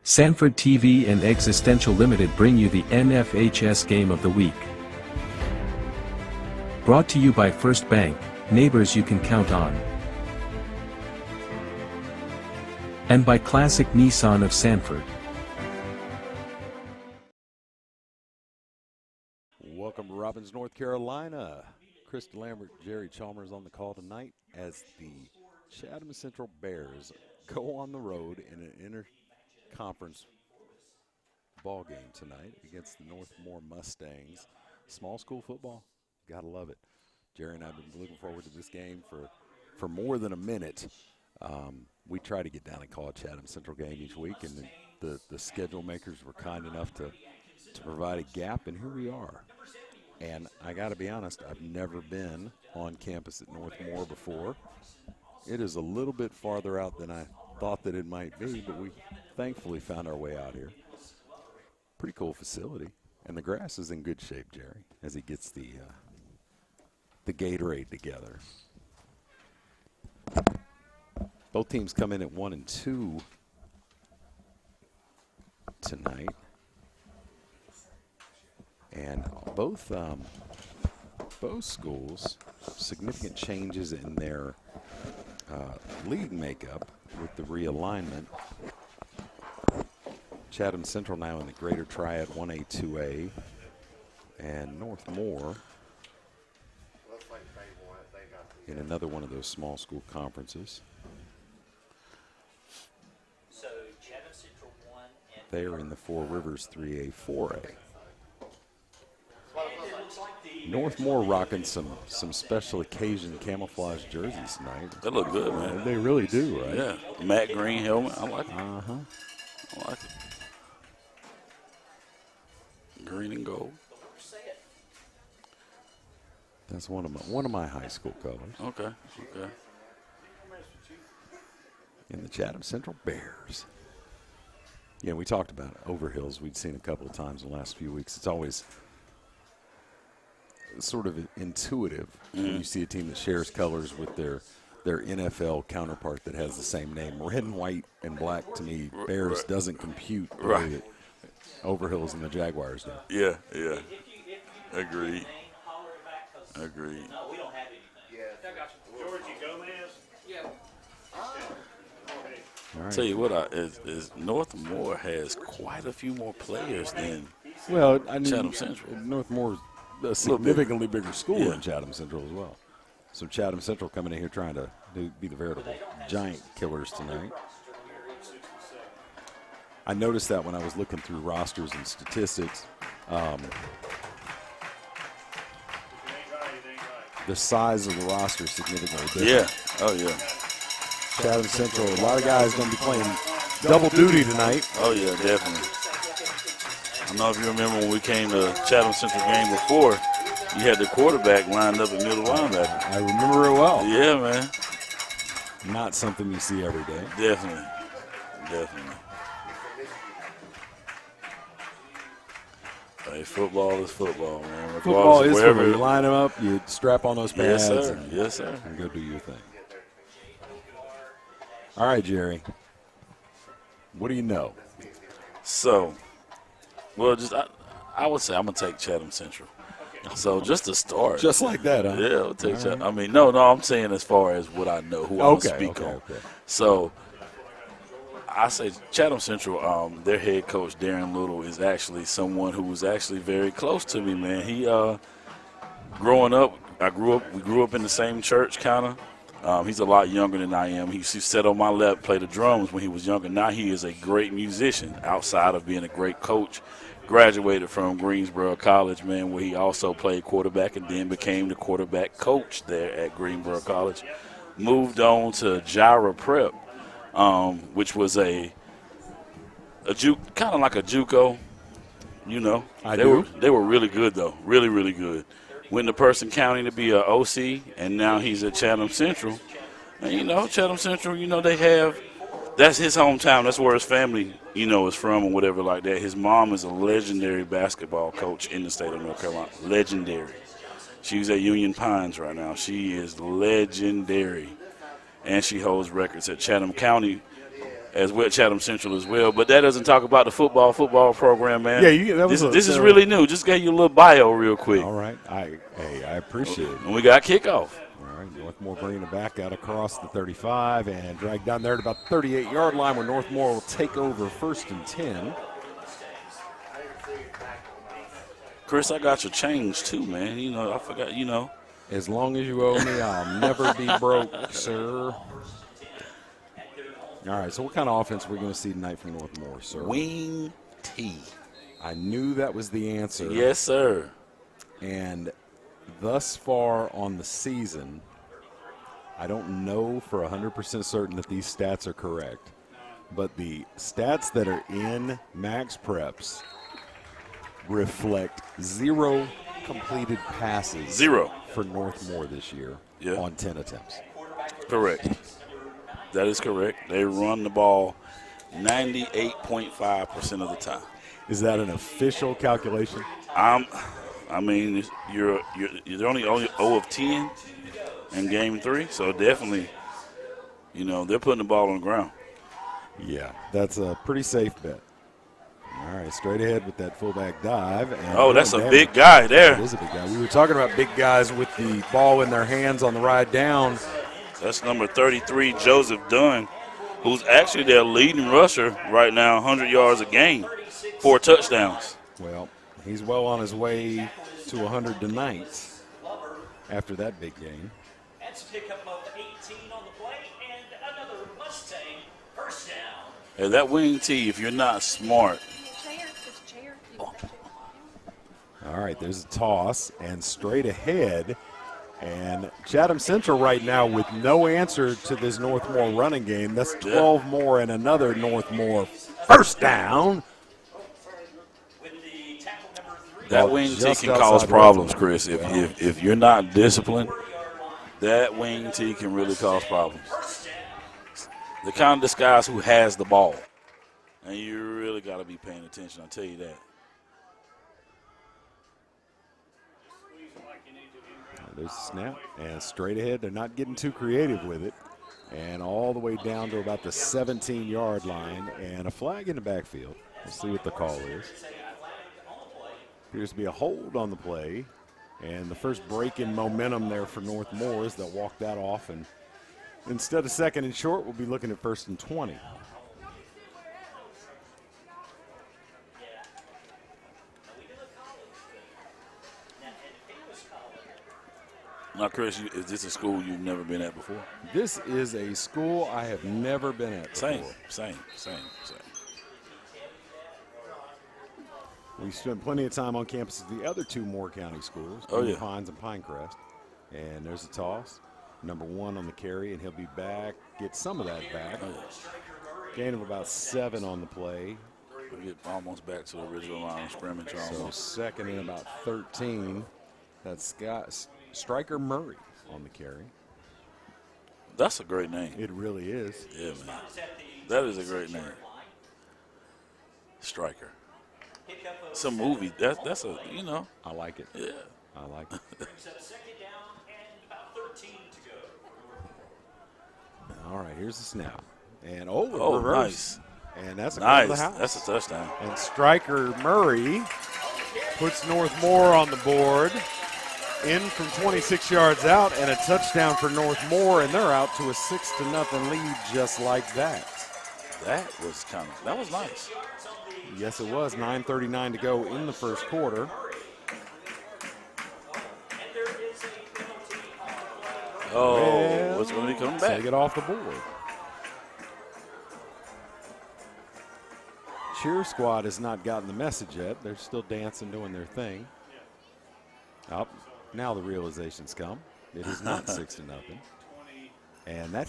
Sanford TV and Existential Limited bring you the NFHS Game of the Week. Brought to you by First Bank, neighbors you can count on. And by Classic Nissan of Sanford. Welcome to Robbins, North Carolina. Chris Lambert, Jerry Chalmers on the call tonight as the Chatham Central Bears go on the road in an inter-conference ball game tonight against the Northmore Mustangs. Small school football, gotta love it. Jerry and I have been looking forward to this game for more than a minute. We try to get down and call a Chatham Central game each week, and the schedule makers were kind enough to provide a gap, and here we are. And I got to be honest, I've never been on campus at Northmore before. It is a little bit farther out than I thought that it might be, but we thankfully found our way out here. Pretty cool facility, and the grass is in good shape, Jerry, as he gets the Gatorade together. Both teams come in at 1-2 tonight. And both schools, significant changes in their league makeup with the realignment. Chatham Central now in the Greater Triad 1A, 2A, and Northmore in another one of those small school conferences. So Chatham Central 1 and They are in the Four Rivers 3A, 4A. Northmore rocking some special occasion camouflage jerseys tonight. They look good, man. They really do, right? Yeah, matte green helmet. I like it. Uh-huh. I like it. Green and gold. That's one of my high school colors. Okay. In the Chatham Central Bears. Yeah, we talked about Overhills. We'd seen a couple of times in the last few weeks. It's always sort of intuitive when you see a team that shares colors with their NFL counterpart that has the same name. Red and white and black, to me, Bears doesn't compute the way that Overhills and the Jaguars do. Yeah. Agreed. No, we don't have anything. Yeah. Georgie Gomez? Yeah. All right. Tell you what, is Northmore has quite a few more players than Well, I mean, Chatham Central. Northmore's a significantly bigger school Yeah. than Chatham Central as well. So Chatham Central coming in here trying to be the veritable giant killers tonight. I noticed that when I was looking through rosters and statistics. The size of the roster is significantly different. Yeah. Oh yeah. Chatham Central, a lot of guys going to be playing double duty tonight. Oh yeah, definitely. I don't know if you remember when we came to Chatham Central game before, you had the quarterback lined up at middle linebacker. I remember it well. Yeah, man. Not something you see every day. Definitely. Hey, football is football, man. Football Regardless is of wherever football. You line them up, you strap on those pads. Yes, sir. And go do your thing. All right, Jerry. What do you know? So, well, I would say I'm gonna take Chatham Central. So just to start, Just like that, huh? yeah, I'll take Chatham. I mean, no, I'm saying as far as what I know, who I want to speak on. Okay. So I say Chatham Central. Their head coach Darren Little is actually someone who was actually very close to me, man. He growing up, we grew up in the same church, kind of. He's a lot younger than I am. He sat on my lap, played the drums when he was younger. Now he is a great musician outside of being a great coach. Graduated from Greensboro College, man, where he also played quarterback and then became the quarterback coach there at Greensboro College. Moved on to Gyra Prep, which was a kind of like a JUCO, you know. They were really good, though, really, really good. Went to Person County to be an OC, and now he's at Chatham Central. And, you know, Chatham Central, you know, that's his hometown. That's where his family, you know, is from or whatever like that. His mom is a legendary basketball coach in the state of North Carolina. Legendary. She's at Union Pines right now. She is legendary. And she holds records at Chatham County as well, Chatham Central as well. But that doesn't talk about the football program, man. Yeah, this is really new. Just gave you a little bio real quick. All right. I appreciate it. And we got kickoff. All right, Northmore bringing it back out across the 35 and dragged down there at about the 38-yard line where Northmore will take over 1st and 10. Chris, I got your change too, man. You know, I forgot, you know. As long as you owe me, I'll never be broke, sir. All right, so what kind of offense are we going to see tonight from Northmore, sir? Wing T. I knew that was the answer. Yes, sir. And thus far on the season, I don't know for 100% certain that these stats are correct, but the stats that are in Max Preps reflect 0 completed passes. 0 for Northmore this year on 10 attempts. Correct. That is correct. They run the ball 98.5% of the time. Is that an official calculation? I mean, you're only 0 of 10 in game 3, so definitely, you know, they're putting the ball on the ground. Yeah, that's a pretty safe bet. All right, straight ahead with that fullback dive. And oh, that's a big guy there. That is a big guy. We were talking about big guys with the ball in their hands on the ride down. That's number 33, Joseph Dunn, who's actually their leading rusher right now, 100 yards a game, 4 touchdowns. Well, he's well on his way to 100 tonight after that big game. That's a pickup of 18 on the play and another Mustang first down. And that wing T, if you're not smart. All right, there's a toss and straight ahead. And Chatham Central right now with no answer to this Northmore running game. That's 12 more and another Northmore first down. That wing T can cause problems, Chris. If you're not disciplined, that wing T can really cause problems. The kind of this guys who has the ball. And you really got to be paying attention, I'll tell you that. There's a snap, and straight ahead. They're not getting too creative with it. And all the way down to about the 17-yard line, and a flag in the backfield. We'll see what the call is. Appears to be a hold on the play. And the first break in momentum there for Northmore is they'll walk that off. And instead of 2nd and short, we'll be looking at 1st and 20. Now, Chris, is this a school you've never been at before? This is a school I have never been at before. Same. We spent plenty of time on campus at the other 2 Moore County schools, Pines and Pinecrest. And there's a toss. Number 1 on the carry, and he'll be back, get some of that back. Gain of about 7 on the play. We'll get almost back to the original line of scrimmage. So 2nd and about 13. That's Striker Murray on the carry. That's a great name. It really is. Yeah, man. That is a great name. Striker. It's a movie. That's a, you know. I like it. Yeah. I like it. Brings up 2nd down and about 13 to go. All right, here's the snap. And reverse. Nice. And that's a nice. goal to the house. That's a touchdown. And Striker Murray puts Northmore on the board. In from 26 yards out, and a touchdown for Northmore, and they're out to a 6-0 lead just like that. That was nice. Yes, it was. 9:39 to go in the first quarter. Oh, what's going to be coming back? Take it off the board. Cheer squad has not gotten the message yet. They're still dancing, doing their thing. Up. Now the realizations come. It is not 6-0. And that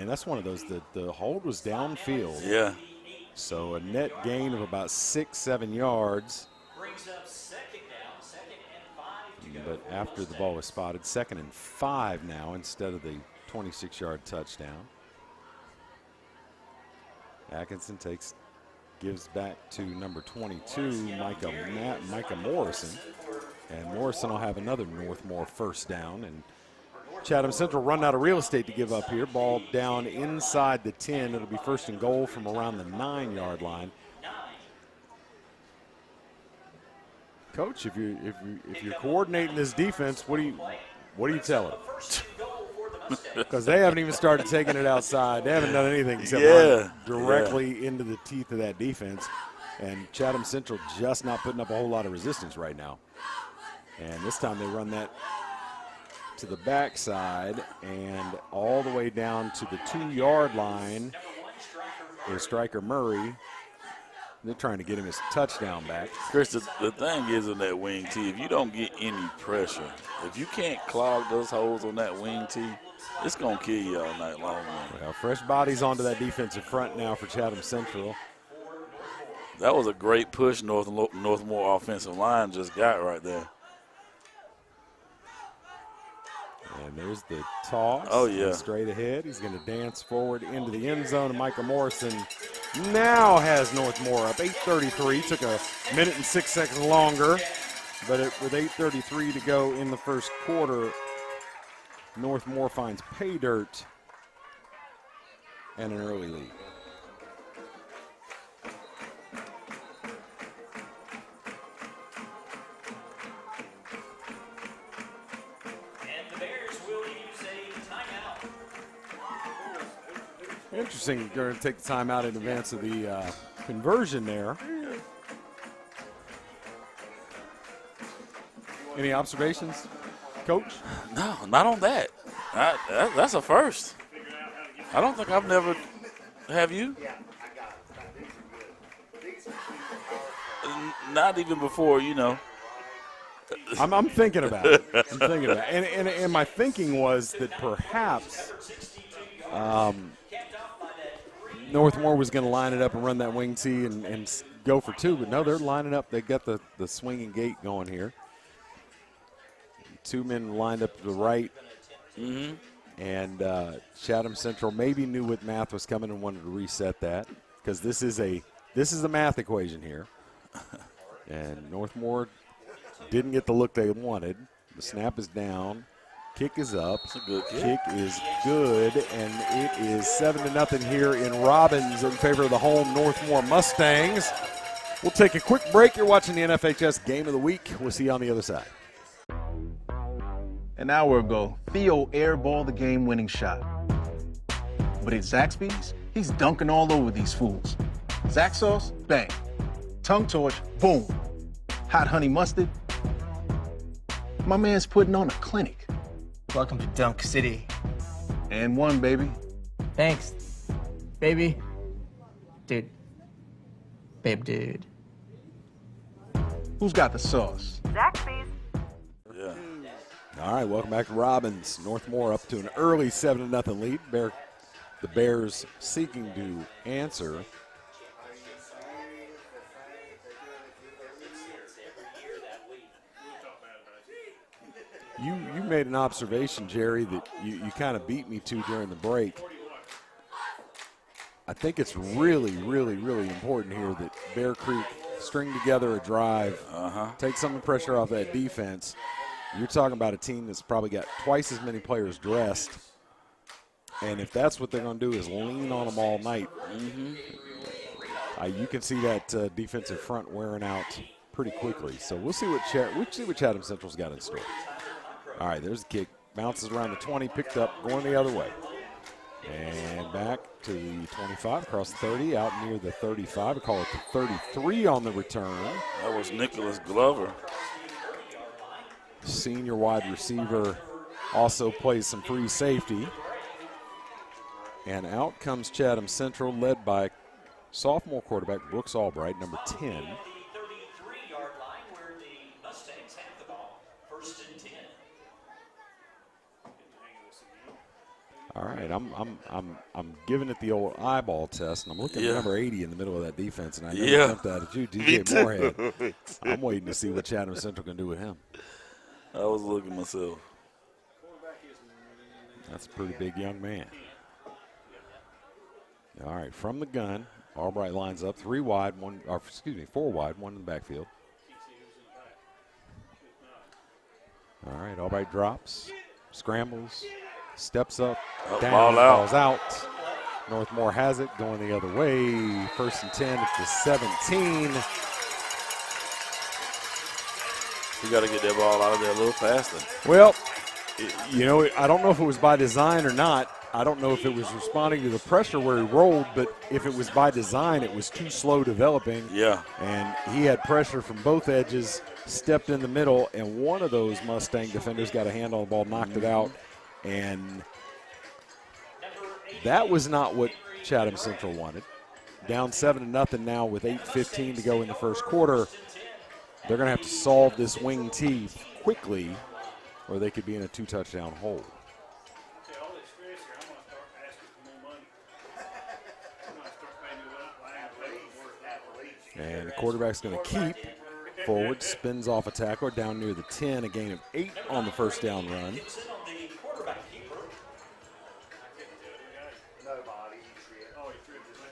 that's one of those, the hold was downfield. Yeah. So a net gain of about 6-7 yards. Brings up 2nd down, 2nd and 5 to go. But after the ball was spotted, 2nd and 5 now instead of the 26-yard touchdown. Atkinson gives back to number 22, Micah Morrison. And Morrison will have another Northmore first down. And Chatham Central run out of real estate to give up here. Ball down inside the 10. It'll be first and goal from around the 9-yard line. Coach, if you're coordinating this defense, what do you tell them? Because they haven't even started taking it outside. They haven't done anything except run directly into the teeth of that defense. And Chatham Central just not putting up a whole lot of resistance right now. And this time they run that to the backside and all the way down to the 2-yard line is Striker Murray. They're trying to get him his touchdown back. Chris, the thing is in that wing tee, if you don't get any pressure, if you can't clog those holes on that wing tee, it's going to kill you all night long, man. Well, fresh bodies onto that defensive front now for Chatham Central. That was a great push Northmore offensive line just got right there. And there's the toss. Oh, yeah. And straight ahead. He's going to dance forward into the end zone. And Michael Morrison now has Northmore up. 8:33. Took a minute and 6 seconds longer. But with 8:33 to go in the first quarter, Northmore finds pay dirt and an early lead. Interesting, going to take the timeout in advance of the conversion there. Any observations, Coach? No, not on that. That's a first. I don't think I've never, have you? Not even before, you know. I'm thinking about it. I'm thinking about it. And my thinking was that perhaps Northmore was going to line it up and run that wing tee and go for two, but no, they're lining up. They got the swinging gate going here. Two men lined up to the right. Mm-hmm. And Chatham Central maybe knew what math was coming and wanted to reset that because this is a math equation here. And Northmore didn't get the look they wanted. The snap is down. Kick is up. That's a good kick. Kick is good, and it is 7-0 here in Robbins in favor of the home Northmore Mustangs. We'll take a quick break. You're watching the NFHS Game of the Week. We'll see you on the other side. An hour ago, Theo airballed the game-winning shot. But at Zaxby's, he's dunking all over these fools. Zax sauce, bang. Tongue torch, boom. Hot honey mustard. My man's putting on a clinic. Welcome to Dunk City. And one, baby. Thanks, baby. Dude. Babe, dude. Who's got the sauce? Zaxby's. Yeah. All right, welcome back to Robbins. Northmore up to an early 7-0 lead. The Bears seeking to answer. You made an observation, Jerry, that you kind of beat me to during the break. I think it's really, really, really important here that Bear Creek string together a drive, take some of the pressure off that defense. You're talking about a team that's probably got twice as many players dressed, and if that's what they're going to do is lean on them all night, you can see that defensive front wearing out pretty quickly. So we'll see what Chatham Central's got in store. All right, there's the kick. Bounces around the 20, picked up, going the other way. And back to the 25, across the 30, out near the 35. We call it the 33 on the return. That was Nicholas Glover. Senior wide receiver also plays some free safety. And out comes Chatham Central, led by sophomore quarterback Brooks Albright, number 10. 33-yard line where the Mustangs have the ball. First and 10. All right, I'm giving it the old eyeball test, and I'm looking at number 80 in the middle of that defense, and I never jumped out at you, DJ Moorhead. I'm waiting to see what Chatham Central can do with him. I was looking myself. That's a pretty big young man. All right, from the gun, Albright lines up 4 wide, one in the backfield. All right, Albright drops. scrambles, steps up, Oh, down, ball out. falls out. Northmore has it, going the other way. 1st and 10 at the 17. You got to get that ball out of there a little faster. Well, you know, I don't know if it was by design or not. I don't know if it was responding to the pressure where he rolled, but if it was by design, it was too slow developing. Yeah. And he had pressure from both edges, stepped in the middle, and one of those Mustang defenders got a hand on the ball, knocked it out. And that was not what Chatham Central wanted. Down 7-0 now with 8:15 to go in the first quarter. They're going to have to solve this wing T quickly, or they could be in a 2-touchdown hole. All this stress here, I'm going to start asking for more money. I'm going to start paying you up. I ain't And the quarterback's going to keep forward, spins off a tackler down near the 10, a gain of 8 on the first down run. On the quarterback keeper.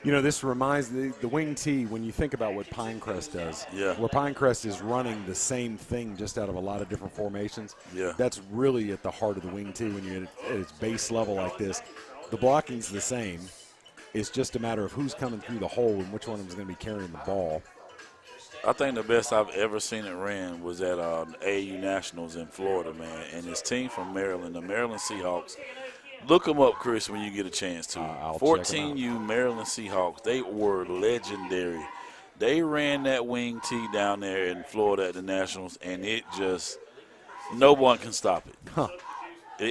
You know, this reminds the wing T, when you think about what Pinecrest does, Yeah. where Pinecrest is running the same thing just out of a lot of different formations. Yeah. That's really at the heart of the wing T when you're at its base level like this. The blocking's the same. It's just a matter of who's coming through the hole and which one of them is going to be carrying the ball. I think the best I've ever seen it ran was at AAU Nationals in Florida, man. And his team from Maryland, the Maryland Seahawks. Look them up, Chris, when you get a chance to. I'll check 14U Maryland Seahawks. They were legendary. They ran that wing T down there in Florida at the Nationals, and it just no one can stop it. Huh.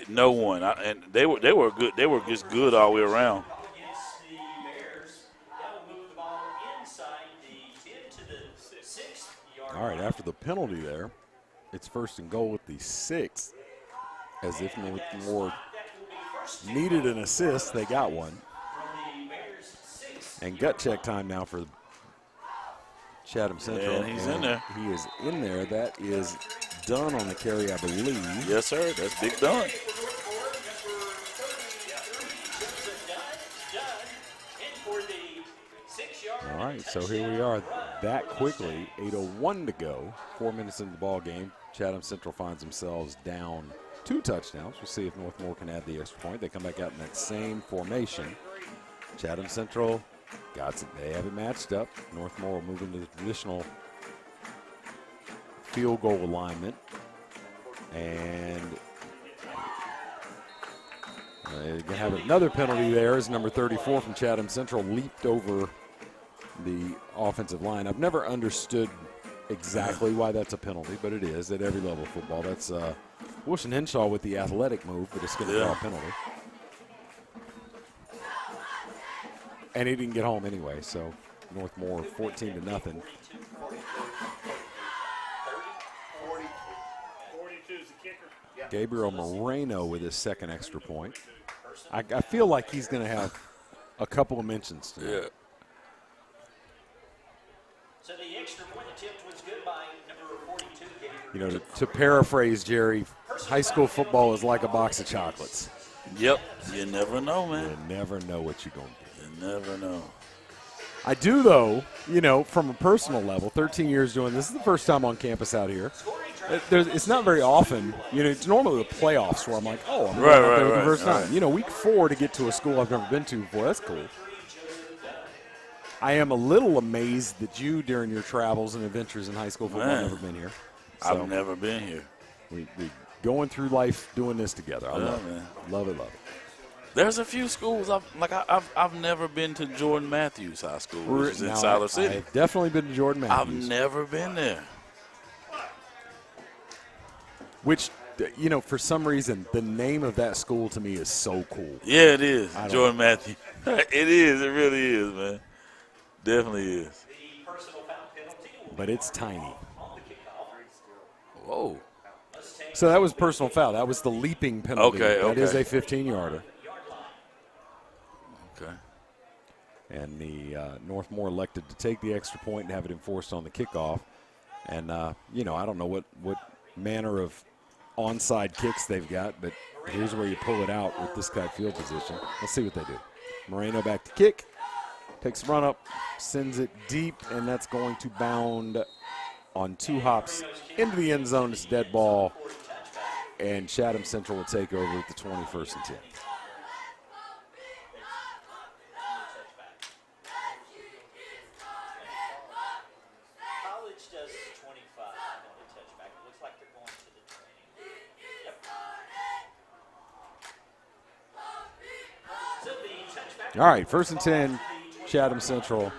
No one. And they were good. They were just good all the way around. Against the Bears. That will move the ball inside the 10 to the 6-yard All right, after the penalty there, it's 1st and goal with the 6th. As if more needed an assist, they got one. And gut check time now for Chatham Central. And he's in there. He is in there. That is done on the carry, I believe. Yes, sir. That's Big Dunn. All right, so here we are that quickly. 8:01 to go. 4 minutes into the ball game. Chatham Central finds themselves down 2 touchdowns. We'll see if Northmore can add the extra point. They come back out in that same formation. Chatham Central they have it matched up. Northmore will move into the traditional field goal alignment. And they're going to have another penalty there as number 34 from Chatham Central leaped over the offensive line. I've never understood exactly why that's a penalty, but it is at every level of football. That's Bush and Henshaw with the athletic move, but it's going to draw a penalty. And he didn't get home anyway, so Northmore 14-0. 42 is the kicker. Gabriel Moreno with his second extra point. I feel like he's going to have a couple of mentions tonight. Yeah. So the extra point attempt was good by number 42. You know, to paraphrase Jerry, high school football is like a box of chocolates. Yep. You never know, man. You never know what you're going to get. You never know. I do, though, you know, from a personal level, 13 years doing this is the first time on campus out here. It's not very often. You know, it's normally the playoffs where I'm like, oh, I'm Right, going out there right, the first right. time. You know, week 4 to get to a school I've never been to before, that's cool. I am a little amazed that you, during your travels and adventures in high school football, Man. have never been here. So I've never been here. we going through life doing this together. I Yeah, love man. it. Love it, love it. There's a few schools I've never been to Jordan Matthews High School, which is in Now, Siler City. I've definitely been to Jordan I've Matthews. never been there. Which, you know, for some reason, the name of that school to me is so cool. Yeah, it is. I don't Jordan Matthews. It is. It really is, man. Definitely is. But it's tiny. Whoa. So that was personal foul. That was the leaping penalty. Okay, That is okay. a 15-yarder. Okay. And the Northmore elected to take the extra point and have it enforced on the kickoff. And, you know, I don't know what manner of onside kicks they've got, but here's where you pull it out with this kind of field position. Let's see what they do. Moreno back to kick. Takes the run up, sends it deep, and that's going to bound on 2 hops into the end zone. It's a dead ball. and Chatham Central will take over at the 21st and 10. College does 25 on the touchback. It looks like they're going to the training. Yep. So the touchback. All right, 1st and 10, Chatham Central.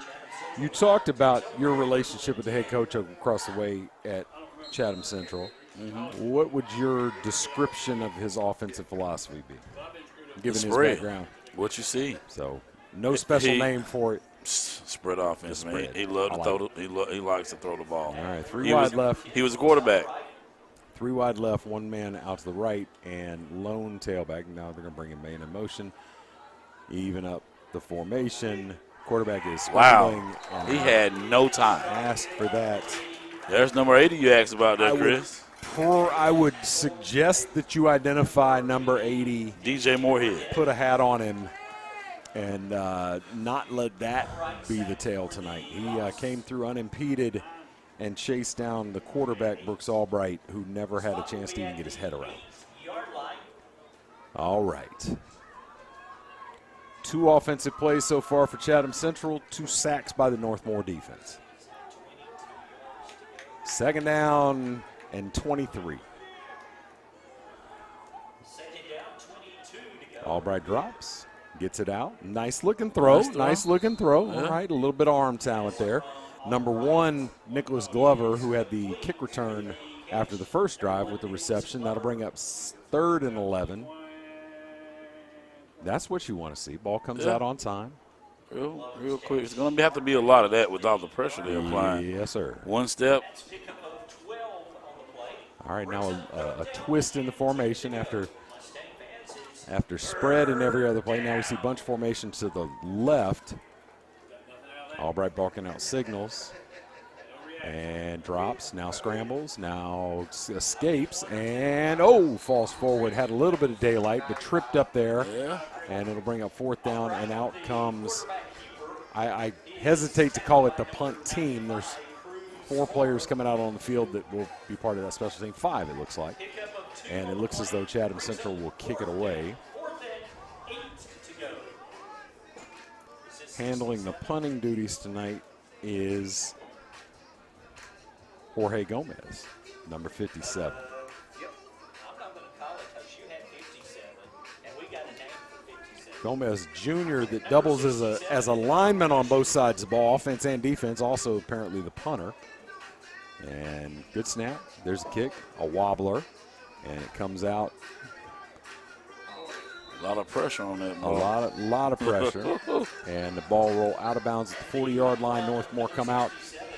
You talked about your relationship with the head coach across the way at Chatham Central. What would your description of his offensive philosophy be, given his Spread. background? What you see. So no special name for it. Spread offense, man. Spread. He loves to I throw. like He likes to throw the ball. All right, three wide left. He was a quarterback. 3 wide left, 1 man out to the right, and lone tailback. Now they're going to bring him man in motion. Even up the formation. Quarterback is scrambling. He had no time. Asked for that. There's number 80 you asked about there, Chris. I would suggest that you identify number 80. DJ Moorhead. Put a hat on him and not let that be the tale tonight. He came through unimpeded and chased down the quarterback, Brooks Albright, who never had a chance to even get his head around. All right. 2 offensive plays so far for Chatham Central, 2 sacks by the Northmore defense. 2nd down and 23. Albright drops, gets it out. Nice looking throw. Nice looking throw. All right, a little bit of arm talent there. Number 1, Nicholas Glover, who had the kick return after the first drive with the reception. That'll bring up 3rd and 11. That's what you want to see. Ball comes out on time. Real quick. It's going to have to be a lot of that with all the pressure they're applying. Yes, sir. One step. All right, now a twist in the formation after spread and every other play. Now we see bunch formation to the left. Albright barking out signals. And drops, now scrambles, now escapes, and falls forward. Had a little bit of daylight, but tripped up there. Yeah. And it'll bring up 4th down, and out comes, I hesitate to call it the punt team. There's 4 players coming out on the field that will be part of that special team. 5, it looks like. And it looks as though Chatham Central will kick it away. Handling the punting duties tonight is Jorge Gomez, number 57. I'm not going to call it because you had 57, and we got a name for 57. Gomez Jr. that doubles as a lineman on both sides of the ball, offense and defense, also apparently the punter. And good snap. There's a kick, a wobbler, and it comes out. A lot of pressure on that A ball. lot of pressure. And the ball roll out of bounds at the 40-yard line. Northmore come out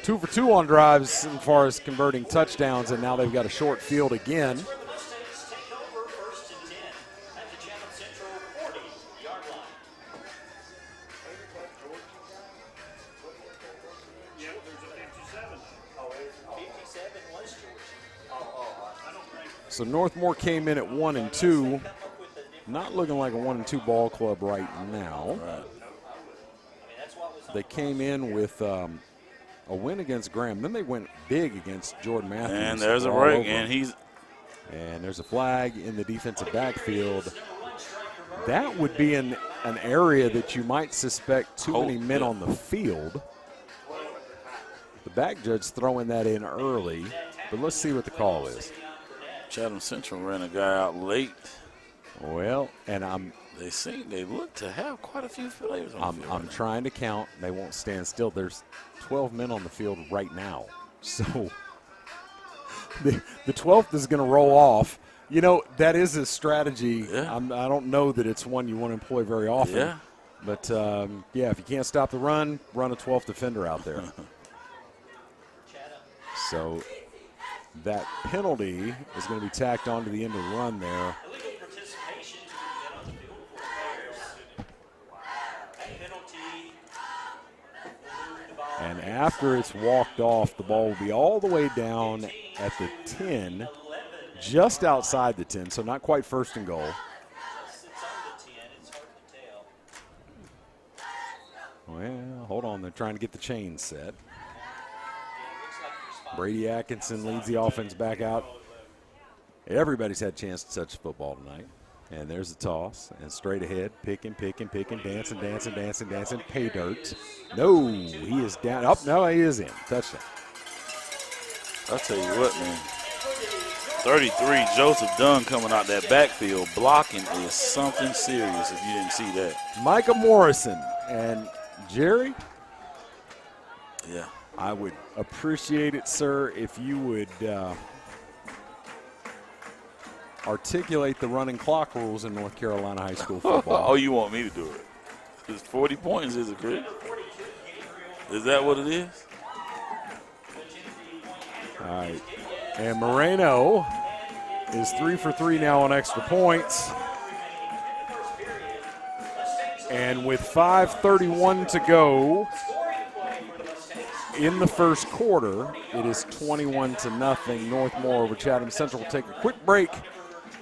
2 for 2 on drives as far as converting touchdowns, and now they've got a short field again. So Northmore came in at 1 and 2. Not looking like a 1 and 2 ball club right now. Right. They came in with a win against Graham. Then they went big against Jordan Matthews. And there's a break, and there's a flag in the defensive backfield. That would be an area that you might suspect too many men on the field. The back judge throwing that in early, but let's see what the call is. Chatham Central ran a guy out late. Well, and they look to have quite a few players on the field. I'm trying to count. They won't stand still. There's 12 men on the field right now. So the 12th is going to roll off. You know, that is a strategy. Yeah. I don't know that it's one you want to employ very often. Yeah. But, if you can't stop the run a 12th defender out there. So that penalty is going to be tacked onto the end of the run there. And after it's walked off, the ball will be all the way down at the 10, just outside the 10, so not quite 1st and goal. Well, hold on. They're trying to get the chain set. Brady Atkinson leads the offense back out Everybody's had a chance to touch the football tonight. And there's the toss. And straight ahead, picking, dancing. Pay dirt. No, he is down. Oh, no, he is in. Touchdown. I'll tell you what, man. 33, Joseph Dunn coming out that backfield. Blocking is something serious if you didn't see that. Micah Morrison. And Jerry? Yeah. I would appreciate it, sir, if you would articulate the running clock rules in North Carolina high school football. Oh, you want me to do it? It's 40 points, is it, Chris? Is that what it is? All right. And Moreno is 3 for 3 now on extra points. And with 5:31 to go in the first quarter, it is 21-0. Northmore over Chatham Central. We'll take a quick break.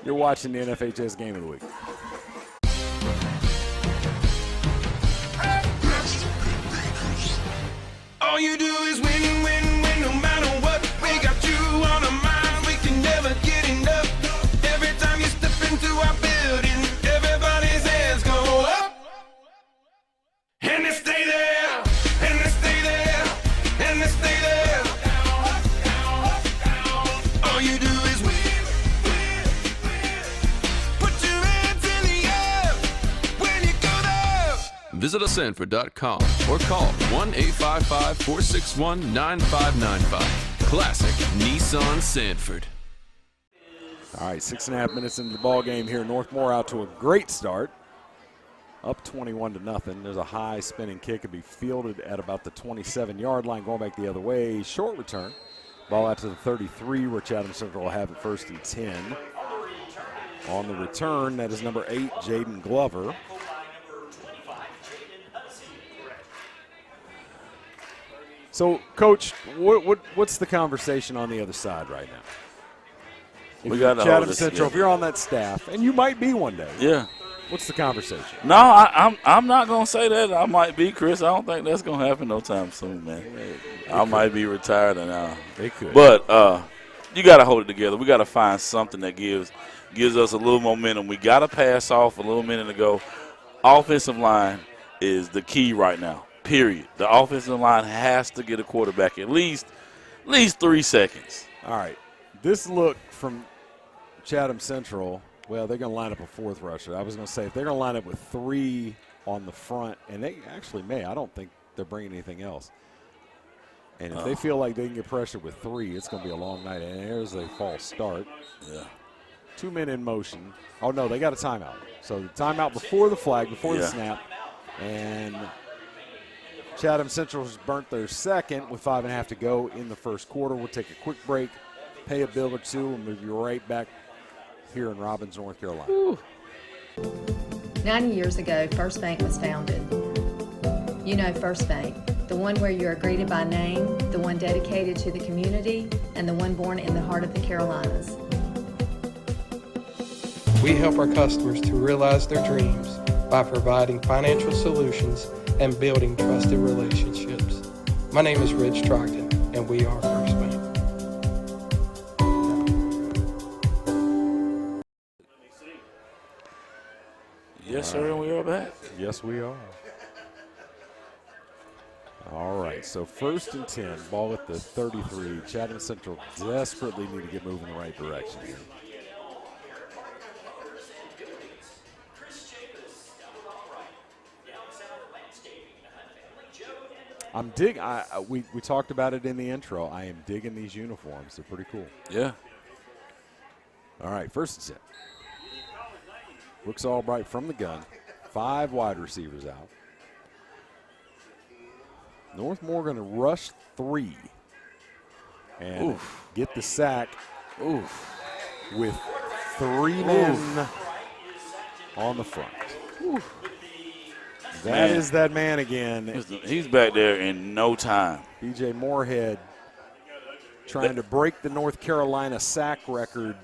You're watching the NFHS Game of the Week. All you do is win, win, win, no matter what. We got you on our minds, we can never get enough. Every time you step into our building, everybody's hands go up. And they stay there, and they stay there, and they stay there. All you do is win, win, win. Put your hands in the air when you go there. Visit us Sanford.com or call 1-855-461-9595. Classic Nissan Sanford. All right, 6.5 minutes into the ball game here. Northmore out to a great start. Up 21-0. There's a high spinning kick. It'll be fielded at about the 27-yard line, going back the other way. Short return. Ball out to the 33, where Chatham Central will have it 1st and 10. On the return, that is number 8, Jaden Glover. So, Coach, what's the conversation on the other side right now? We got Chatham Central. If you're on that staff, and you might be one day. Yeah. What's the conversation? No, I'm not gonna say that. I might be, Chris. I don't think that's gonna happen no time soon, man. I might be retired now. They could. But you gotta hold it together. We gotta find something that gives us a little momentum. We gotta pass off a little minute ago. Offensive line is the key right now. Period. The offensive line has to get a quarterback at least 3 seconds. All right. This look from Chatham Central, well, they're going to line up a 4th rusher. I was going to say, if they're going to line up with 3 on the front, and they actually may, I don't think they're bringing anything else. And if they feel like they can get pressure with 3, it's going to be a long night. And there's a false start. Yeah. 2 men in motion. Oh, no, they got a timeout. So the timeout before the flag, before the snap. And Chatham Central has burnt their second with 5.5 to go in the first quarter. We'll take a quick break, pay a bill or two, and move you right back here in Robbins, North Carolina. Ooh. 90 years ago, First Bank was founded. You know First Bank, the one where you are greeted by name, the one dedicated to the community, and the one born in the heart of the Carolinas. We help our customers to realize their dreams by providing financial solutions and building trusted relationships. My name is Rich Trogdon, and we are First Bank. Yes, sir, and we are back. Yes, we are. All right, so 1st and 10, ball at the 33. Chatham Central desperately need to get moving in the right direction here. I'm digging. We talked about it in the intro. I am digging these uniforms. They're pretty cool. Yeah. All right, 1st and 10. Brooks Albright from the gun. 5 wide receivers out. Northmore going to rush 3 and get the sack with 3 men on the front. That is that man again. He's back there in no time. B.J. Moorhead trying to break the North Carolina sack record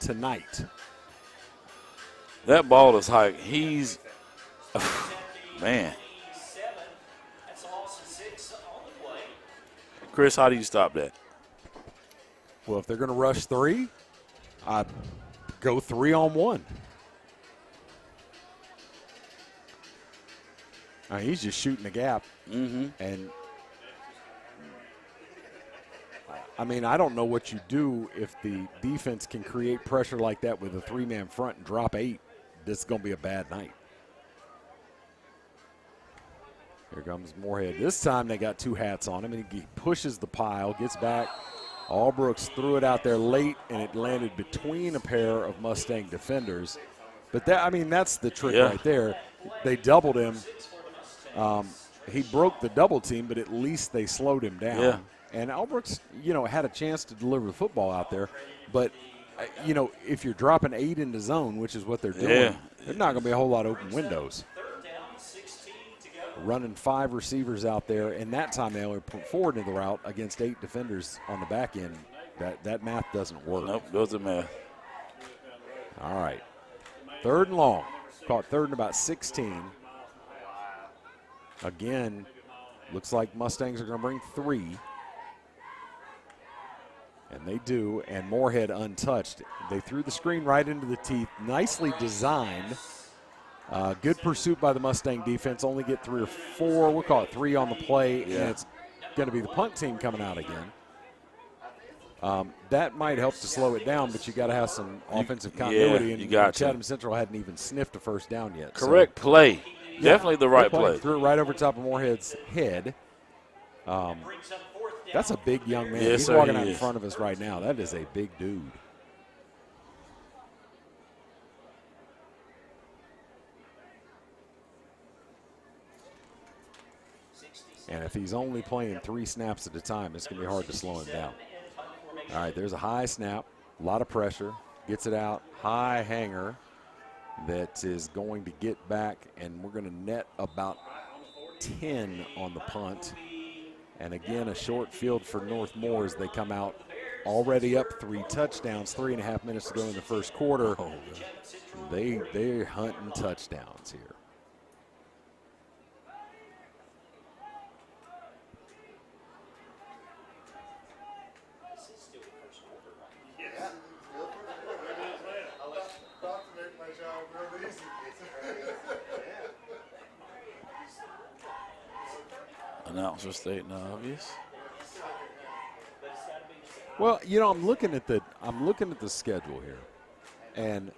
tonight. That ball is high. He's, man. Chris, how do you stop that? Well, if they're going to rush 3, Go 3-on-1. He's just shooting the gap. And, I mean, I don't know what you do if the defense can create pressure like that with a 3-man front and drop 8. This is going to be a bad night. Here comes Moorhead. This time they got 2 hats on him, and he pushes the pile, gets back. Allbrooks threw it out there late, and it landed between a pair of Mustang defenders. But that's the trick right there. They doubled him. He broke the double team, but at least they slowed him down. Yeah. And Allbrooks, had a chance to deliver the football out there. But, if you're dropping 8 into zone, which is what they're doing, there's not going to be a whole lot of open windows. Running 5 receivers out there, and that time they only put 4 into the route against 8 defenders on the back end. That math doesn't work. Nope, doesn't matter. All right. 3rd and long. Caught 3rd and about 16. Again, looks like Mustangs are going to bring 3. And they do, and Moorhead untouched. They threw the screen right into the teeth. Nicely designed. Good pursuit by the Mustang defense. Only get 3 or 4. We'll call it 3 on the play, and it's going to be the punt team coming out again. That might help to slow it down, but you got to have some offensive continuity. You got Chatham Central hadn't even sniffed a first down yet. Correct play. Definitely the right play. Threw it right over top of Moorhead's head. That's a big young man. Yes, He's sir, walking he out in is. front of us right now. That is a big dude. And if he's only playing 3 snaps at a time, it's going to be hard to slow him down. All right, there's a high snap, a lot of pressure. Gets it out, high hanger that is going to get back, and we're going to net about 10 on the punt. And again, a short field for Northmore as they come out already up 3 touchdowns, 3.5 minutes to go in the first quarter. They're hunting touchdowns here. Announcer stating the obvious. Well, I'm looking at the schedule here, and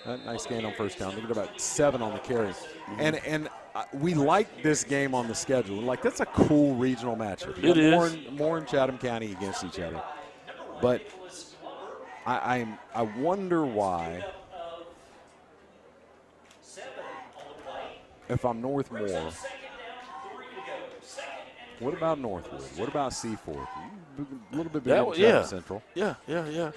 a nice gain on first down. They get about 7 on the carry, and we like this game on the schedule. Like, that's a cool regional matchup. It is. More in Chatham County against each other, but I wonder why. If I'm Northmore, what about Northwood? What about Seaforth? A little bit better than Chatham Central. Yeah. And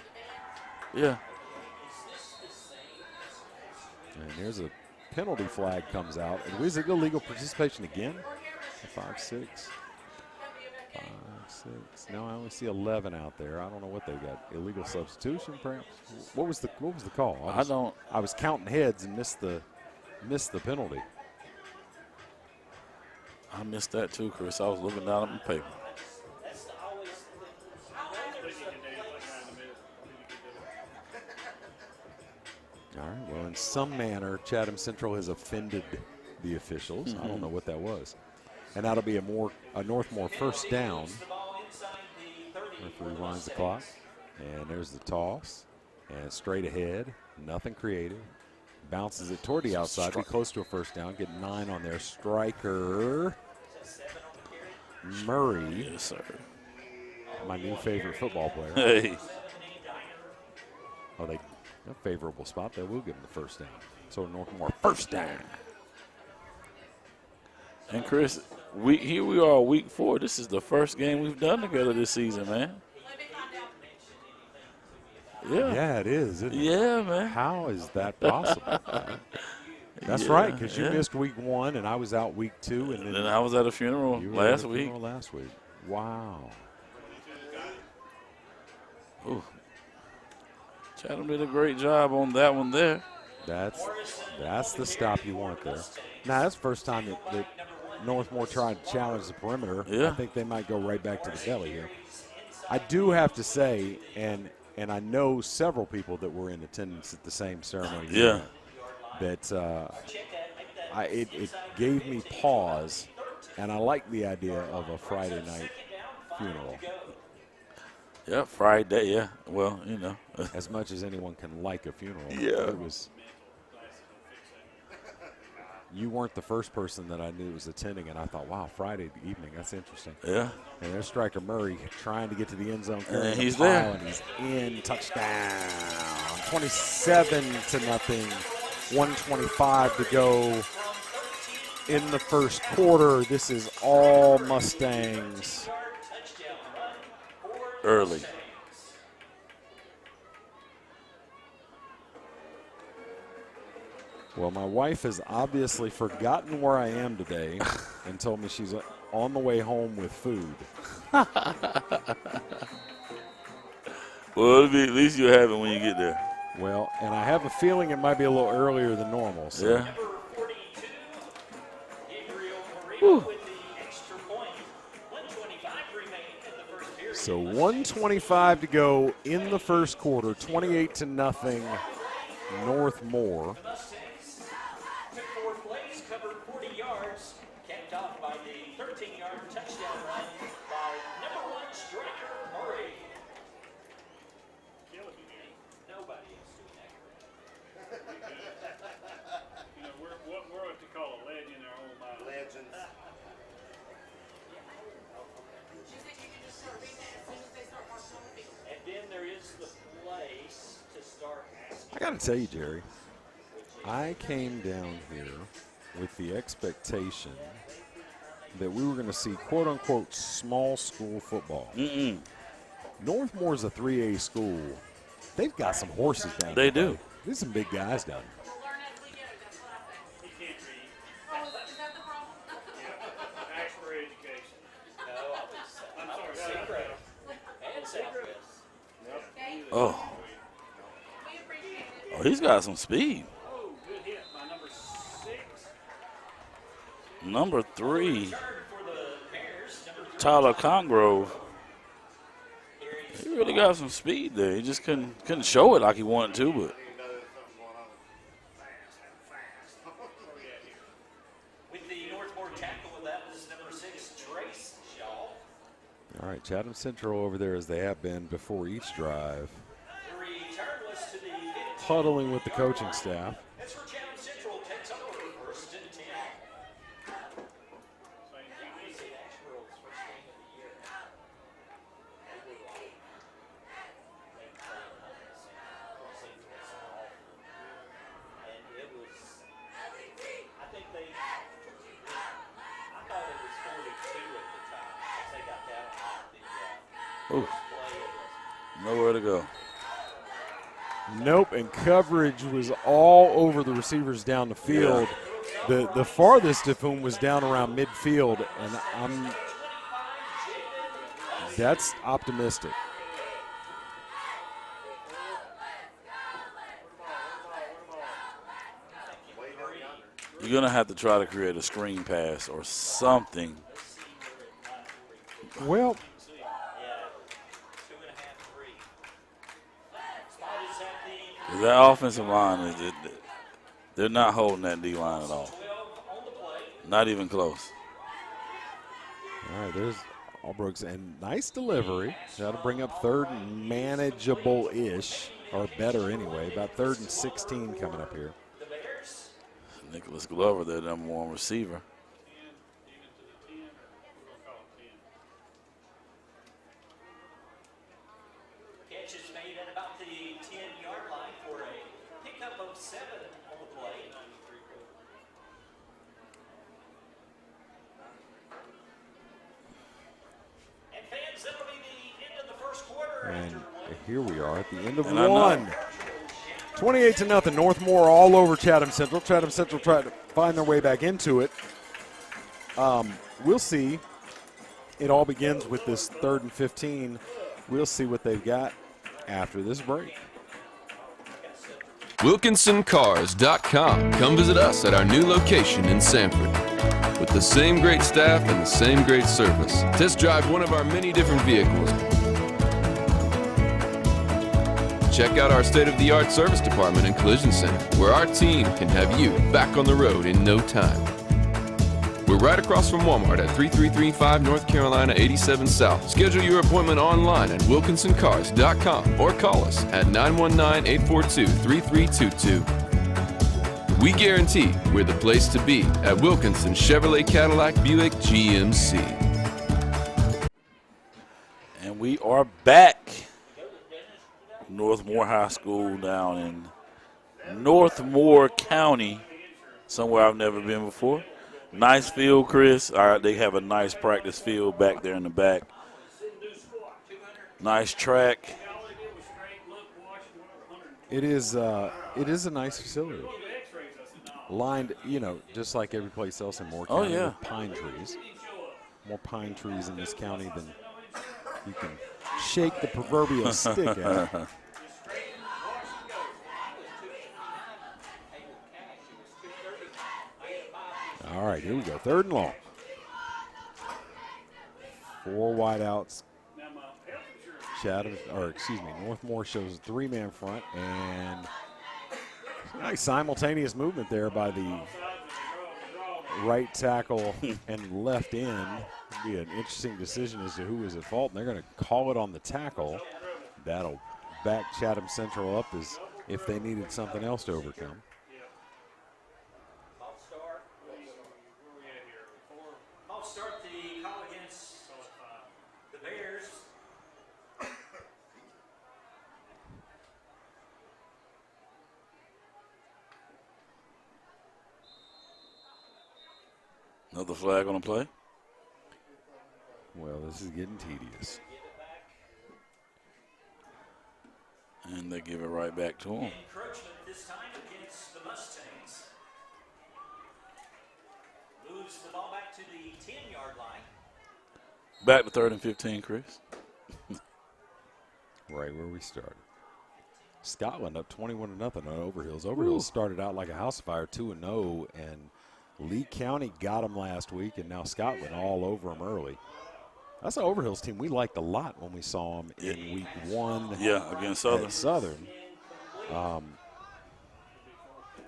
here's a penalty flag comes out. Is it illegal participation again? 5-6. No, I only see 11 out there. I don't know what they got. Illegal substitution, perhaps. What was the call? I was counting heads and missed the penalty. I missed that too, Chris. I was looking down at my paper. All right, well, in some manner, Chatham Central has offended the officials. I don't know what that was. And that'll be a Northmore first down. Referee winds the clock. And there's the toss. And straight ahead, nothing creative. Bounces it toward the outside, be close to a first down. Get 9 on there. Striker Murray. Yes, sir. My new favorite football player. Hey. Oh, a favorable spot. They will give him the first down. So Northmore first down. And Chris, here we are, week 4. This is the first game we've done together this season, man. Yeah, it is, isn't it? Yeah, man. How is that possible? That's right, because you missed week 1 and I was out week 2. And then I was at a funeral last week. Wow. Ooh. Chatham did a great job on that one there. That's the stop you want there. Now, that's the first time that Northmore tried to challenge the perimeter. Yeah. I think they might go right back to the belly here. I do have to say, and I know several people that were in attendance at the same ceremony. Yeah. That it gave me pause, and I like the idea of a Friday night funeral. Yeah, Friday, yeah. Well, you know. As much as anyone can like a funeral. Yeah. It was. You weren't the first person that I knew was attending, and I thought, wow, Friday evening, that's interesting. Yeah. And there's striker Murray trying to get to the end zone. And he's there. And he's in, touchdown. 27-0, 1:25 to go in the first quarter. This is all Mustangs. Early. Well, my wife has obviously forgotten where I am today and told me she's on the way home with food. Well, at least you'll have it when you get there. Well, and I have a feeling it might be a little earlier than normal. So. Yeah. So 1:25 to go in the first quarter, 28-0 Northmore. Took 4 plays, covered 40 yards, capped off by the 13-yard touchdown run by number 1 striker Murray. Nobody is doing that. You know, we're what to call a legend in our own mind. Legends. And then there is the place to start asking. I got to tell you, Jerry, I came down here with the expectation that we were going to see quote-unquote small school football. Northmore's a 3A school. They've got some horses down there. They do. There's some big guys down there. Ask for education. No, I'm sorry. Secret. And Southwest. Oh. Oh, he's got some speed. Oh, good hit by number 6. Number 3, Tyler Congrove. He really got some speed there. He just couldn't show it like he wanted to, but. With the Northmore tackle, that was number 6, Trace Shaw. All right, Chatham Central over there as they have been before each drive. The return was to the 15. Huddling with the coaching staff. That's where Chatham Central takes over first and 10. Ooh. Nowhere to go. Nope, and coverage was all over the receivers down the field. Yeah. The farthest of whom was down around midfield, and that's optimistic. You're going to have to try to create a screen pass or something. Well, that offensive line, they're not holding that D-line at all. Not even close. All right, there's Allbrooks, and nice delivery. Got to bring up third and manageable-ish, or better anyway. About 3rd and 16 coming up here. Nicholas Glover, their number 1 receiver. Catch is made at about the 10-yard line for a pickup of 7 on the play. And fans, that'll be the end of the first quarter. And here we are at the end of and 1. 28-0, Northmore all over Chatham Central. Chatham Central tried to find their way back into it. We'll see. It all begins with this 3rd and 15. We'll see what they've got after this break. WilkinsonCars.com. Come visit us at our new location in Sanford. With the same great staff and the same great service, test drive one of our many different vehicles. check out our state-of-the-art service department and collision center, where our team can have you back on the road in no time. We're right across from Walmart at 3335 North Carolina 87 South. Schedule your appointment online at wilkinsoncars.com or call us at 919-842-3322. We guarantee we're the place to be at Wilkinson Chevrolet Cadillac Buick GMC. And we are back. Northmore High School down in Northmore County, somewhere I've never been before. Nice field, Chris. All right, they have a nice practice field back there in the back. Nice track. It is a nice facility. Lined, just like every place else in Moore County with pine trees. More pine trees in this county than you can shake the proverbial stick at. All right, here we go. 3rd and long. 4 wideouts. Northmore shows a 3-man front, and nice simultaneous movement there by the right tackle and left end. It'll be an interesting decision as to who is at fault, and they're going to call it on the tackle. That'll back Chatham Central up as if they needed something else to overcome. I'll start the call against the Bears. Another flag on the play. Well, this is getting tedious. And they give it right back to him. Encroachment this time against the Mustangs. Moves the ball back to the 10-yard line. Back to 3rd and 15, Chris. Right where we started. Scotland up 21-0 on Overhills. Overhills started out like a house fire, 2-0, and Lee County got them last week, and now Scotland all over them early. That's an Overhills team we liked a lot when we saw them in week 1. Yeah, against Southern. Southern.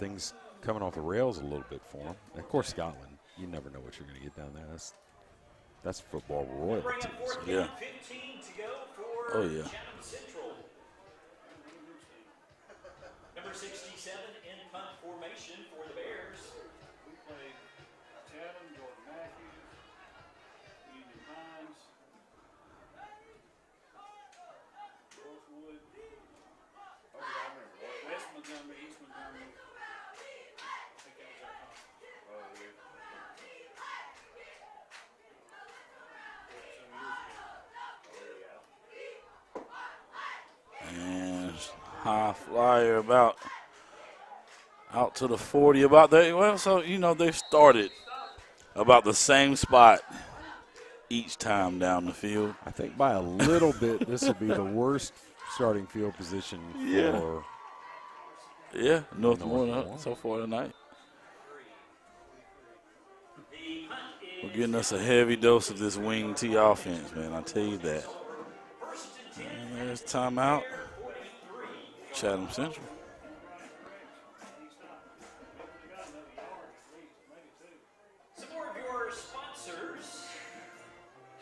Things coming off the rails a little bit for them. And of course, Scotland, you never know what you're going to get down there. That's football royalties. Yeah. Oh, yeah. Number 67 in punt formation for the Bears. We played Chatham, Jordan Matthews, Union Hines, Rosewood. Oh, yeah, I remember that. West Montgomery, East Montgomery. I think that was our conference. Oh, yeah. And high flyer about out to the 40 about that. Well, so, they started about the same spot each time down the field. I think by a little bit, this will be the worst starting field position for Northmore so far tonight. We're getting us a heavy dose of this wing T offense, man. I tell you that. And there's timeout. Chatham Central. Some more of your sponsors.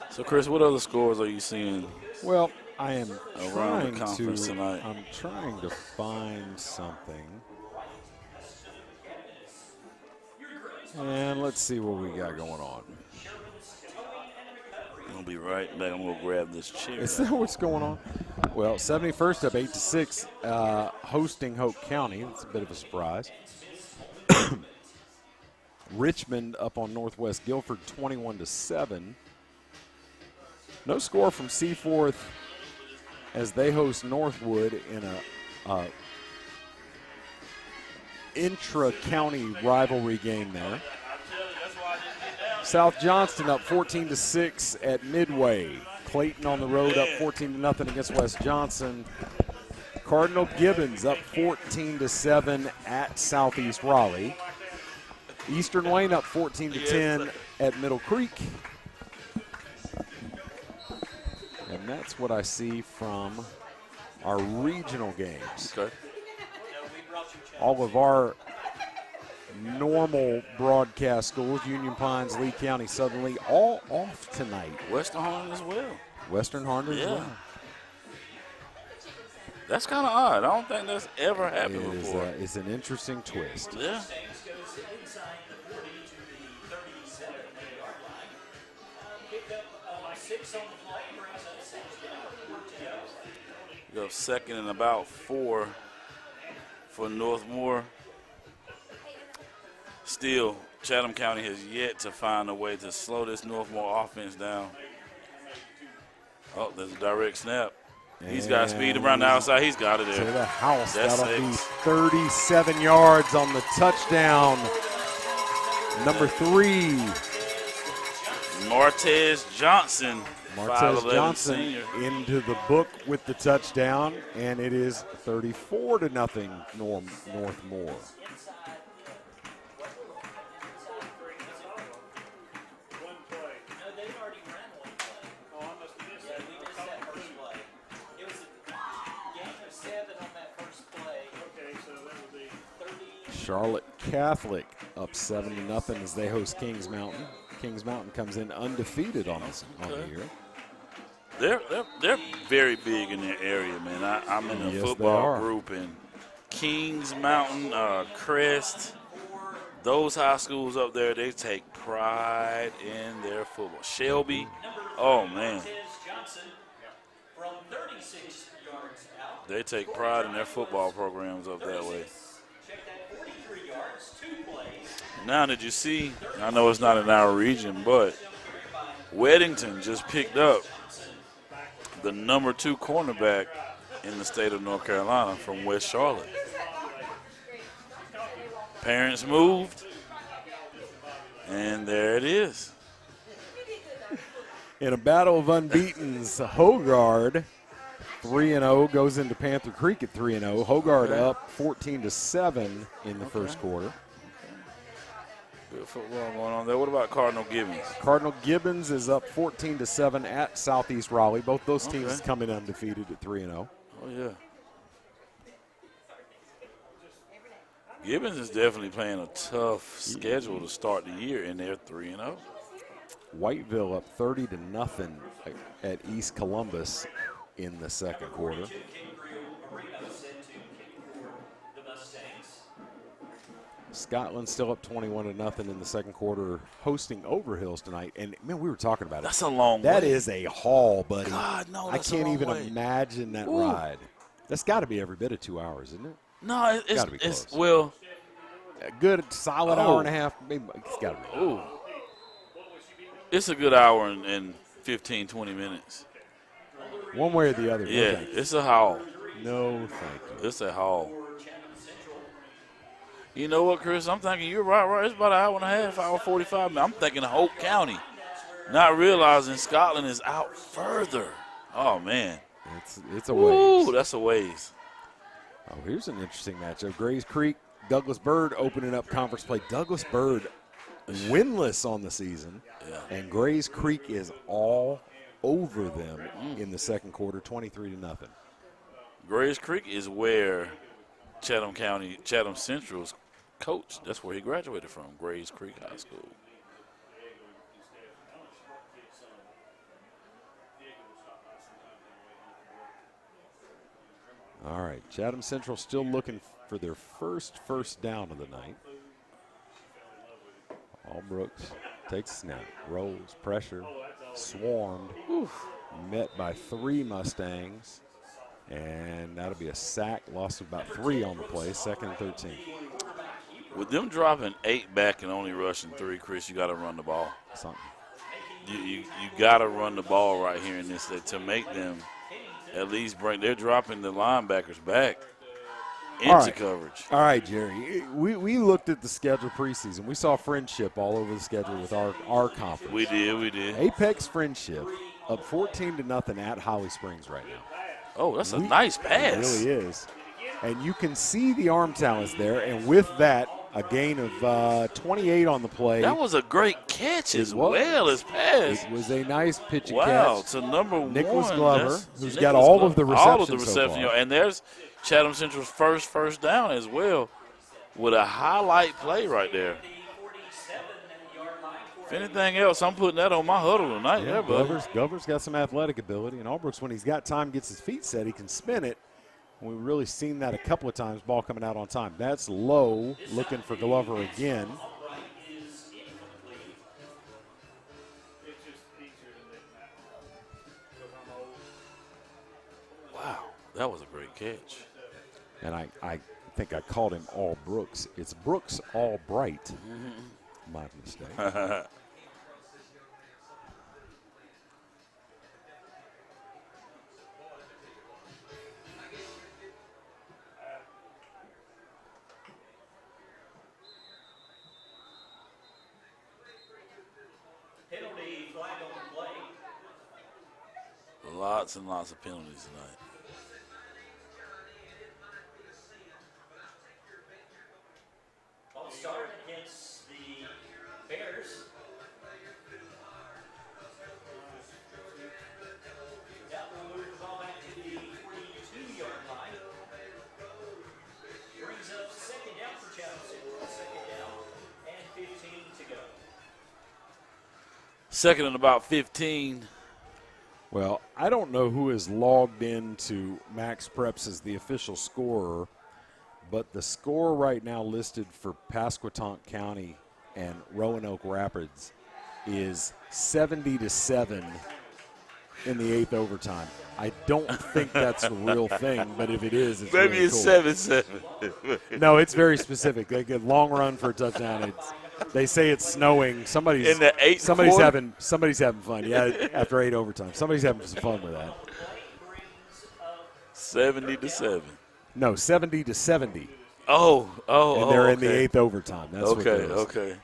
So, Chris, what other scores are you seeing? Well, I am around the conference tonight? I'm trying to find something. And let's see what we got going on. I'll be right back. I'm going to grab this chair. Is that what's going on? Well, 71st up 8-6, hosting Hope County. It's a bit of a surprise. Richmond up on Northwest Guilford 21-7. No score from Seaforth as they host Northwood in a intra-county rivalry game there. South Johnston up 14-6 at Midway. Clayton on the road up 14-0 against West Johnson. Cardinal Gibbons up 14-7 at Southeast Raleigh. Eastern Wayne up 14-10 at Middle Creek. And that's what I see from our regional games. Okay. All of our normal broadcast schools, Union Pines, Lee County, Southern Lee, all off tonight. Western Harlan as well. Western Harlan as well. That's kind of odd. I don't think that's ever happened before. It's an interesting twist. Yeah. We go second and about 4 for Northmore. Still, Chatham County has yet to find a way to slow this Northmore offense down. Oh, there's a direct snap. He's got speed around the outside. He's got it there. To the house. That's That'll be 6. 37 yards on the touchdown. Number 3. Martez Johnson. Martez 5'11" Johnson senior. into the book with the touchdown, and it is 34-0 Northmore. Charlotte Catholic up 7-0 as they host Kings Mountain. Kings Mountain comes in undefeated on the year. They're very big in their area, man. I'm in a Yes, football they are. group, and Kings Mountain, Crest, those high schools up there, they take pride in their football. Shelby, oh man, they take pride in their football programs up that way. Now, did you see, I know it's not in our region, but Weddington just picked up the number 2 cornerback in the state of North Carolina from West Charlotte. Parents moved, and there it is. In a battle of unbeatens, Hogard 3-0 goes into Panther Creek at 3-0. Hogard up 14-7 in the first quarter. Good football going on there. What about Cardinal Gibbons? Cardinal Gibbons is up 14-7 at Southeast Raleigh. Both those teams come in undefeated at 3-0. Oh, yeah. Gibbons is definitely playing a tough schedule to start the year, and they're 3-0. Whiteville up 30-0 at East Columbus in the second quarter. Scotland still up 21-0 in the second quarter, hosting Overhills tonight. And man, we were talking about it. That's a long That way. is a haul, buddy. God, no, I that's a can't long even way. imagine that ride. That's got to be every bit of 2 hours, isn't it? No, Gotta be close. well, A good solid hour and a half. Maybe it's got to be. ooh, it's a good hour and 15, 20 minutes. One way or the other. Yeah, no thank you. it's a haul. No, thank you. It's a haul. You know what, Chris? I'm thinking you're right. It's about an hour and a half, hour 45 minutes. I'm thinking Hope County, not realizing Scotland is out further. Oh, man. It's a ways. Ooh, that's a ways. Oh, here's an interesting matchup. Grays Creek, Douglas Byrd opening up conference play. Douglas Byrd winless on the season, and Grays Creek is all over them in the second quarter, 23-0. Grays Creek is where Chatham Central's coach, that's where he graduated from, Grays Creek High School. All right, Chatham Central still looking for their first down of the night. Allbrooks takes a snap, rolls, pressure, swarmed, met by 3 Mustangs, and that'll be a sack, loss of about 3 on the play, second and 13. With them dropping 8 back and only rushing 3, Chris, you got to run the ball. Something. You got to run the ball right here in this to make them at least break. They're dropping the linebackers back into coverage. All right, Jerry. We looked at the schedule preseason. We saw Friendship all over the schedule with our conference. We did. Apex Friendship up 14-0 at Holly Springs right now. Oh, that's a nice pass. It really is. And you can see the arm talents there, and with that, A gain of 28 on the play. That was a great catch as was. well as pass. It was a nice pitching Wow, catch. to number Nicholas one. Glover, That's who's Nicholas got all Glover. of the receptions All of the reception. so far. And there's Chatham Central's first down as well with a highlight play right there. If anything else, I'm putting that on my huddle tonight. Yeah, buddy. Glover's got some athletic ability, and Albrook's, when he's got time, gets his feet set, he can spin it. We've really seen that a couple of times, ball coming out on time. That's low, looking for Glover again. Wow, that was a great catch. And I think I called him All Brooks. It's Brooks Albright. My mistake. Penalty flag on the play. Lots and lots of penalties tonight. Ball start against the Bears. That will move the ball back to the 42-yard line. Brings up second down for Chatham Central. Second down and 15 to go. Second and about 15. Well, I don't know who is logged into Max Preps as the official scorer, but the score right now listed for Pasquotank County and Roanoke Rapids is 70-7 in the 8th overtime. I don't think that's a real thing, but if it is, it's Maybe really it's cool. 7-7. No, it's very specific. They get long run for a touchdown. They say it's snowing. Somebody's In the eighth somebody's quarter? having fun. Yeah, after 8 overtime, somebody's having some fun with that. 70-7. No, 70-70. Oh, And they're in the okay. 8th overtime. That's what it is. Okay.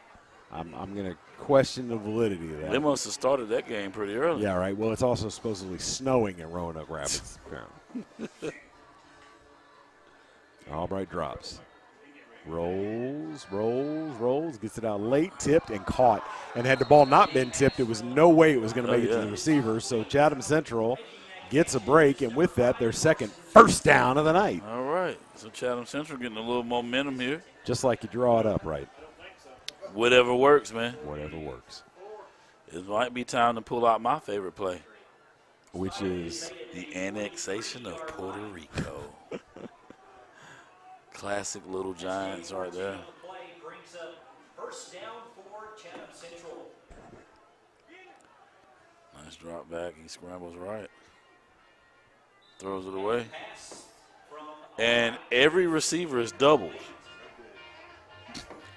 I'm going to question the validity of that. They must have started that game pretty early. Yeah, right. Well, it's also supposedly snowing in Roanoke Rapids, apparently. Albright drops. Rolls, gets it out late, tipped, and caught. And had the ball not been tipped, it was no way it was going to make it to the receiver. So Chatham Central gets a break, and with that, their second first down of the night. All right. So Chatham Central getting a little momentum here. Just like you draw it up, right? Whatever works, man. Whatever works. It might be time to pull out my favorite play. Which is? The annexation of Puerto Rico. Classic Little Giants right there. Play brings up first down for Chatham Central. Nice drop back. He scrambles right. Throws it away. And every receiver is doubled.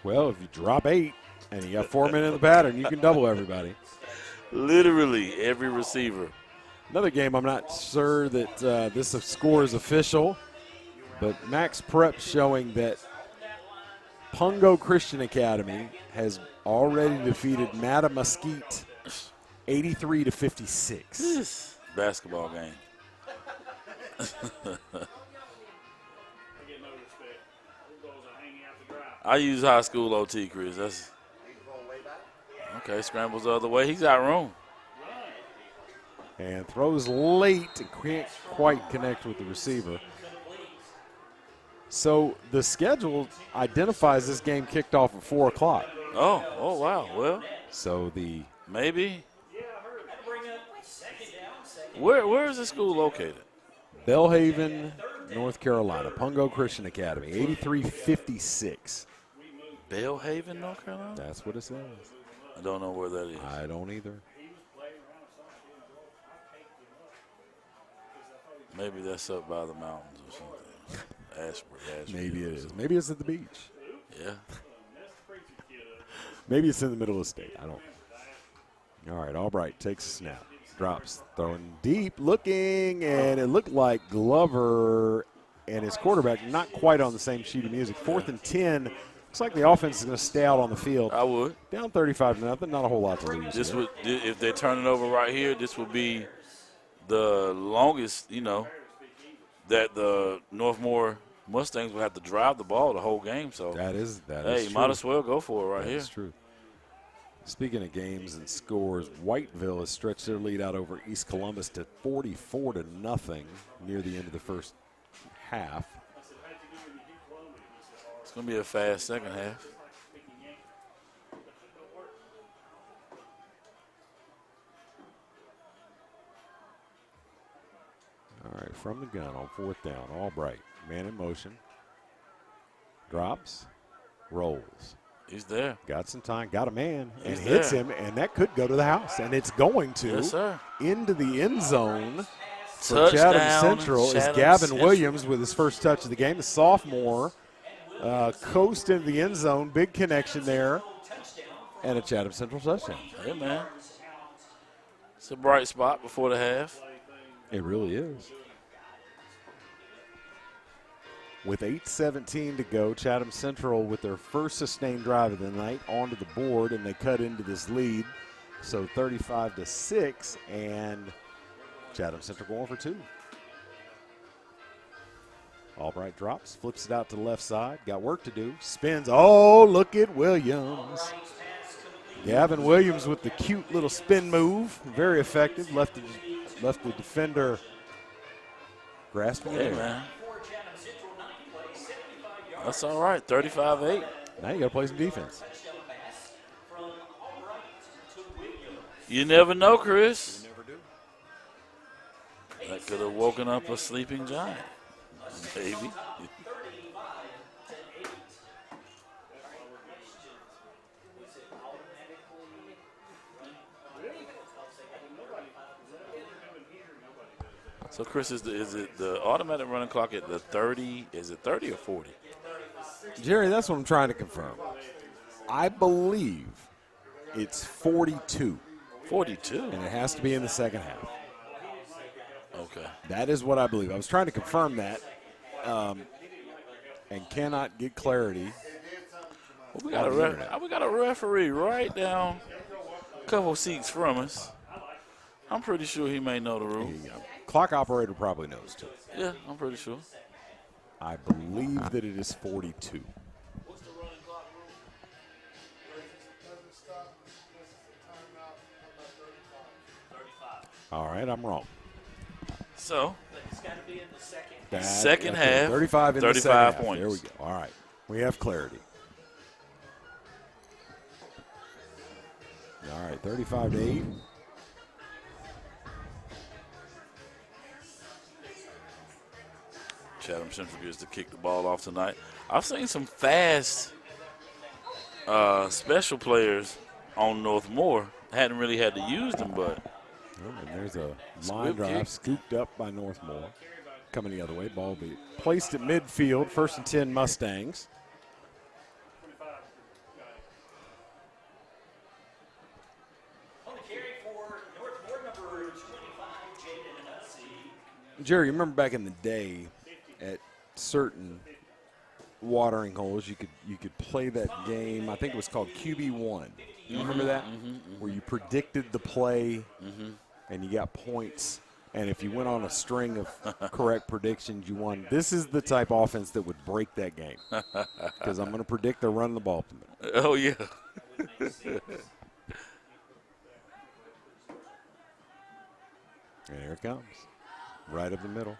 Well, if you drop 8 and you got 4 men in the pattern, you can double everybody. Literally every receiver. Another game, I'm not sure that this score is official, but Max Prep showing that Pungo Christian Academy has already defeated Mattamuskeet 83-56. Basketball game. I use high school OT, Chris. That's okay. Scrambles the other way. He's got room. And throws late and can't quite connect with the receiver. So the schedule identifies this game kicked off at 4 o'clock. Oh, wow. Well, so maybe. Where is the school located? Belhaven, North Carolina. Pungo Christian Academy, 83-56. Belhaven, North Carolina? That's what it says. I don't know where that is. I don't either. Maybe that's up by the mountains or something. Ashford. Maybe it is. Maybe it's at the beach. Yeah. Maybe it's in the middle of the state. I don't know. All right, Albright takes a snap. Drops, throwing deep, looking, and it looked like Glover and his quarterback not quite on the same sheet of music. 4th and 10. Looks like the offense is going to stay out on the field. I would. Down 35-0. Not a whole lot to lose. This would, if they turn it over right here, this would be the longest, that the Northmore Mustangs will have to drive the ball the whole game. So that is hey, true. might as well go for it right here. That's true. Speaking of games and scores, Whiteville has stretched their lead out over East Columbus to 44-0 near the end of the first half. It's going to be a fast second half. All right, from the gun on 4th down, Albright, man in motion, drops, rolls. He's there. Got some time, got a man, and He's hits there. him, and that could go to the house, and it's going to. Yes, sir. Into the end zone for Touchdown, Chatham Central is Chatham Gavin Central. Williams with his first touch of the game. The sophomore coast into the end zone, big connection there, and a Chatham Central touchdown. Hey, man. It's a bright spot before the half. It really is. With 8:17 to go, Chatham Central with their first sustained drive of the night onto the board, and they cut into this lead. So 35-6, and Chatham Central going for 2. Albright drops, flips it out to the left side. Got work to do. Spins. Oh, look at Williams. Gavin Williams with the cute little spin move. Very effective. Left the defender grasping it. Hey, man. That's all right, 35-8. Now you got to play some defense. You never know, Chris. That could have woken up a sleeping giant. Maybe. So, Chris, is it the automatic running clock at the 30? Is it 30 or 40? Jerry, that's what I'm trying to confirm. I believe it's 42. 42? And it has to be in the second half. Okay. That is what I believe. I was trying to confirm that and cannot get clarity. Well, we got a referee right down a couple seats from us. I'm pretty sure he may know the rule. Clock operator probably knows, too. Yeah, I'm pretty sure. I believe that it is 42. All right, I'm wrong. So, It's got to be in the second. second half, 35 in the 35 second half. points. There we go. All right, we have clarity. All right, 35-8. Chatham Central gets to kick the ball off tonight. I've seen some fast special players on Northmore. Hadn't really had to use them, but. And there's a line drive scooped up by Northmore. Coming the other way. Ball be placed at midfield. 1st and 10 Mustangs. On the carry for Northmore, number 25, Jaden Hussey. Jerry, you remember back in the day at certain watering holes, you could play that game. I think it was called QB1. You remember that? Where you predicted the play and you got points. And if you went on a string of correct predictions, you won. This is the type of offense that would break that game. Because I'm going to predict they're running the ball up the middle. Oh, yeah. And here it comes. Right up the middle.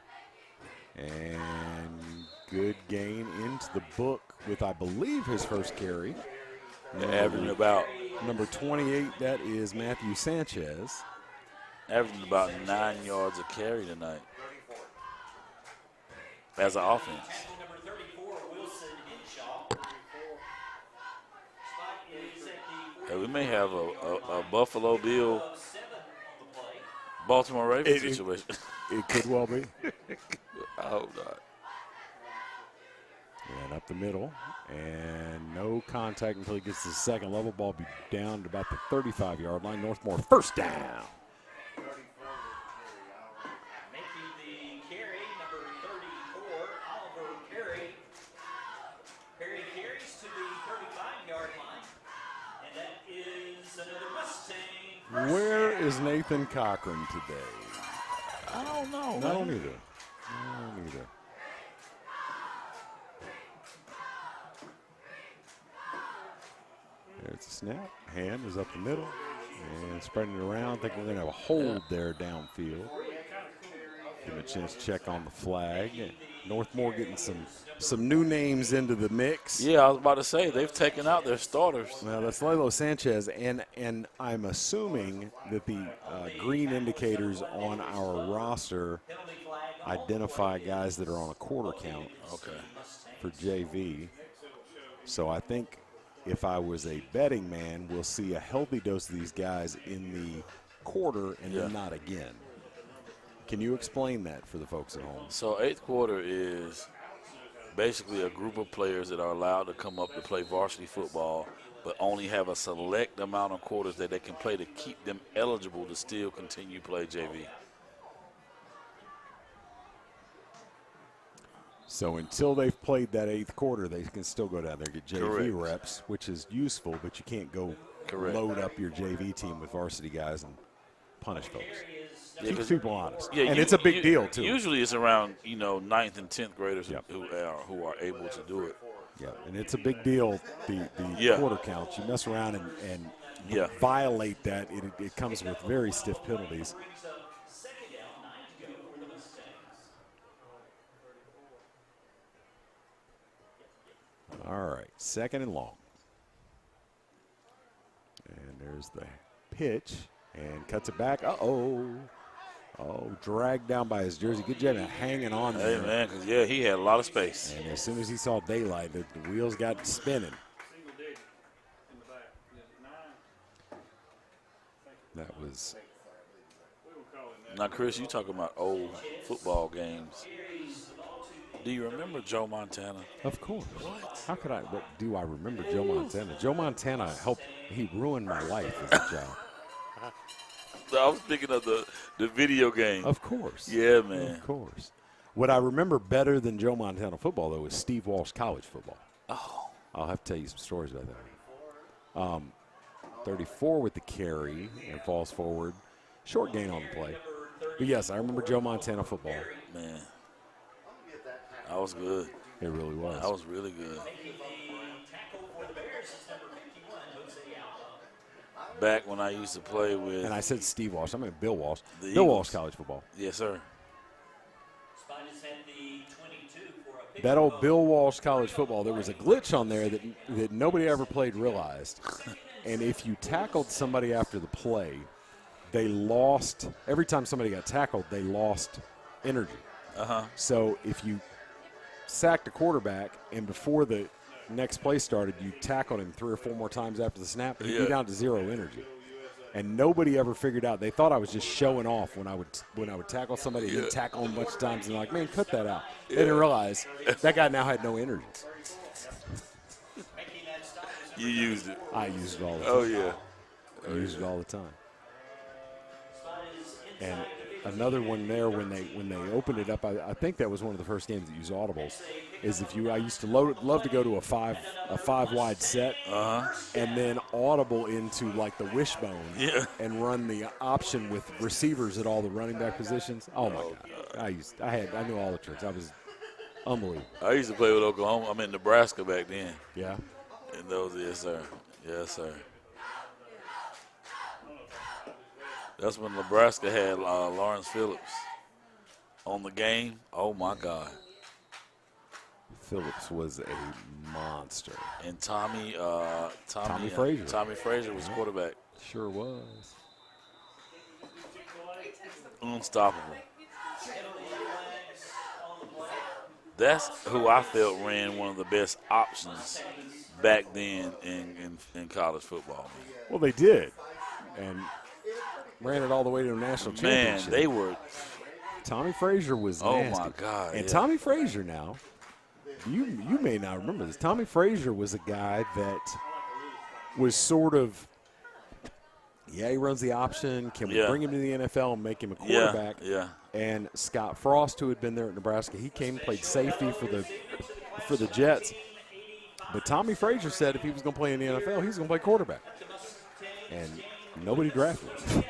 And good gain into the book with, I believe, his first carry. Averaging about. Number 28, that is Matthew Sanchez. Averaging about 9 yards a carry tonight. As an offense. Number 34, Wilson Hinshaw. Hey, we may have a Buffalo Bill, Baltimore Ravens situation. It could well be. I hope not. And up the middle. And no contact until he gets to the second level. Ball be down to about the 35-yard line. Northmore first down. Making the carry, number 34, Oliver Perry. Perry carries to the 35-yard line. And that is another Mustang. Where is Nathan Cochran today? I don't know. I don't either. Gets a snap. Hand is up the middle. And spreading it around. I think we're going to have a hold there downfield. Give him a chance to check on the flag. Northmore getting some new names into the mix. Yeah, I was about to say, they've taken out their starters. Well, that's Lalo Sanchez, and I'm assuming that the green indicators on our roster identify guys that are on a quarter count. Okay. For JV. So I think if I was a betting man, we'll see a healthy dose of these guys in the quarter and then not again. Can you explain that for the folks at home? So 8th quarter is basically a group of players that are allowed to come up to play varsity football, but only have a select amount of quarters that they can play to keep them eligible to still continue play JV. So until they've played that 8th quarter, they can still go down there and get JV Correct. reps, which is useful, but you can't go Correct. load up your JV team with varsity guys and punish folks. Yeah, Keep people honest. Yeah, and it's a big deal, too. Usually it's around, 9th and 10th graders who are able to do it. Yeah, and it's a big deal, the quarter counts. You mess around and violate that, it comes with very stiff penalties. All right, 2nd and long. And there's the pitch, and cuts it back. Uh-oh. Oh, dragged down by his jersey. Good job of hanging on there. Hey, man, 'cause, he had a lot of space. And as soon as he saw daylight, the wheels got spinning. That was. Now, Chris, you talking about old football games. Do you remember Joe Montana? Of course. What? How could I? What do I remember Joe Montana? Joe Montana he ruined my life as a child. I was thinking of the video game. Of course. Yeah, man. Of course. What I remember better than Joe Montana football, though, is Steve Walsh college football. Oh. I'll have to tell you some stories about that. 34 with the carry and falls forward. Short gain on the play. But, yes, I remember Joe Montana football. Man. I was good. It really was. I was really good. Back when I used to play with. And I said Steve Walsh. I mean Bill Walsh. Bill Eagles. Walsh college football. Yes, sir. That old Bill Walsh college football, there was a glitch on there that nobody ever played realized. And if you tackled somebody after the play, they lost. Every time somebody got tackled, they lost energy. Uh-huh. So if you sacked a quarterback and before the next play started, you tackled him 3 or 4 more times after the snap, he'd be down to 0 energy. And nobody ever figured out. They thought I was just showing off when I would tackle somebody and tackle him a bunch of times, and they're like, man, cut that out. They didn't realize that guy now had no energy. You used it. I used it all the time. Oh, yeah. I used it all the time. And another one there when they opened it up, I think that was one of the first games that used audibles. Is I used to love to go to a five wide set, and then audible into like the wishbone, and run the option with receivers at all the running back positions. Oh my God! I knew all the tricks. I was unbelievable. I used to play with Oklahoma. I'm in Nebraska back then. Yeah. And those, yes sir, yes sir. That's when Nebraska had Lawrence Phillips on the game. Oh, my God. Phillips was a monster. And Tommy Frazier. Tommy Frazier was quarterback. Sure was. Unstoppable. That's who I felt ran one of the best options back then in college football. Man. Well, they did. And ran it all the way to a national championship. Man, they were. Tommy Frazier was nasty. Oh, my God. And Tommy Frazier now, you may not remember this. Tommy Frazier was a guy that was sort of, he runs the option. Can we bring him to the NFL and make him a quarterback? Yeah. And Scott Frost, who had been there at Nebraska, he came and played safety for the Jets. But Tommy Frazier said if he was going to play in the NFL, he was going to play quarterback. And nobody drafted him.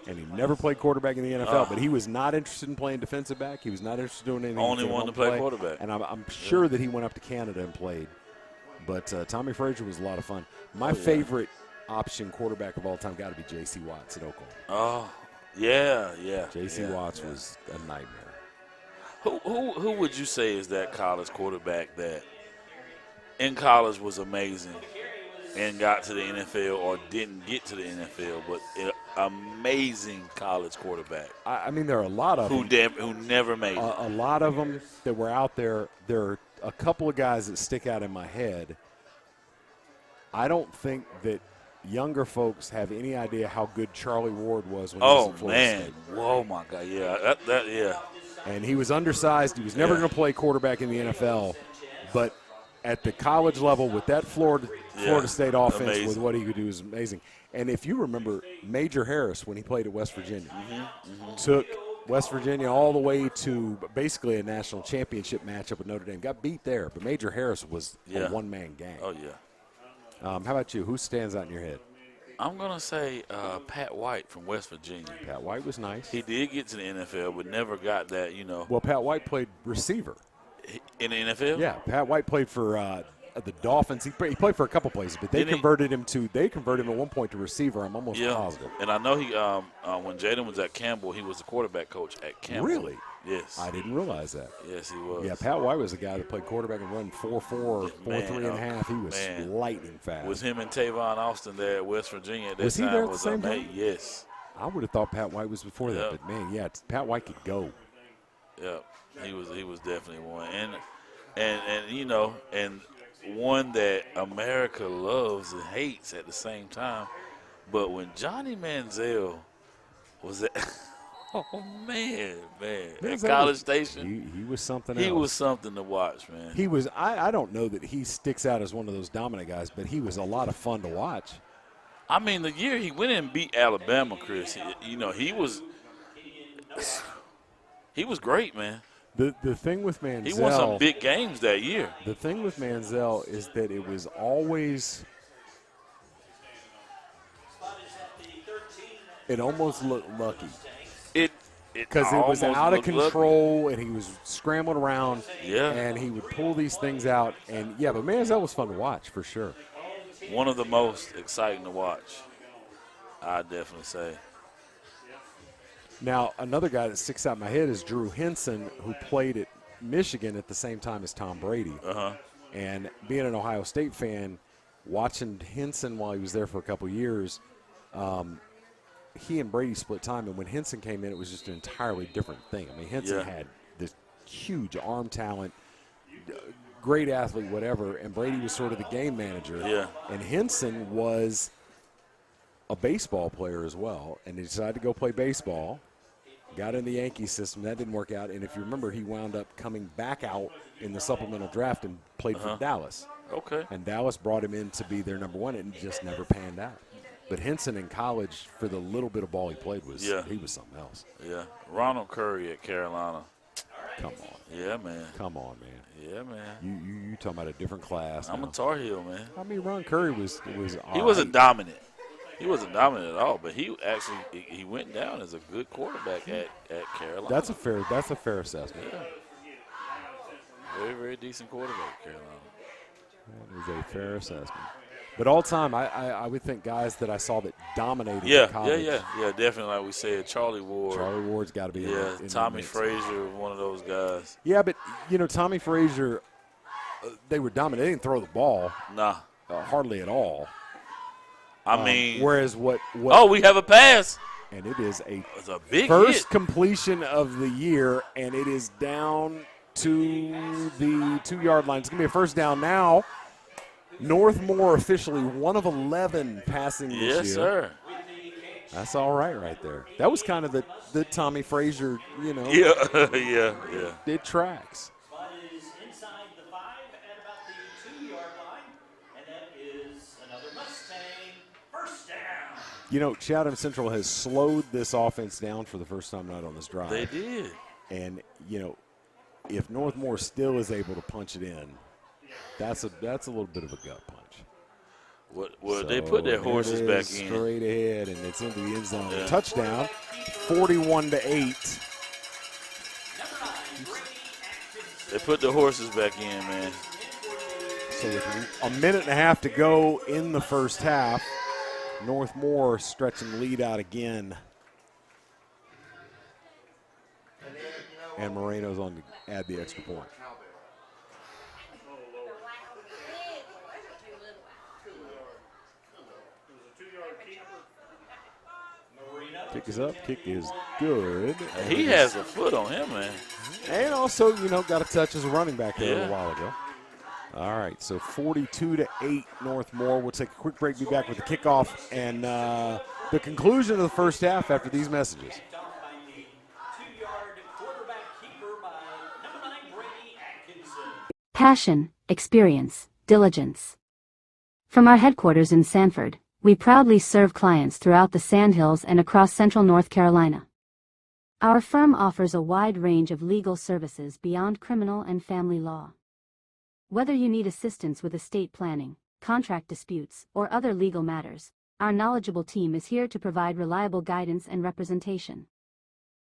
And he never played quarterback in the NFL, but he was not interested in playing defensive back. He was not interested in doing anything. Only wanted to play quarterback. And I'm sure that he went up to Canada and played. But Tommy Frazier was a lot of fun. My favorite option quarterback of all time got to be J.C. Watts at Oklahoma. Oh, yeah. J.C. Watts was a nightmare. Who would you say is that college quarterback that in college was amazing and got to the NFL or didn't get to the NFL, but an amazing college quarterback? I mean, there are a lot of them. Who never made it. A lot of them that were out there. There are a couple of guys that stick out in my head. I don't think that younger folks have any idea how good Charlie Ward was when he was in Florida State. Oh my God, yeah, yeah. And he was undersized. He was never going to play quarterback in the NFL, but at the college level with that Florida State offense, amazing. with what he could do, is amazing. And if you remember, Major Harris, when he played at West Virginia, took West Virginia all the way to basically a national championship matchup with Notre Dame. Got beat there, but Major Harris was a one-man gang. Oh, yeah. How about you? Who stands out in your head? I'm going to say Pat White from West Virginia. Pat White was nice. He did get to the NFL, but never got that, Well, Pat White played receiver. In the NFL? Yeah, Pat White played for the Dolphins. He played for a couple places, but they converted him at one point to receiver. I'm almost positive. And I know he when Jaden was at Campbell, he was the quarterback coach at Campbell. Really? Yes. I didn't realize that. Yes, he was. Yeah, Pat White was the guy that played quarterback and run 4.4, 4.3.5. He was lightning fast. Was him and Tavon Austin there at West Virginia at that was time? He there at the same time? Yes. I would have thought Pat White was before that, but man, Pat White could go. Yeah, he was definitely one, and one that America loves and hates at the same time. But when Johnny Manziel was at man, at College Station, he was something else. He was something to watch, man. He was. I don't know that he sticks out as one of those dominant guys, but he was a lot of fun to watch. I mean, the year he went in and beat Alabama, Chris, he was great, man. The thing with Manziel, he won some big games that year. The thing with Manziel is that it was always, it almost looked lucky. Because it was out of control, and he was scrambling around, and he would pull these things out. And, but Manziel was fun to watch for sure. One of the most exciting to watch, I'd definitely say. Now, another guy that sticks out in my head is Drew Henson, who played at Michigan at the same time as Tom Brady. And being an Ohio State fan, watching Henson while he was there for a couple years, he and Brady split time. And when Henson came in, it was just an entirely different thing. I mean, Henson had this huge arm talent, great athlete, whatever, and Brady was sort of the game manager. Yeah. And Henson was a baseball player as well, and he decided to go play baseball. Got in the Yankee system. That didn't work out. And if you remember, he wound up coming back out in the supplemental draft and played for Dallas. Okay. And Dallas brought him in to be their number one, and just never panned out. But Henson in college, for the little bit of ball he played, he was something else. Yeah. Ronald Curry at Carolina. Come on. Yeah, man. Come on, man. Yeah, man. You talking about a different class. I'm now. a Tar Heel, man. I mean, Ron Curry was he wasn't dominant. He wasn't dominant at all, but he actually he went down as a good quarterback at Carolina. That's a fair assessment. Yeah. Very, very decent quarterback at Carolina. That is a fair assessment. But all time, I would think guys that I saw that dominated in college. Yeah, definitely. Like we said, Charlie Ward. Charlie Ward's got to be in Tommy Frazier, one of those guys. Yeah, but, Tommy Frazier, they were dominant. They didn't throw the ball. Nah. Hardly at all. I mean. Whereas what oh, we have a pass. And it is it's a big first hit. Completion of the year, and it is down to the 2-yard line. It's going to be a first down now. Northmore officially 1 of 11 passing this year. Yes, sir. That's all right there. That was kind of the Tommy Frazier, Yeah. It tracks. Ball is inside the 5 at about the 2-yard line, and that is another Mustang first down. Chatham Central has slowed this offense down for the first time tonight on this drive. They did. And, if Northmore still is able to punch it in, that's a little bit of a gut punch. Well, they put their horses back in. Straight ahead, and it's into the end zone. Yeah. Touchdown, 41-8. They put the horses back in, man. So with a minute and a half to go in the first half, Northmore stretching the lead out again. And Moreno's on to add the extra point. Kick is up. Kick is good. He has a foot on him, man. And also, got a touch as a running back there a little while ago. All right, so 42-8 Northmore. We'll take a quick break, be back with the kickoff and the conclusion of the first half after these messages. Passion, experience, diligence. From our headquarters in Sanford, we proudly serve clients throughout the Sandhills and across central North Carolina. Our firm offers a wide range of legal services beyond criminal and family law. Whether you need assistance with estate planning, contract disputes, or other legal matters, our knowledgeable team is here to provide reliable guidance and representation.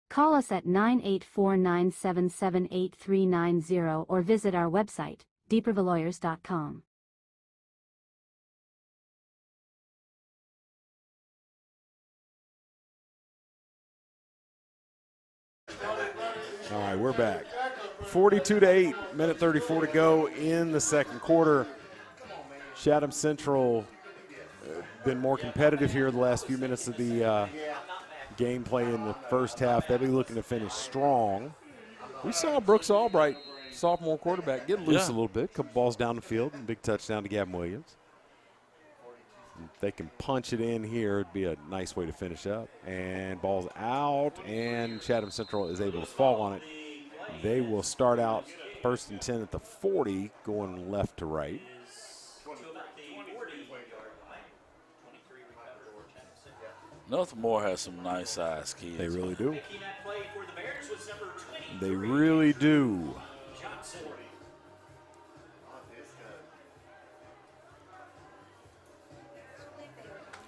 Call us at 984-977-8390 or visit our website, deepervalawyers.com. All right, we're back. 42-8, minute 34 to go in the second quarter. Chatham Central been more competitive here the last few minutes of the gameplay in the first half. They'll be looking to finish strong. We saw Brooks Albright, sophomore quarterback, get loose a little bit. Couple balls down the field and big touchdown to Gavin Williams. If they can punch it in here, it'd be a nice way to finish up. And ball's out, and Chatham Central is able to fall on it. They will start out 1st and 10 at the 40, going left to right. Northmore has some nice size kids. They really do. They really do.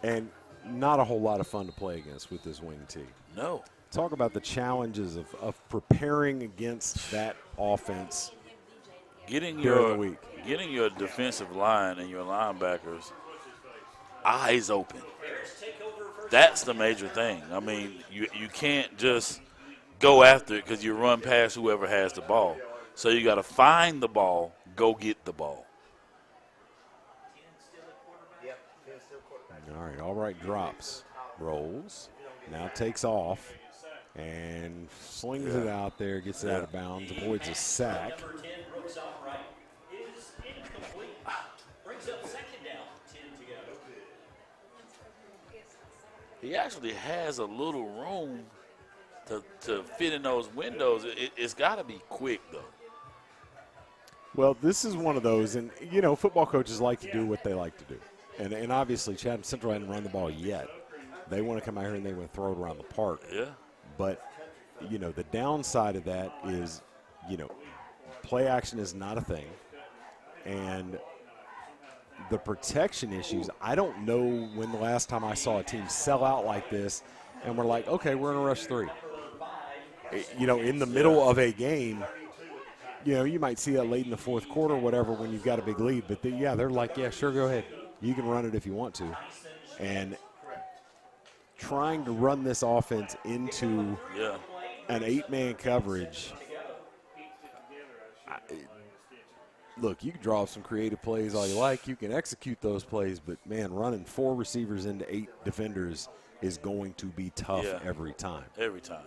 And not a whole lot of fun to play against with this wing team. No. Talk about the challenges of preparing against that offense during the week. Getting your defensive line and your linebackers eyes open. That's the major thing. I mean, you can't just go after it because you run past whoever has the ball. So you got to find the ball, go get the ball. All right, Albright drops, rolls, now takes off, and slings it out there, gets it out of bounds, avoids a sack. He actually has a little room to fit in those windows. It's got to be quick, though. Well, this is one of those, and, football coaches like to do what they like to do. And obviously, Chatham Central hadn't run the ball yet. They want to come out here and they want to throw it around the park. Yeah. But, the downside of that is, play action is not a thing. And the protection issues, I don't know when the last time I saw a team sell out like this and we're like, okay, we're in a rush 3. In the middle of a game, you might see that late in the fourth quarter or whatever when you've got a big lead. But, they're like, yeah, sure, go ahead. You can run it if you want to. And trying to run this offense into an 8-man coverage, look, you can draw up some creative plays all you like. You can execute those plays, but, man, running 4 receivers into 8 defenders is going to be tough every time. Every time.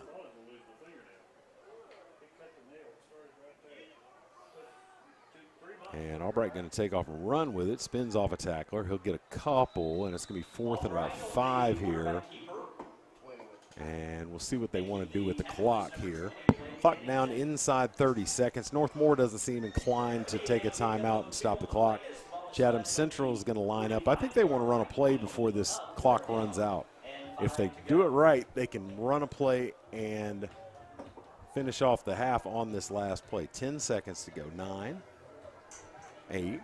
And Albright going to take off and run with it. Spins off a tackler. He'll get a couple, and it's going to be 4th and about 5 here. And we'll see what they want to do with the clock here. Clock down inside 30 seconds. Northmore doesn't seem inclined to take a timeout and stop the clock. Chatham Central is going to line up. I think they want to run a play before this clock runs out. If they do it right, they can run a play and finish off the half on this last play. 10 seconds to go. 9. 8.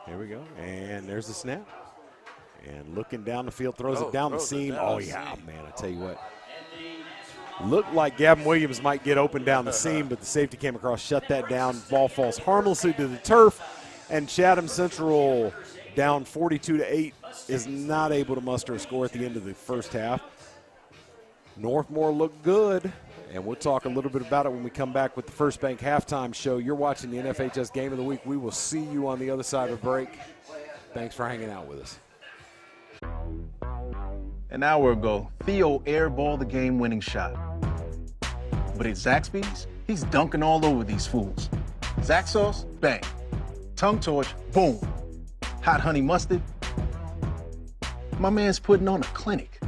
Here we go. And there's the snap. And looking down the field, throws it down the seam. Man, I tell you what. Looked like Gavin Williams might get open down the seam, but the safety came across, shut that down. Ball falls harmlessly to the turf. And Chatham Central, down 42-8, is not able to muster a score at the end of the first half. Northmore looked good, and we'll talk a little bit about it when we come back with the First Bank halftime show. You're watching the NFHS Game of the Week. We will see you on the other side of the break. Thanks for hanging out with us. An hour ago, Theo airballed the game-winning shot. But at Zaxby's, he's dunking all over these fools. Zax sauce, bang. Tongue torch, boom. Hot honey mustard. My man's putting on a clinic.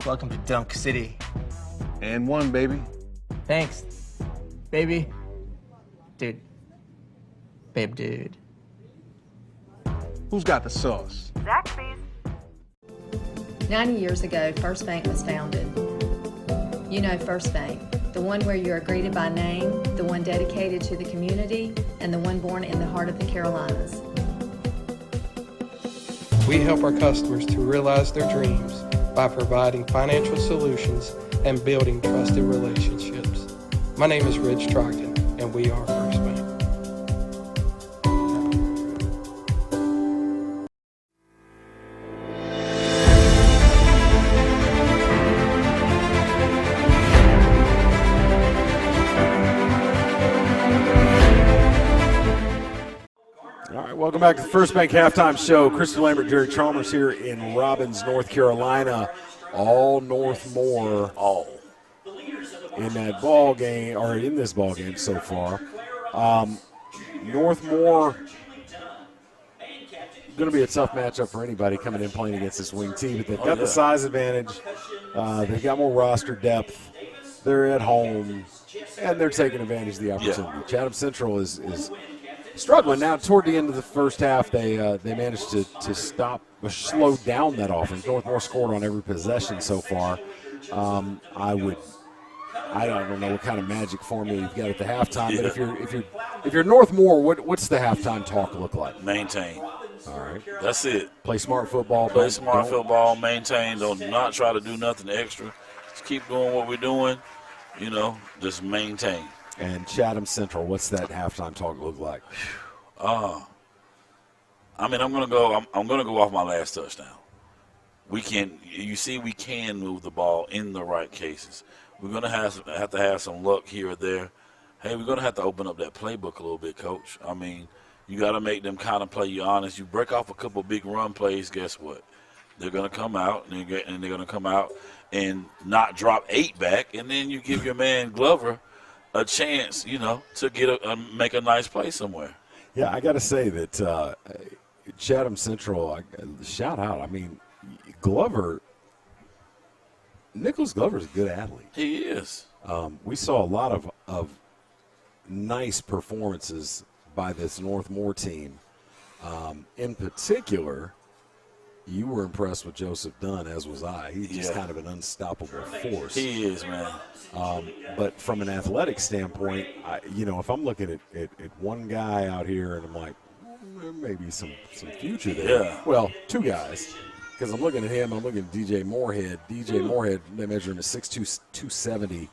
Welcome to Dunk City. And one, baby. Thanks, baby. Dude. Babe, dude. Who's got the sauce? Zaxby's. 90 years ago, First Bank was founded. You know First Bank, the one where you are greeted by name, the one dedicated to the community, and the one born in the heart of the Carolinas. We help our customers to realize their dreams by providing financial solutions and building trusted relationships. My name is Rich Trockton, and we are First Bank. Welcome back to the First Bank halftime show. Christopher Lambert, Jerry Chalmers here in Robbins, North Carolina. All Northmore in that ball game, or in this ball game so far. Northmore going to be a tough matchup for anybody coming in playing against this wing team, but they've got the size advantage. They've got more roster depth. They're at home, and they're taking advantage of the opportunity. Yeah. Chatham Central is struggling now. Toward the end of the first half, they managed to stop or slow down that offense. Northmore scored on every possession so far. I don't know what kind of magic formula you've got at the halftime, but if you're Northmore, what's the halftime talk look like? Maintain. All right, that's it. Play smart football. Play smart football. Maintain. Don't not try to do nothing extra. Just keep doing what we're doing. You know, just maintain. And Chatham Central, what's that halftime talk look like? I mean, I'm gonna go off my last touchdown. We can move the ball in the right cases. We're gonna have to have some luck here or there. Hey, we're gonna have to open up that playbook a little bit, Coach. I mean, you got to make them kind of play you honest. You break off a couple big run plays, guess what? They're gonna come out and they're gonna come out and not drop 8 back, and then you give your man Glover a chance, to get make a nice play somewhere. Yeah, I got to say that Chatham Central, shout out. I mean, Nicholas Glover's a good athlete. He is. We saw a lot of nice performances by this Northmore team. In particular, you were impressed with Joseph Dunn, as was I. He's just kind of an unstoppable force. He is, man. But from an athletic standpoint, if I'm looking at one guy out here and I'm like, there may be some future there. Yeah. Well, 2 guys, because I'm looking at him. I'm looking at DJ Moorhead. DJ Moorhead, they measure him at 6'2", 270.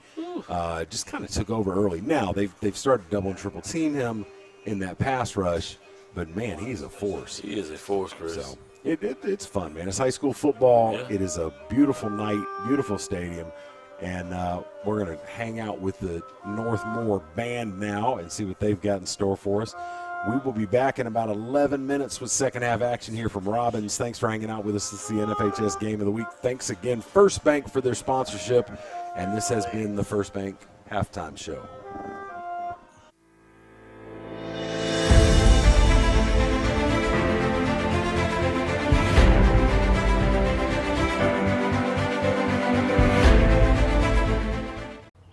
Just kind of took over early. Now they've started double and triple team him in that pass rush, but man, he's a force. He is a force, Chris. So it's fun, man. It's high school football. Yeah. It is a beautiful night, beautiful stadium. And we're going to hang out with the Northmore band now and see what they've got in store for us. We will be back in about 11 minutes with second half action here from Robbins. Thanks for hanging out with us. This is the NFHS Game of the Week. Thanks again, First Bank, for their sponsorship. And this has been the First Bank Halftime Show.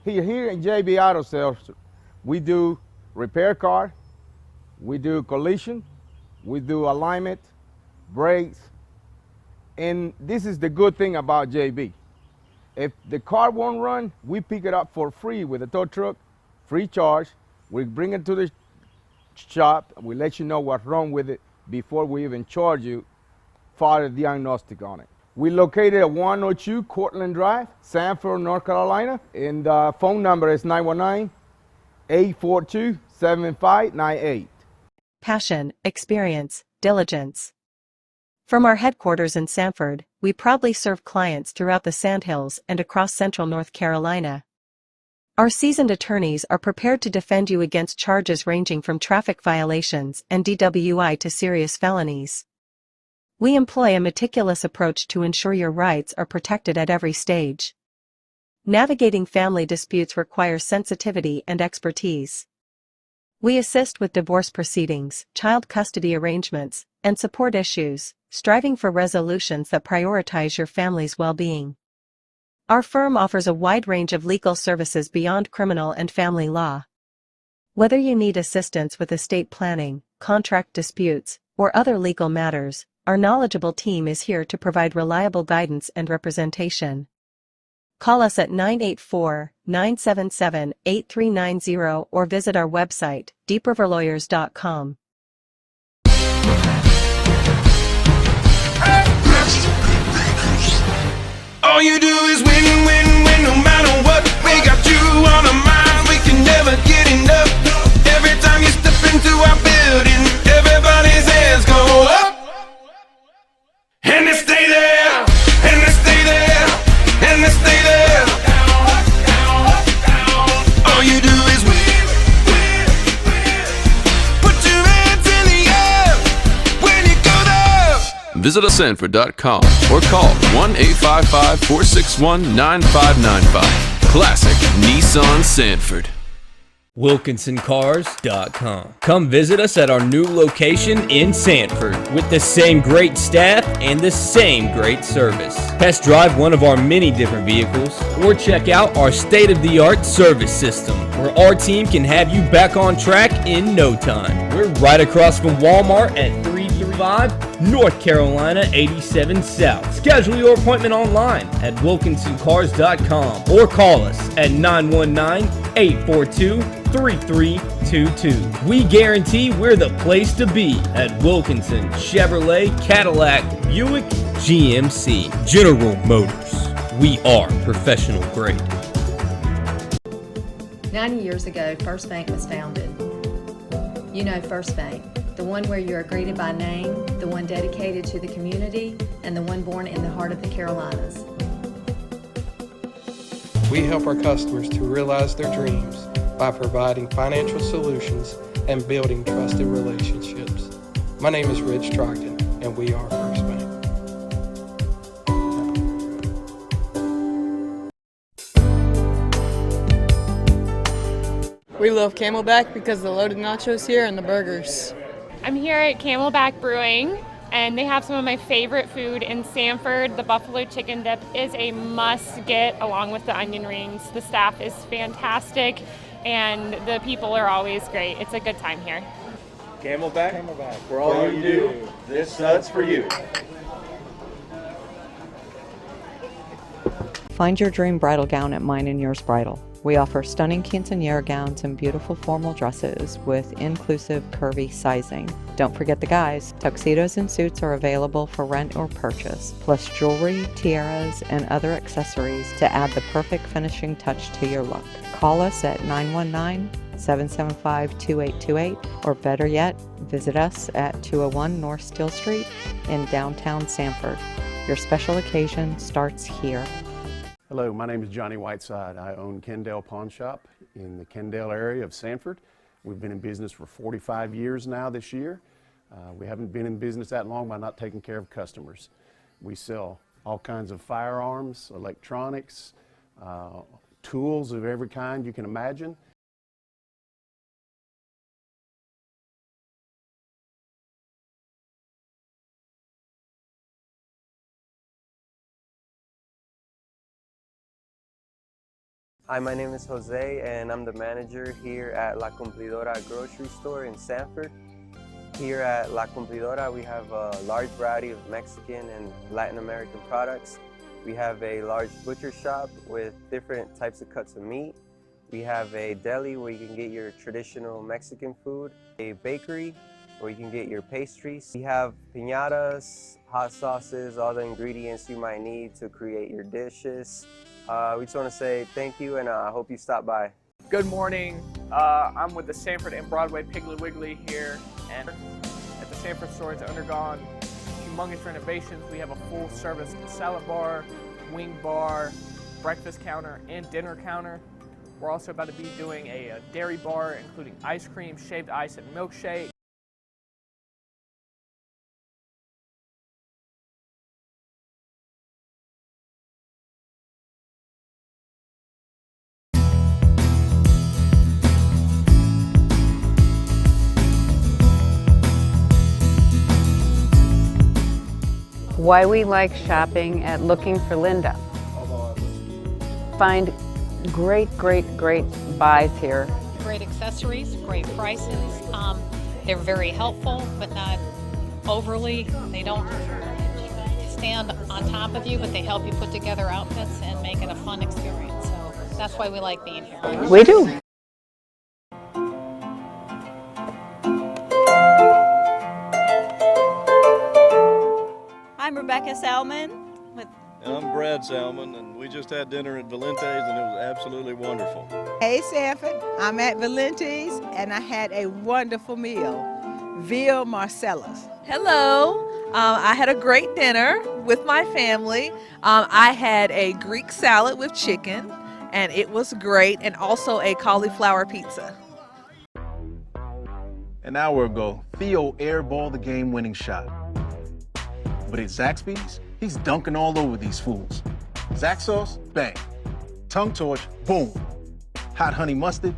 Here in JB Auto Sales, we do repair car, we do collision, we do alignment, brakes, and this is the good thing about JB. If the car won't run, we pick it up for free with a tow truck, free charge. We bring it to the shop, we let you know what's wrong with it before we even charge you for a diagnostic on it. We're located at 102 Cortland Drive, Sanford, North Carolina, and the phone number is 919-842-7598. passion, experience, diligence. From our headquarters in Sanford, we proudly serve clients throughout the Sandhills and across central North Carolina. Our seasoned attorneys are prepared to defend you against charges ranging from traffic violations and DWI to serious felonies. We employ a meticulous approach to ensure your rights are protected at every stage. Navigating family disputes requires sensitivity and expertise. We assist with divorce proceedings, child custody arrangements, and support issues, striving for resolutions that prioritize your family's well-being. Our firm offers a wide range of legal services beyond criminal and family law. Whether you need assistance with estate planning, contract disputes, or other legal matters, our knowledgeable team is here to provide reliable guidance and representation. Call us at 984-977-8390 or visit our website, deepriverlawyers.com. All you do is win, win, win, no matter what. We got you on our minds, we can never get enough. Every time you step into our building, everybody's hands go up. And they stay there, and they stay there, and they stay there. All you do is win, win, win. Put your hands in the air when you go there. Visit us at Sanford.com or call 1-855-461-9595. Classic Nissan Sanford. WilkinsonCars.com. Come visit us at our new location in Sanford with the same great staff and the same great service. Test drive one of our many different vehicles or check out our state-of-the-art service system where our team can have you back on track in no time. We're right across from Walmart at 335 North Carolina 87 South. Schedule your appointment online at WilkinsonCars.com or call us at 919-842-3322. We guarantee we're the place to be at Wilkinson Chevrolet, Cadillac, Buick, GMC, General Motors. We are professional grade. 90 years ago, First Bank was founded. You know First Bank, the one where you are greeted by name, the one dedicated to the community, and the one born in the heart of the Carolinas. We help our customers to realize their dreams by providing financial solutions and building trusted relationships. My name is Rich Trogdon, and we are First Bank. We love Camelback because of the loaded nachos here and the burgers. I'm here at Camelback Brewing, and they have some of my favorite food in Sanford. The buffalo chicken dip is a must-get along with the onion rings. The staff is fantastic, and the people are always great. It's a good time here. Camelback, for all you do, this stud's for you. Find your dream bridal gown at Mine and Yours Bridal. We offer stunning quinceañera gowns and beautiful formal dresses with inclusive curvy sizing. Don't forget the guys. Tuxedos and suits are available for rent or purchase, plus jewelry, tiaras, and other accessories to add the perfect finishing touch to your look. Call us at 919-775-2828, or better yet, visit us at 201 North Still Street in downtown Sanford. Your special occasion starts here. Hello, my name is Johnny Whiteside. I own Kendall Pawn Shop in the Kendall area of Sanford. We've been in business for 45 years now this year. We haven't been in business that long by not taking care of customers. We sell all kinds of firearms, electronics, tools of every kind you can imagine. Hi, my name is Jose, and I'm the manager here at La Cumplidora grocery store in Sanford. Here at La Cumplidora, we have a large variety of Mexican and Latin American products. We have a large butcher shop with different types of cuts of meat. We have a deli where you can get your traditional Mexican food, a bakery where you can get your pastries. We have piñatas, hot sauces, all the ingredients you might need to create your dishes. We just want to say thank you, and I hope you stop by. Good morning. I'm with the Sanford and Broadway Piggly Wiggly here, and at the Sanford store it's undergone humongous renovations. We have a full-service salad bar, wing bar, breakfast counter, and dinner counter. We're also about to be doing a dairy bar, including ice cream, shaved ice, and milkshake. Why we like shopping at Looking for Linda. Find great buys here. Great accessories, great prices. They're very helpful, but not overly. They don't stand on top of you, but they help you put together outfits and make it a fun experience. So that's why we like being here. We do. I'm Rebecca Salmon. And I'm Brad Salmon, and we just had dinner at Valente's, and it was absolutely wonderful. Hey Sanford, I'm at Valente's, and I had a wonderful meal. Veal Marcellus. Hello. I had a great dinner with my family. I had a Greek salad with chicken, and it was great, and also a cauliflower pizza. An hour ago, Theo airballed the game-winning shot. But at Zaxby's, he's dunking all over these fools. Zax sauce, bang. Tongue torch, boom. Hot honey mustard.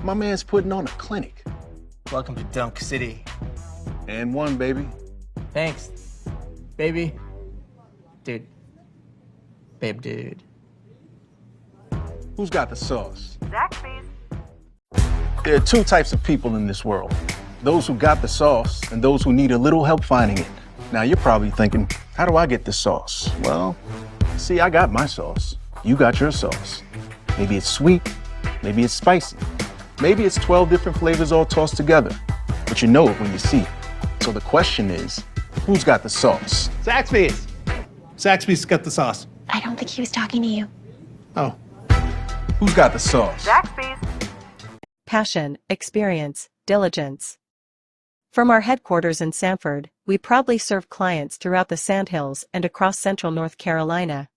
My man's putting on a clinic. Welcome to Dunk City. And one, baby. Thanks, baby. Dude. Babe, dude. Who's got the sauce? Zaxby's. There are two types of people in this world. Those who got the sauce and those who need a little help finding it. Now you're probably thinking, how do I get this sauce? Well, see, I got my sauce. You got your sauce. Maybe it's sweet, maybe it's spicy. Maybe it's 12 different flavors all tossed together. But you know it when you see it. So the question is, who's got the sauce? Zaxby's. Zaxby's got the sauce. I don't think he was talking to you. Oh. Who's got the sauce? Zaxby's. Passion, experience, diligence. From our headquarters in Sanford, we proudly serve clients throughout the Sandhills and across central North Carolina.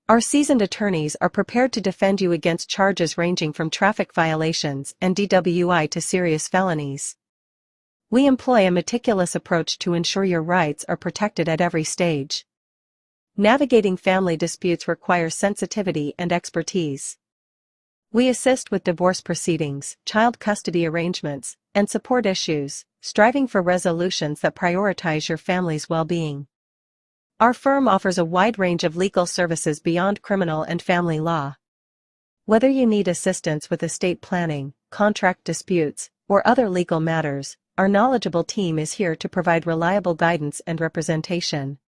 Our seasoned attorneys are prepared to defend you against charges ranging from traffic violations and DWI to serious felonies. We employ a meticulous approach to ensure your rights are protected at every stage. Navigating family disputes requires sensitivity and expertise. We assist with divorce proceedings, child custody arrangements, and support issues, striving for resolutions that prioritize your family's well-being. Our firm offers a wide range of legal services beyond criminal and family law. Whether you need assistance with estate planning, contract disputes, or other legal matters, our knowledgeable team is here to provide reliable guidance and representation.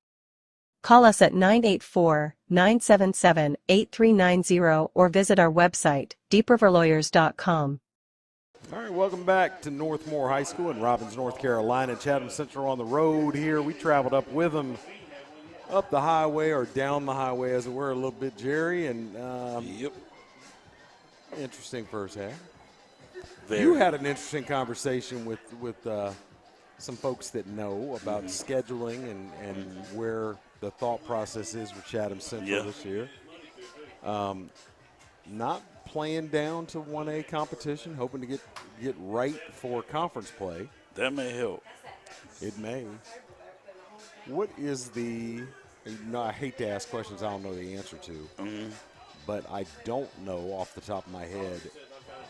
Call us at 984-977-8390 or visit our website, deepriverlawyers.com. All right, welcome back to Northmore High School in Robbins, North Carolina. Chatham Central on the road here. We traveled up with them up the highway or down the highway, as it were, a little bit, Jerry. And yep, interesting first half. Very. You had an interesting conversation with some folks that know about scheduling and where the thought process is with Chatham Central this year. Not playing down to 1A competition, hoping to get right for conference play. That may help. It may. What is I hate to ask questions I don't know the answer to, but I don't know off the top of my head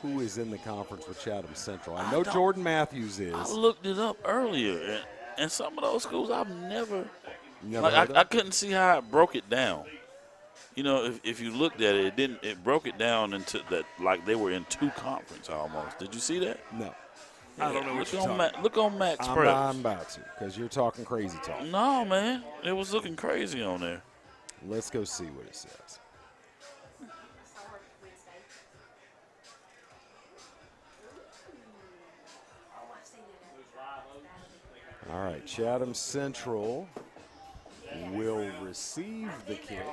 who is in the conference with Chatham Central. I know Jordan Matthews is. I looked it up earlier, and some of those schools I've never heard of? I couldn't see how it broke it down. You know, if you looked at it, it broke it down into that, like they were in two conferences almost. Did you see that? No. Yeah, I don't know what you're talking. Look on Max Press. I'm about to, because you're talking crazy talk. No, man. It was looking crazy on there. Let's go see what it says. All right, Chatham Central will receive the kick.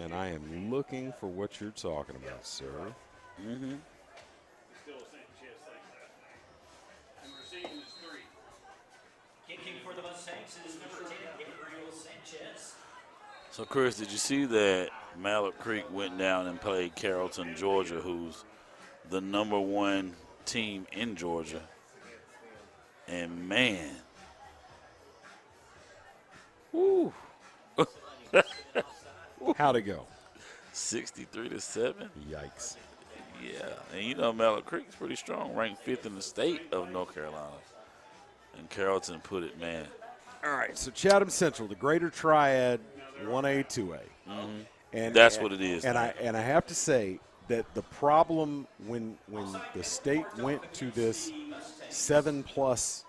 And I am looking for what you're talking about, sir. Mm-hmm. So, Chris, did you see that Mallard Creek went down and played Carrollton, Georgia, who's the #1 team in Georgia? And, man, woo. How'd it go? 63-7. Yikes. Yeah, and you know Mallard Creek's pretty strong, ranked 5th in the state of North Carolina. And Carrollton put it, man. All right, so Chatham Central, the Greater Triad, 1A, 2A. Mm-hmm. And that's what it is. And I have to say that the problem when the state went to this 7+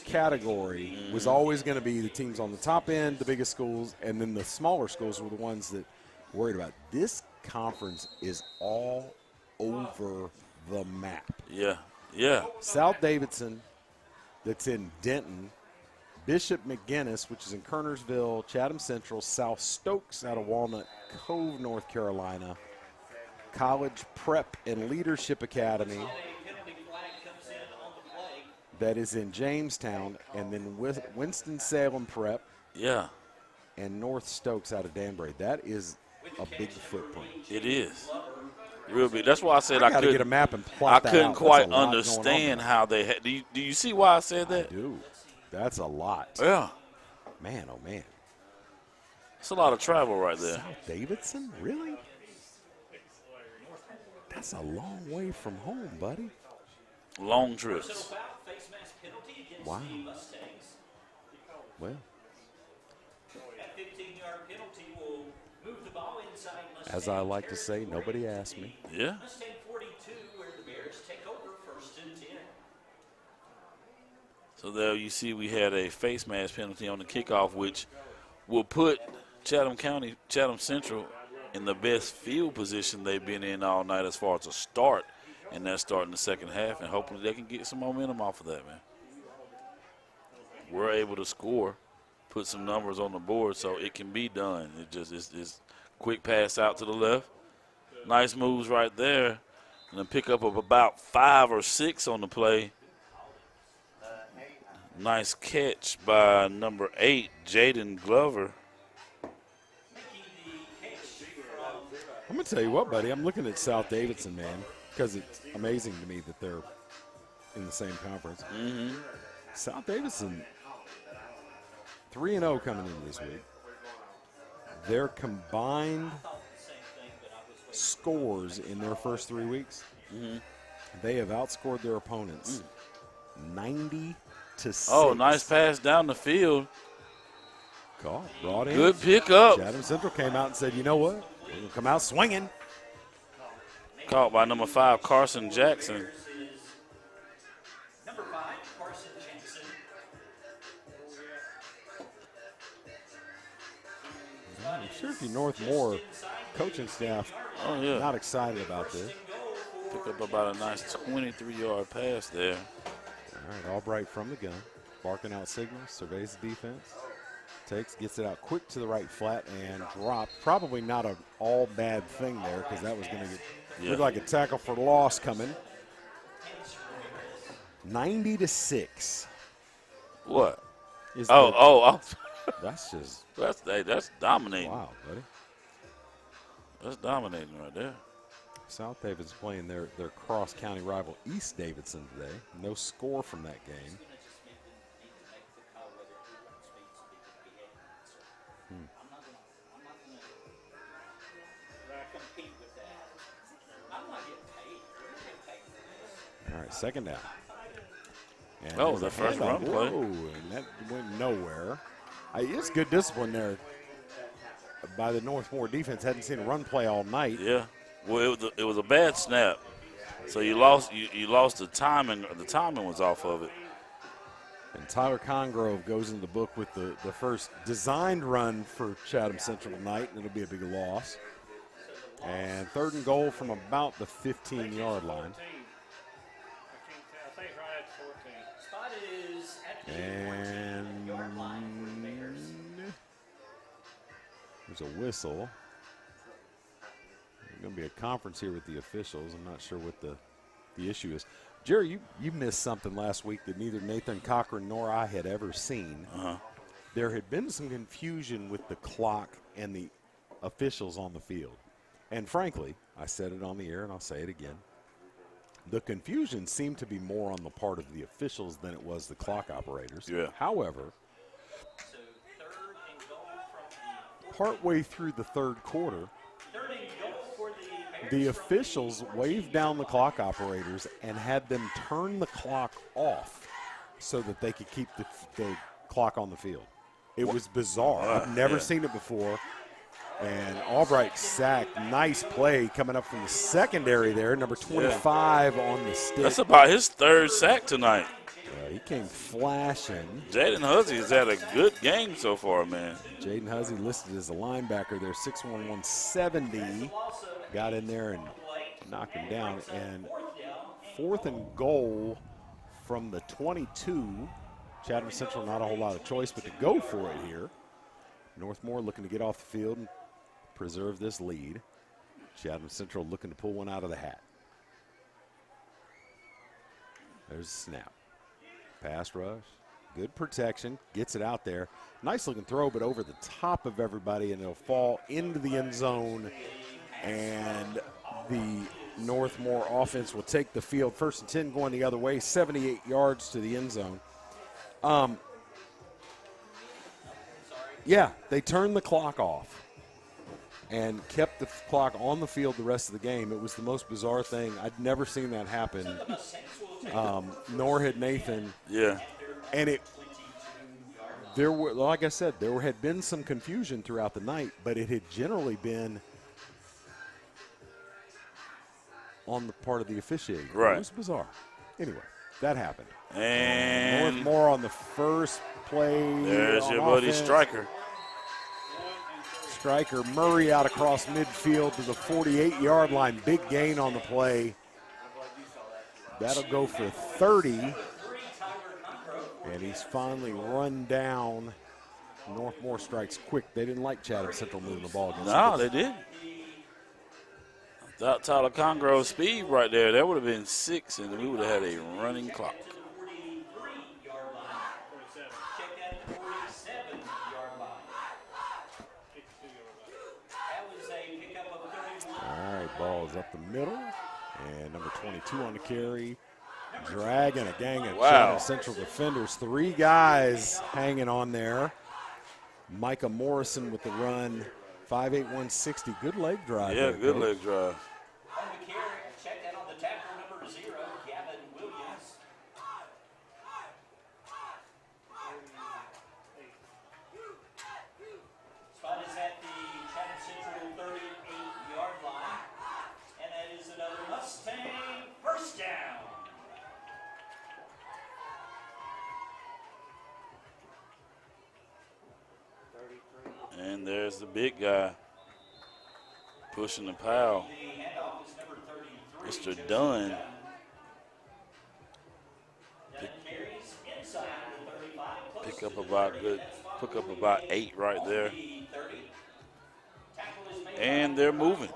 category was always going to be the teams on the top end, the biggest schools, and then the smaller schools were the ones that worried about. This conference is all over the map. Yeah, yeah. South Davidson, that's in Denton, Bishop McGuinness, which is in Kernersville, Chatham Central, South Stokes out of Walnut Cove, North Carolina, College Prep and Leadership Academy, that is in Jamestown, and then Winston-Salem Prep. Yeah. And North Stokes out of Danbury. That is a big footprint. It is. Real big. That's why I said I couldn't get a map and plot that I couldn't out. quite understand how they had. Do you see why I said that? I do. That's a lot. Yeah. Man, oh man. It's a lot of travel right there. South Davidson? Really? That's a long way from home, buddy. Long trips. Wow. Well. As I like to say, nobody asked me. Yeah. So there you see we had a face mask penalty on the kickoff, which will put Chatham Central in the best field position they've been in all night as far as a start, and that's starting the second half, and hopefully they can get some momentum off of that, man. We're able to score, put some numbers on the board so it can be done. It's quick pass out to the left. Nice moves right there. And a pickup of about 5 or 6 on the play. Nice catch by number 8, Jaden Glover. I'm going to tell you what, buddy. I'm looking at South Davidson, man, because it's amazing to me that they're in the same conference. Mm-hmm. South Davidson, 3-0 coming in this week. Their combined scores in their first 3 weeks, they have outscored their opponents 90-6. Oh, nice pass down the field. Caught, brought in. Good pickup. Chatham Central came out and said, you know what? We're going to come out swinging. Caught by number 5, Carson Jackson. I'm sure if you Northmore coaching staff not excited about this. Pick up about a nice 23-yard pass there. All right, Albright from the gun, barking out signals, surveys the defense, gets it out quick to the right flat and drop. Probably not an all bad thing there because that was going to look like a tackle for loss coming. 90-6. What? That's just that's dominating. Wow, buddy. That's dominating right there. South Davidson playing their cross-county rival East Davidson today. No score from that game. All right, second down. And the first run play. And that went nowhere. It's good discipline there by the Northmore defense. Hadn't seen a run play all night. Yeah. Well, it was a bad snap, so you lost the timing. The timing was off of it. And Tyler Congrove goes in the book with the first designed run for Chatham Central tonight, and it'll be a big loss. And 3rd and goal from about the 15-yard line. And there's a whistle. going to be a conference here with the officials. I'm not sure what the issue is. Jerry, you missed something last week that neither Nathan Cochran nor I had ever seen. There had been some confusion with the clock and the officials on the field. And frankly, I said it on the air and I'll say it again. The confusion seemed to be more on the part of the officials than it was the clock operators. Yeah. However, partway through the third quarter, the officials waved down the clock operators and had them turn the clock off so that they could keep the clock on the field. It was bizarre. I've never seen it before. And Albright sacked. Nice play coming up from the secondary there, number 25 on the stick. That's about his third sack tonight. He came flashing. Jaden Hussey has had a good game so far, man. Jaden Hussey listed as a linebacker there, 6'1", 170. Got in there and knocked him down. And 4th and goal from the 22. Chatham Central, not a whole lot of choice but to go for it here. Northmore looking to get off the field and preserve this lead. Chatham Central looking to pull one out of the hat. There's a snap. Pass rush. Good protection. Gets it out there. Nice looking throw, but over the top of everybody, and it'll fall into the end zone. And the Northmore offense will take the field. 1st and 10 going the other way, 78 yards to the end zone. Yeah, they turned the clock off and kept the clock on the field the rest of the game. It was the most bizarre thing. I'd never seen that happen, nor had Nathan. Yeah. And there were, like I said, there had been some confusion throughout the night, but it had generally been on the part of the officiating. Right. It was bizarre. Anyway, that happened. And Northmore on the first play. There's your buddy Stryker. Stryker Murray out across midfield to the 48-yard line. Big gain on the play. That'll go for 30. And he's finally run down. Northmore strikes quick. They didn't like Chatham Central moving the ball. No, they didn't. Without Tyler Congrove's speed right there, that would have been 6, and we would have had a running clock. All right, ball is up the middle. And number 22 on the carry. Dragging a gang of Chatham Central defenders. 3 guys hanging on there. Micah Morrison with the run. 5'8", 160. Good leg drive. Yeah, there, good Coach. leg drive. On the carry, check that on the tackle, number 0, Gavin Williams. Spot is at the Chatham Central 38-yard line, and that is another Mustang first down. And there's the big guy pushing the pile. Mr. Dunn. Pick up about 8 right there. And they're moving.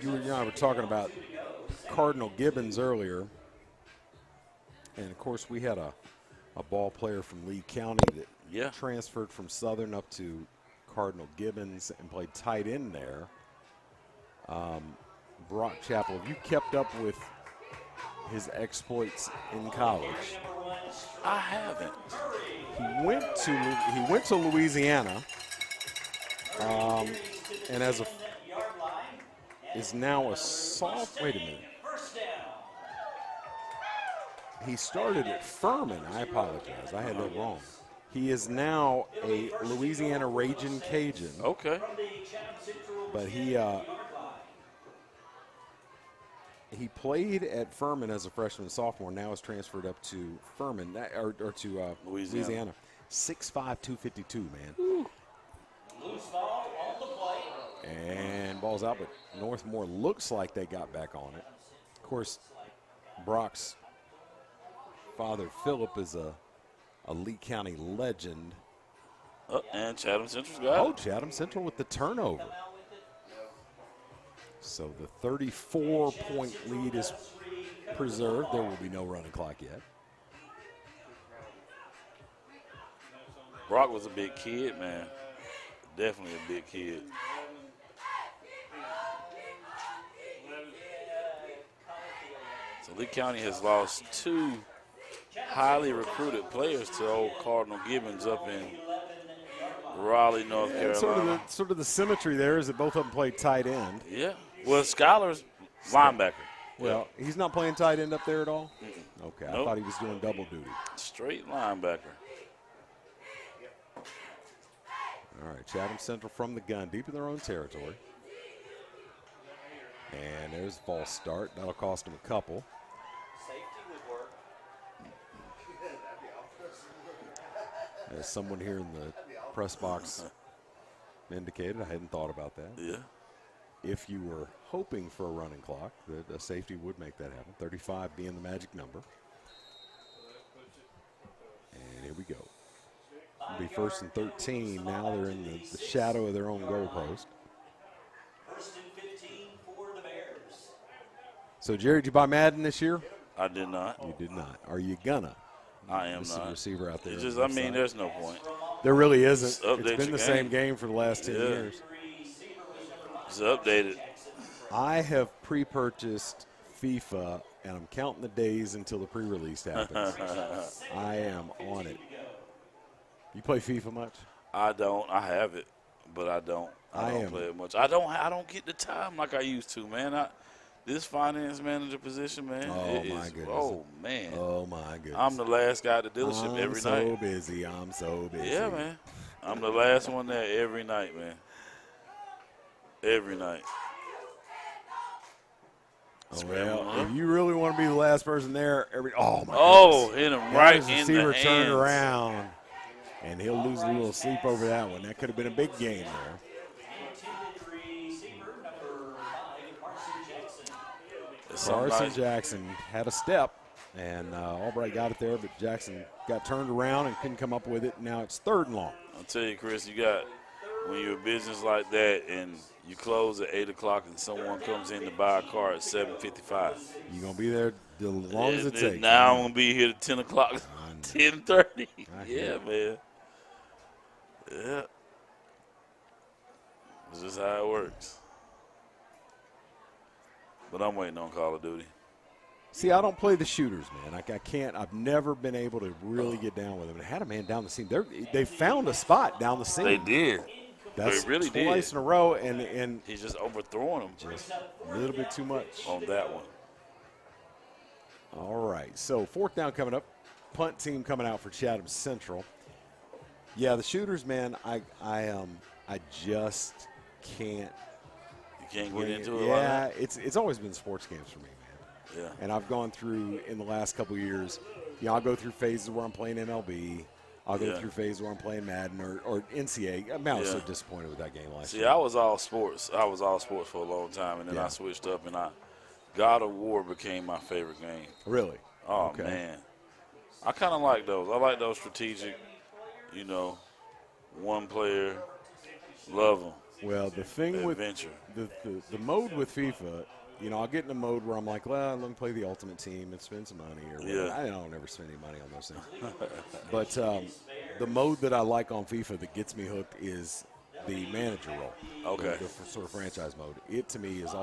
You and I were talking about Cardinal Gibbons earlier. And, of course, we had a ball player from Lee County that transferred from Southern up to Cardinal Gibbons and played tight end there. Brock Chappell, have you kept up with his exploits in college? I haven't. He went to Louisiana, and is now a sophomore. Wait a minute. He started at Furman. I apologize. I had that wrong. He is now a Louisiana Ragin' Cajun. Okay. But he played at Furman as a freshman and sophomore. Now is transferred up to Furman or to Louisiana. 6'5", 252, man. Loose ball on the play. And ball's out, but Northmore looks like they got back on it. Of course, Brock's father, Philip, is a Lee County legend. Oh, and Chatham Central's got Oh, it. Chatham Central with the turnover. So the 34-point lead is preserved. There will be no running clock yet. Brock was a big kid, man. Definitely a big kid. So Lee County has lost 2 highly recruited players to old Cardinal Gibbons up in Raleigh, North Carolina. Sort of the symmetry there is that both of them play tight end. Yeah. Well, Schuyler's linebacker. Well, he's not playing tight end up there at all? Okay, Nope. I thought he was doing double duty. Straight linebacker. All right, Chatham Central from the gun, deep in their own territory. And there's a false start. That'll cost them a couple. Safety would work. As someone here in the press box indicated, I hadn't thought about that. Yeah. If you were hoping for a running clock, that a safety would make that happen. 35 being the magic number. And here we go. It'll be 1st and 13. Now they're in the shadow of their own goal post. 1st and 15 for the Bears. So, Jerry, did you buy Madden this year? I did not. You did not. Are you gonna? I am This is not. a receiver out there. It's on just, the I mean, side. there's no point. There really isn't. Just update It's been your the same game. game for the last 10 Yeah. years. It's updated. I have pre-purchased FIFA, and I'm counting the days until the pre-release happens. I am on it. You play FIFA much? I don't. I have it, but I don't. I don't play it much. I don't get the time like I used to, man. This finance manager position, man. Oh, it my is, goodness. Oh, man. Oh, my goodness. I'm the last guy at the dealership every night. I'm so busy. Yeah, man. I'm the last one there every night, man. Every night. Oh, well, if you really want to be the last person there, oh, my Oh, goodness. hit him Got right his in the receiver turned hands. around, and he'll lose a little sleep over that one. That could have been a big game there. Carson Jackson had a step, and Albright got it there, but Jackson got turned around and couldn't come up with it. Now it's 3rd and long. I'll tell you, Chris, when you're a business like that and you close at 8 o'clock and someone comes in to buy a car at 7:55. You're going to be there as long as it takes. Now I'm going to be here at 10 o'clock, 10:30. Yeah, man. Yeah. It's just how it works. But I'm waiting on Call of Duty. See, I don't play the shooters, man. I can't. I've never been able to really get down with them. And had a man down the seam. They found a spot down the seam. They did. That's they really did. Twice in a row, and he's just overthrowing them. Just a little bit too much on that one. All right, so 4th down coming up. Punt team coming out for Chatham Central. Yeah, the shooters, man. I just can't. You can't get into it. Yeah, like that? it's always been sports games for me, man. Yeah. And I've gone through in the last couple of years. I'll go through phases where I'm playing MLB. I'll go through phases where I'm playing Madden or NCAA. I was so disappointed with that game last year. See, I was all sports. I was all sports for a long time, and then I switched up, and God of War became my favorite game. Really? Oh, okay. man. I kind of like those. I like those strategic, one player, love them. Well, the thing Adventure. with the mode with FIFA, I'll get in a mode where I'm like, well, let me play the ultimate team and spend some money or whatever. I don't ever spend any money on those things. But the mode that I like on FIFA that gets me hooked is the manager role. Okay. The sort of franchise mode. It to me is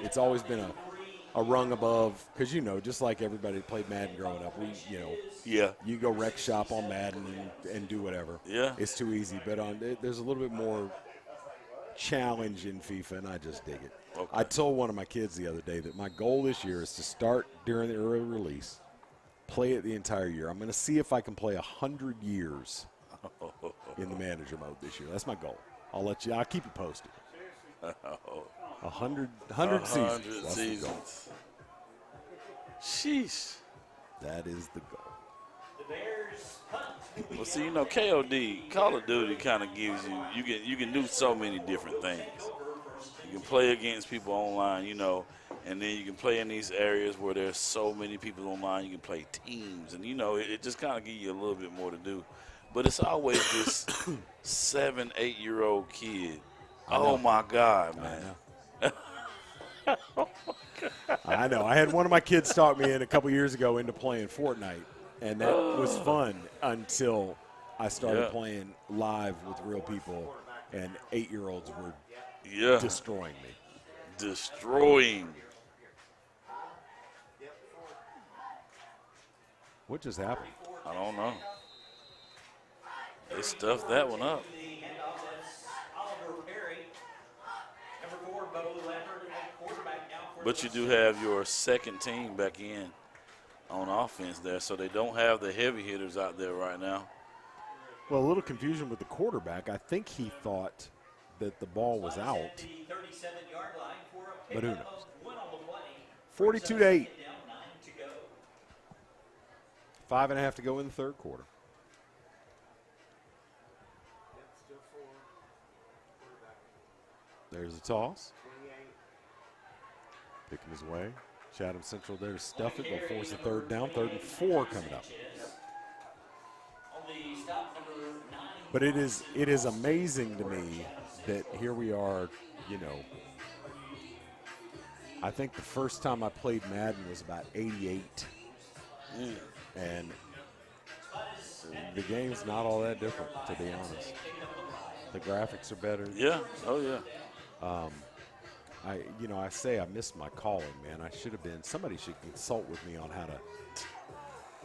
it's always been a rung above because just like everybody that played Madden growing up, you go rec shop on Madden and do whatever. Yeah. It's too easy. But there's a little bit more challenge in FIFA, and I just dig it. Okay. I told one of my kids the other day that my goal this year is to start during the early release, play it the entire year. I'm going to see if I can play 100 years in the manager mode this year. That's my goal. I'll keep you posted. 100 seasons. 100 seasons. Sheesh. That is the goal. Well, see, KOD, Call of Duty kind of gives you can do so many different things. You can play against people online, and then you can play in these areas where there's so many people online. You can play teams, and, it just kind of gives you a little bit more to do. But it's always this 7, 8-year-old kid. I Oh know. my God, man! I know. I had one of my kids talk me in a couple years ago into playing Fortnite, and that was fun until I started playing live with real people, and 8-year-olds were destroying me. Destroying. What just happened? I don't know. They stuffed that one up. But you do have your second team back in on offense there, so they don't have the heavy hitters out there right now. Well, a little confusion with the quarterback. I think he thought that the ball was out, but who knows? 42-8. 5.5 to go in the third quarter. There's a toss. Picking his way. Chatham Central there to stuff it. They'll force a third down. 3rd and 4 coming up. But it is amazing to me that here we are, you know. I think the first time I played Madden was about 88. And the game's not all that different, to be honest. The graphics are better. Yeah. Oh, yeah. I say I missed my calling, man. I should have been. Somebody should consult with me on how to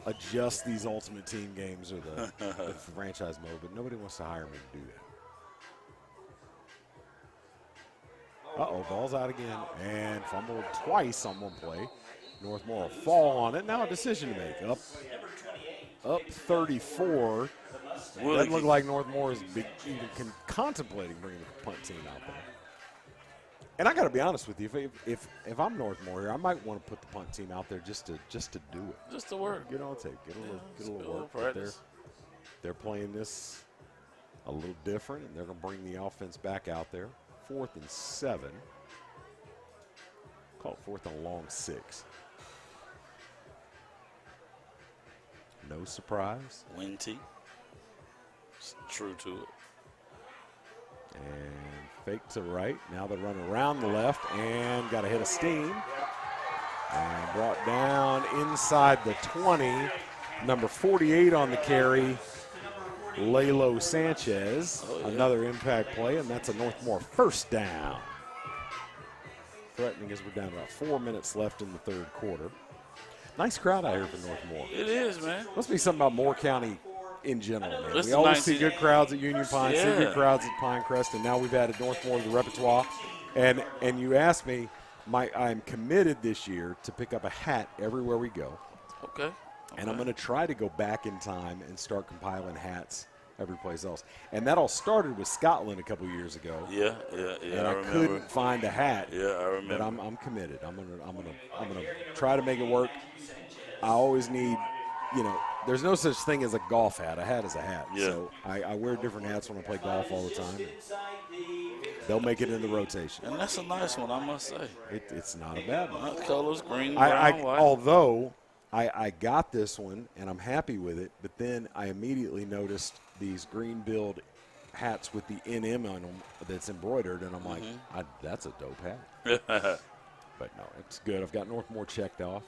adjust these Ultimate Team games or the franchise mode, but nobody wants to hire me to do that. Uh-oh, ball's out again, and fumbled twice on one play. Northmore will fall on it. Now a decision to make. Up 34. Doesn't look like Northmore is even contemplating bringing the punt team out there. And I got to be honest with you, if I'm Northmore here, I might want to put the punt team out there just to do it. Just to work. Get a little work. But they're playing this a little different, and they're going to bring the offense back out there. 4th and 7. Call it 4th and a long 6. No surprise. Winty. True to it. And fake to right. Now they run around the left and got a hit of steam. And brought down inside the 20. Number 48 on the carry, Lalo Sanchez. Another impact play, and that's a Northmore first down. Threatening as we're down about 4 minutes left in the third quarter. Nice crowd out here for Northmore. It is, man. Must be something about Moore County in general, man. We always see good crowds at Union Pine, see good crowds at Pinecrest, and now we've added Northmore to the repertoire. And you asked me, I'm committed this year to pick up a hat everywhere we go. Okay. And I'm going to try to go back in time and start compiling hats every place else. And that all started with Scotland a couple years ago. Yeah. And I couldn't find a hat. Yeah, I remember. But I'm committed. I'm gonna try to make it work. I always need, there's no such thing as a golf hat. A hat is a hat. Yeah. So I wear different hats when I play golf all the time. They'll make it in the rotation. And that's a nice one, I must say. It's not a bad one. Colors, green, brown, white. Although I got this one, and I'm happy with it, but then I immediately noticed these green-billed hats with the NM on them that's embroidered, and I'm like, that's a dope hat. But no, it's good. I've got Northmore checked off.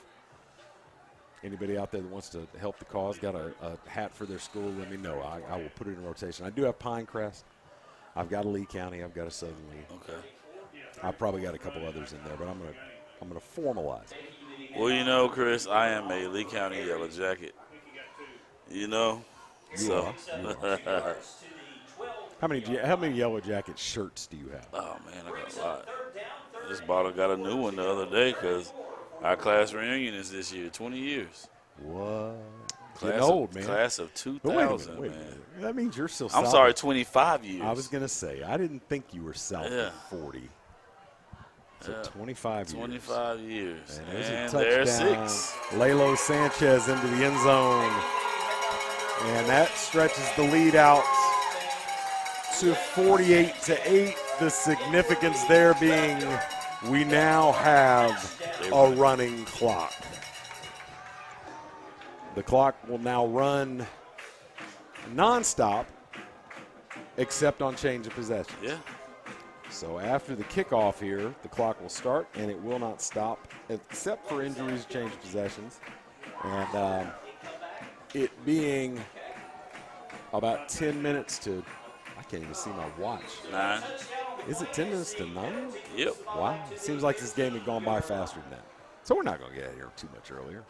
Anybody out there that wants to help the cause, got a hat for their school, let me know. I will put it in rotation. I do have Pinecrest. I've got a Lee County. I've got a Southern Lee. Okay. I've probably got a couple others in there, but I'm gonna formalize it. Well, Chris, I am a Lee County Yellow Jacket. You are. How many Yellow Jacket shirts do you have? Oh, man, I got a lot. I just got a new one the other day because our class reunion is this year, 20 years. What? Getting old, man. Class of 2000, wait a minute. That means you're still I'm sorry, 25 years. I was going to say, I didn't think you were south of 40. So 25 years. 25 years. And there's a touchdown. 6. Lalo Sanchez into the end zone. And that stretches the lead out to 48-8. The significance there being we now have a running clock. The clock will now run nonstop, except on change of possession. Yeah. So after the kickoff here, the clock will start, and it will not stop except for injuries, change of possessions. And it being about 10 minutes to, I can't even see my watch. 9. Is it 10 minutes to 9? Yep. Wow. It seems like this game had gone by faster than that. So we're not going to get out of here too much earlier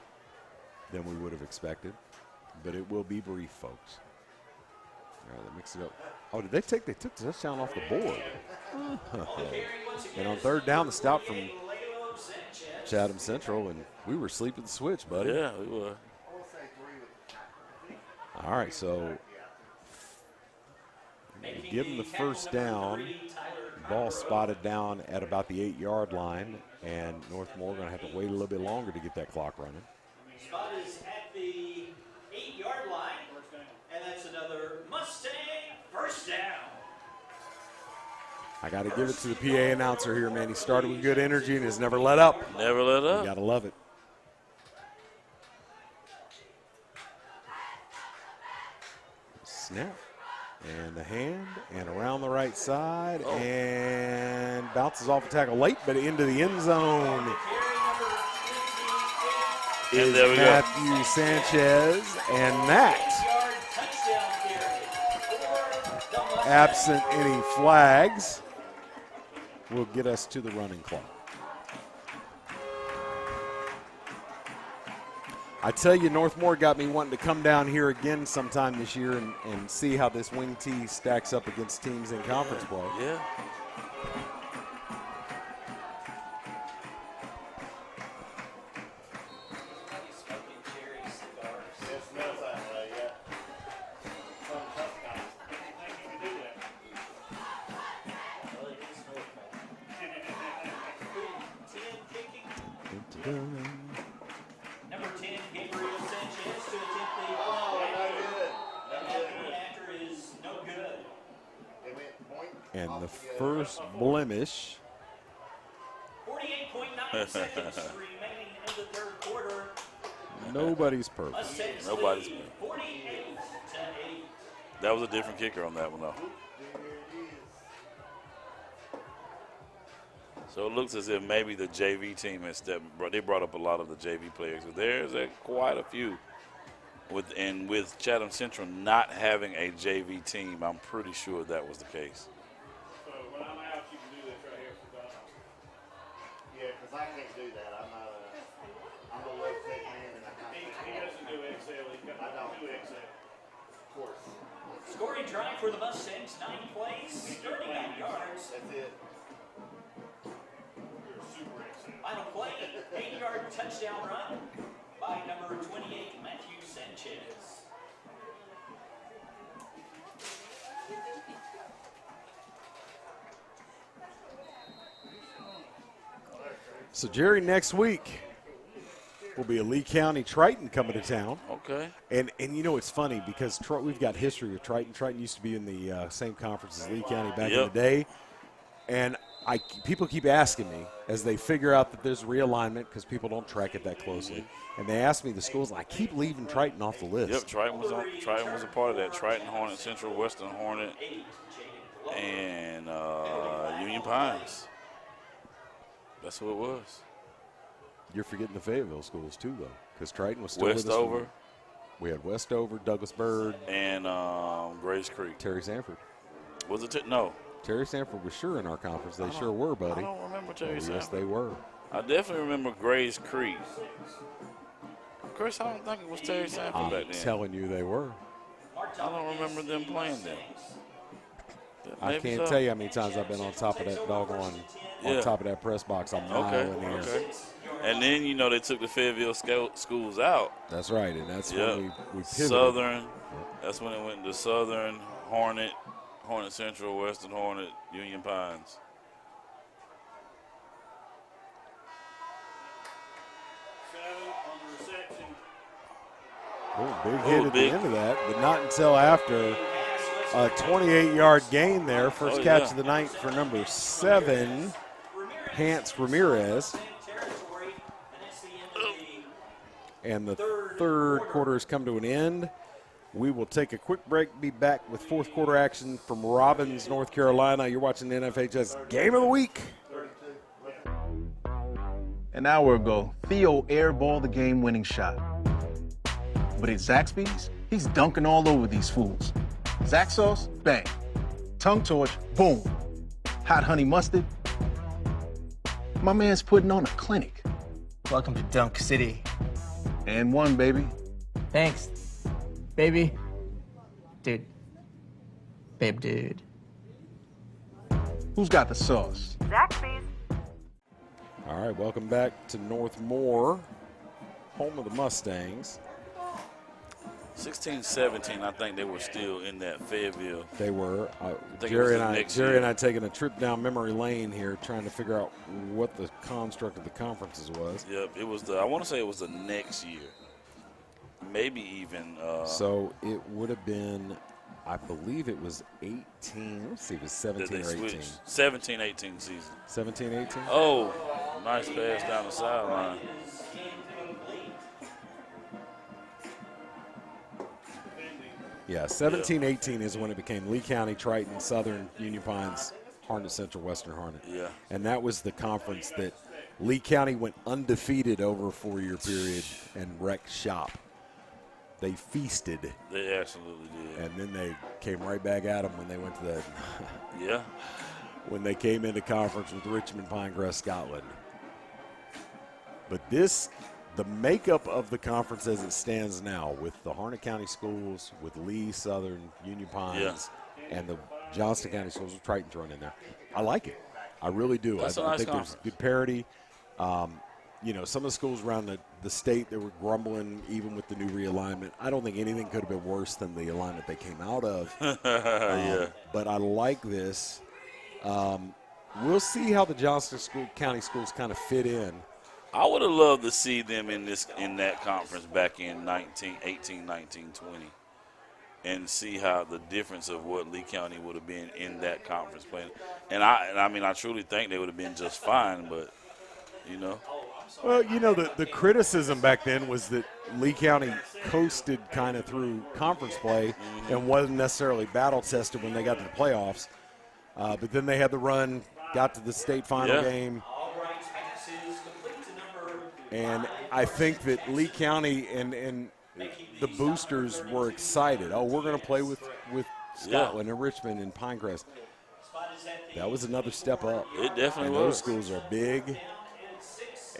than we would have expected. But it will be brief, folks. All right, they mix it up. Oh, they took the touchdown off the board. And on third down, the stop from Chatham Central, and we were sleeping the switch, buddy. Yeah, we were. All right, so give them the first down. Ball spotted down at about the 8-yard line, and Northmore going to have to wait a little bit longer to get that clock running. Spot is at the 8-yard line, and that's another Mustang first down. I got to give it to the PA announcer here, man. He started with good energy and has never let up. Never let up. You got to love it. Snap. And the hand, and around the right side, and bounces off a tackle late, but into the end zone is there we go. Matthew Sanchez, and that, absent any flags, will get us to the running clock. I tell you, Northmore got me wanting to come down here again sometime this year and see how this wing tee stacks up against teams in conference play. Yeah. Number 10, Gabriel Sanchez to attempt the after is no good. And the first blemish. 48.9 seconds remaining in the third quarter. Nobody's perfect. Nobody's perfect. 48-8. That was a different kicker on that one, though. So it looks as if maybe the JV team has stepped. They brought up a lot of the JV players. But there's quite a few. With Chatham Central not having a JV team, I'm pretty sure that was the case. So when I'm out, you can do this right here for Donald. Yeah, because I can't do that. I'm a low tech man, and I can't. He doesn't do Excel. I don't do Excel. Of course. Scoring drive for the Mustangs, 9 plays, 39 yards. That's it. Final play, 8-yard touchdown run by number 28, Matthew Sanchez. So, Jerry, next week will be a Lee County Triton coming to town. Okay. And you know, it's funny because we've got history with Triton. Triton used to be in the same conference as Lee County back in the day. And people keep asking me as they figure out that there's realignment because people don't track it that closely. And they ask me the schools, and I keep leaving Triton off the list. Yep, Triton was a part of that. Triton, Hornet Central, Western Hornet, and Union Pines. That's who it was. You're forgetting the Fayetteville schools too, though, because Triton was still with us. Westover. We had Westover, Douglasburg, and Grace Creek. Terry Sanford. Was it? No. Terry Sanford was sure in our conference. They sure were, buddy. I don't remember Terry Sanford. Yes, they were. I definitely remember Grace Creek. Chris, I don't think it was Terry Sanford back then. I'm telling you they were. I don't remember them playing them. I can't tell you how many times I've been on top of that doggone, on top of that press box. I'm mile in the air. Okay. And then, they took the Fayetteville schools out. That's right, and that's when we pivoted. Southern, that's when it went to Southern, Hornet Central, Western Hornet, Union Pines. Big hit at the end of that, but not until after a 28-yard gain there. First catch of the night for number 7, Hans Ramirez. And the third quarter has come to an end. We will take a quick break, be back with fourth quarter action from Robbins, North Carolina. You're watching the NFHS Game of the Week. An hour ago, Theo airballed the game-winning shot. But at Zaxby's, he's dunking all over these fools. Zax sauce, bang. Tongue torch, boom. Hot honey mustard. My man's putting on a clinic. Welcome to Dunk City. And one, baby. Thanks, baby. Dude. Babe, dude. Who's got the sauce? Zaxby's. All right, welcome back to Northmore, home of the Mustangs. 16-17, I think they were still in that Fayetteville. They were. Jerry and I taking a trip down memory lane here, trying to figure out what the construct of the conferences was. Yep, it was I want to say it was the next year. Maybe even. So it would have been, I believe it was 18. Let's see if it was 17 or 18. 17-18 season. 17-18? Oh, nice pass down the sideline. Yeah, 17-18 is when it became Lee County, Triton, Southern, Union Pines, Harnett Central, Western Harnett. Yeah. And that was the conference that Lee County went undefeated over a 4-year period and wrecked shop. They feasted. They absolutely did. And then they came right back at them when they went to the yeah. When they came into conference with Richmond, Pinecrest, Scotland. But the makeup of the conference as it stands now, with the Harnett County schools, with Lee, Southern, Union Pines, and the Johnston County schools with Triton thrown in there, I like it. I really do. That's I a nice think conference. there's good parity. Some of the schools around the state that were grumbling even with the new realignment. I don't think anything could have been worse than the alignment they came out of. Yeah. But I like this. We'll see how the Johnston County schools kind of fit in. I would have loved to see them in that conference back in 18, 19, 20, and see how the difference of what Lee County would have been in that conference playing. And I truly think they would have been just fine, but Well, the criticism back then was that Lee County coasted kind of through conference play and wasn't necessarily battle tested when they got to the playoffs. But then they had the run, got to the state final game. And I think that Lee County and the boosters were excited. Oh, we're going to play with Scotland and Richmond and Pinecrest. That was another step up. It definitely and was. Those schools are big,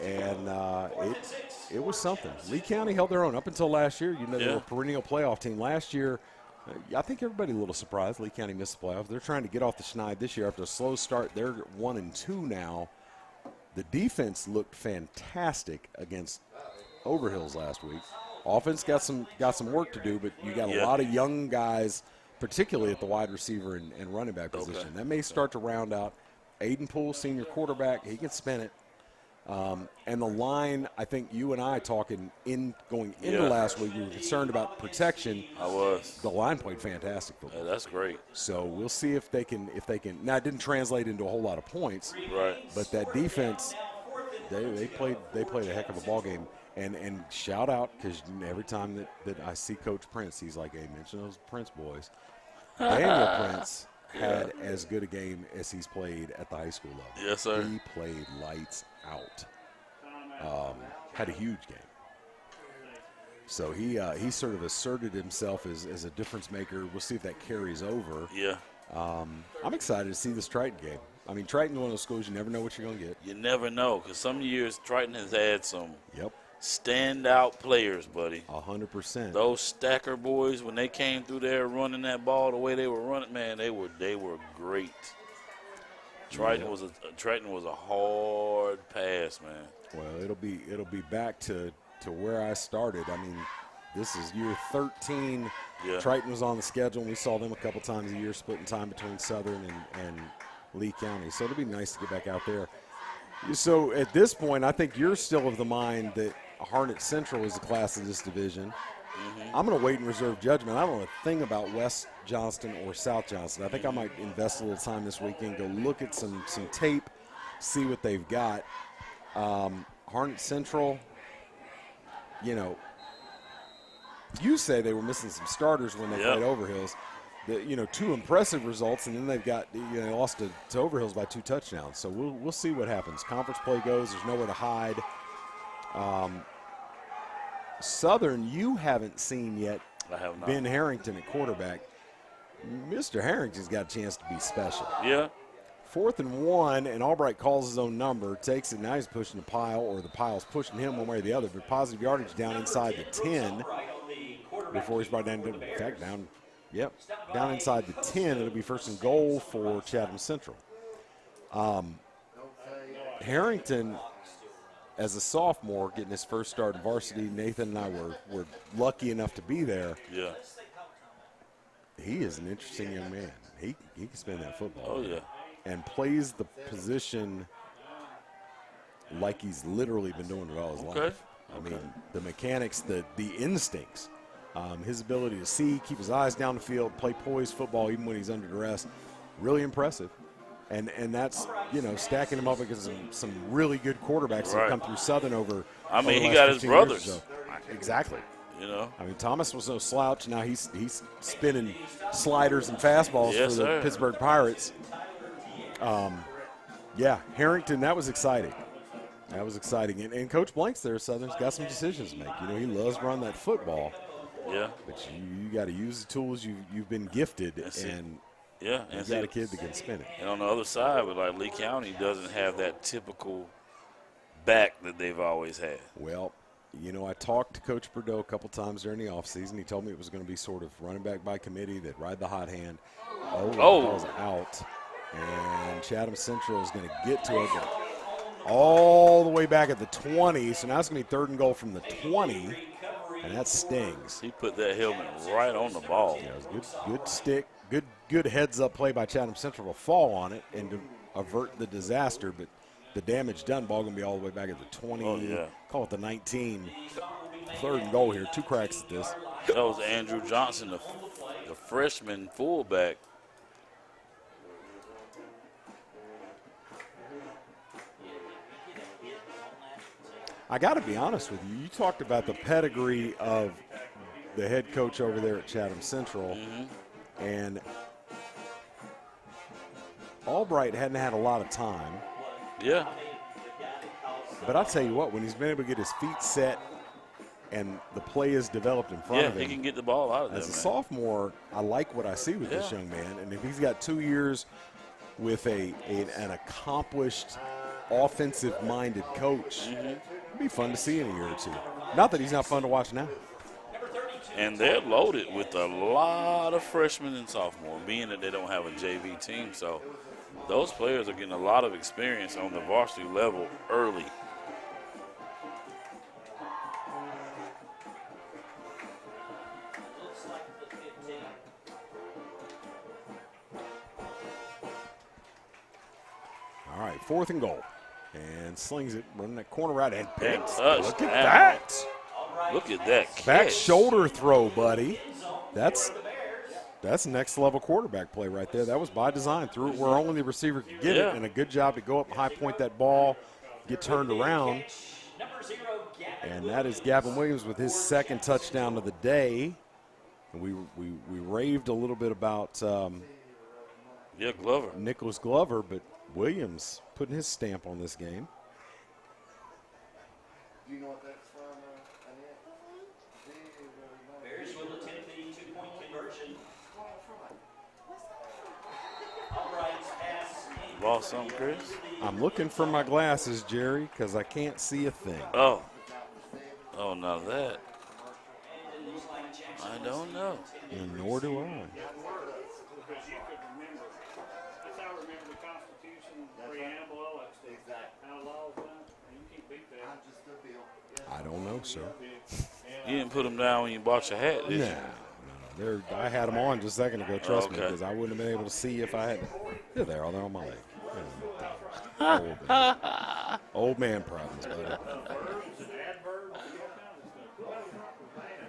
and it was something. Lee County held their own up until last year. They were a perennial playoff team. Last year, I think everybody a little surprised Lee County missed the playoffs. They're trying to get off the schneid this year after a slow start. They're 1-2 now. The defense looked fantastic against Overhills last week. Offense got some work to do, but you got a lot of young guys, particularly at the wide receiver and running back position. That may start to round out. Aiden Poole, senior quarterback, he can spin it. And the line, I think you and I going into last week, we were concerned about protection. I was. The line played fantastic football. Yeah, that's great. So we'll see if they can. Now it didn't translate into a whole lot of points. Right. But that defense, they played a heck of a ball game. And shout out, because every time that I see Coach Prince, he's like, hey, mention those Prince boys. Daniel Prince had as good a game as he's played at the high school level. Yes, sir. He played lights out. Had a huge game. So he sort of asserted himself as a difference maker. We'll see if that carries over. Yeah. I'm excited to see this Triton game. I mean, Triton's one of those schools you never know what you're going to get. You never know, because some years Triton has had some standout players, buddy. 100%. Those stacker boys, when they came through there running that ball the way they were running, man, they were great. Triton was a hard pass, man. Well, it'll be back to where I started. I mean, this is year 13. Yeah. Triton was on the schedule, and we saw them a couple times a year, splitting time between Southern and Lee County. So it'll be nice to get back out there. So at this point, I think you're still of the mind that Harnett Central is the class of this division. Mm-hmm. I'm going to wait and reserve judgment. I don't know a thing about West Johnston or South Johnston. I think I might invest a little time this weekend, go look at some tape, see what they've got. Harnett Central, you say they were missing some starters when they played Overhills. Two impressive results, and then they've got they lost to Overhills by 2 touchdowns. So we'll see what happens. Conference play goes. There's nowhere to hide. Southern, you haven't seen yet. I have not. Ben Harrington at quarterback. Mr. Harrington's got a chance to be special. Yeah. 4th and 1, and Albright calls his own number, takes it. Now he's pushing the pile, or the pile's pushing him one way or the other. But positive yardage down inside the 10 before he's brought down. In fact, down inside the 10. It'll be 1st and goal for Chatham Central. Harrington, as a sophomore, getting his first start in varsity. Nathan and I were lucky enough to be there. Yeah. He is an interesting young man. He can spin that football. Oh, yeah. And plays the position like he's literally been doing it all his life. I mean, the mechanics, the instincts, his ability to see, keep his eyes down the field, play poised football even when he's under duress, really impressive. And that's, stacking him up against some really good quarterbacks that come through Southern over. I mean, over he got his brothers. So. Exactly. I mean, Thomas was no slouch. Now he's spinning sliders and fastballs for the Pittsburgh Pirates. Harrington, that was exciting. And Coach Blanks there, Southern's got some decisions to make. He loves to run that football. Yeah. But you got to use the tools you've been gifted, and you got a kid that can spin it. And on the other side, with Lee County doesn't have that typical back that they've always had. Well, I talked to Coach Bordeaux a couple times during the offseason. He told me it was going to be sort of running back by committee, that ride the hot hand. The ball's out. And Chatham Central is going to get to it all the way back at the 20. So now it's going to be 3rd and goal from the 20, and that stings. He put that helmet right on the ball. Yeah, it was good stick, good heads-up play by Chatham Central to fall on it and to avert the disaster, but the damage done. Ball going to be all the way back at the 20, call it the 19. 3rd and goal here, 2 cracks at this. That was Andrew Johnson, the freshman fullback. I got to be honest with you. You talked about the pedigree of the head coach over there at Chatham Central, and Albright hadn't had a lot of time. Yeah. But I'll tell you what, when he's been able to get his feet set and the play is developed in front of him. Yeah, he can get the ball out of there, As a sophomore, I like what I see with this young man. And if he's got 2 years with an accomplished, offensive-minded coach, it'd be fun to see in a year or 2. Not that he's not fun to watch now. And they're loaded with a lot of freshmen and sophomores, being that they don't have a JV team. So those players are getting a lot of experience on the varsity level early. All right, 4th and goal. And slings it, running that corner right, and picks. Look at that. Look at that catch. Back shoulder throw, buddy. That's next level quarterback play right there. That was by design. Threw it where only the receiver could get it, and a good job to go up and high point that ball, get turned around. And that is Gavin Williams with his 2nd touchdown of the day. And we raved a little bit about Glover. Nicholas Glover, but Williams putting his stamp on this game. Do you know what that's from, Annette? Bears will attempt the 2-point conversion. Albright's pass. Lost something, Chris? I'm looking for my glasses, Jerry, because I can't see a thing. Oh, none of that. I don't know. And nor do I. Because you could remember. That's how I remember the Constitution, preamble, all that stuff. How laws done. You can't beat that. I don't know, sir. You didn't put them down when you bought your hat, did you? No. I had them on just a second ago, trust me, because I wouldn't have been able to see if I had. They're there, they're on my leg. Old man problems, buddy.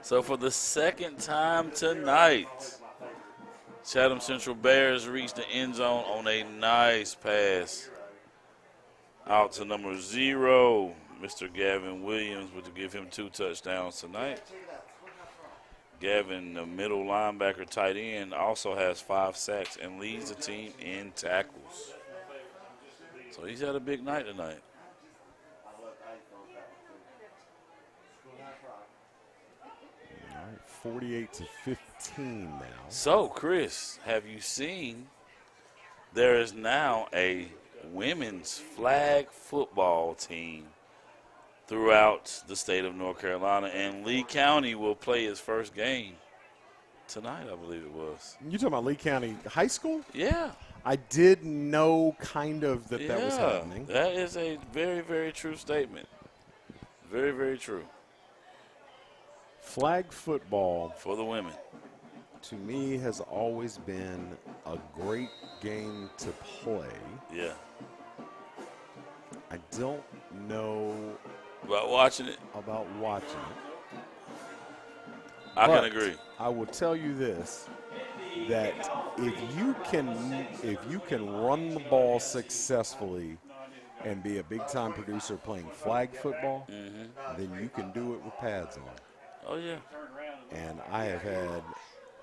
So for the 2nd time tonight, Chatham Central Bears reached the end zone on a nice pass out to number 0, Mr. Gavin Williams, to give him 2 touchdowns tonight. Gavin, the middle linebacker tight end, also has 5 sacks and leads the team in tackles. So he's had a big night tonight. All right, 48-15 now. So, Chris, have you seen there is now a women's flag football team throughout the state of North Carolina, and Lee County will play its first game tonight, I believe it was. You talking about Lee County High School? Yeah. I did know kind of that Yeah, that was happening. That is a very, very true statement. Very, very true. Flag football for the women, to me, has always been a great game to play. Yeah. I don't know about watching it. I can agree. I will tell you this, that if you can run the ball successfully and be a big-time producer playing flag football, then you can do it with pads on. Oh, yeah. And I have had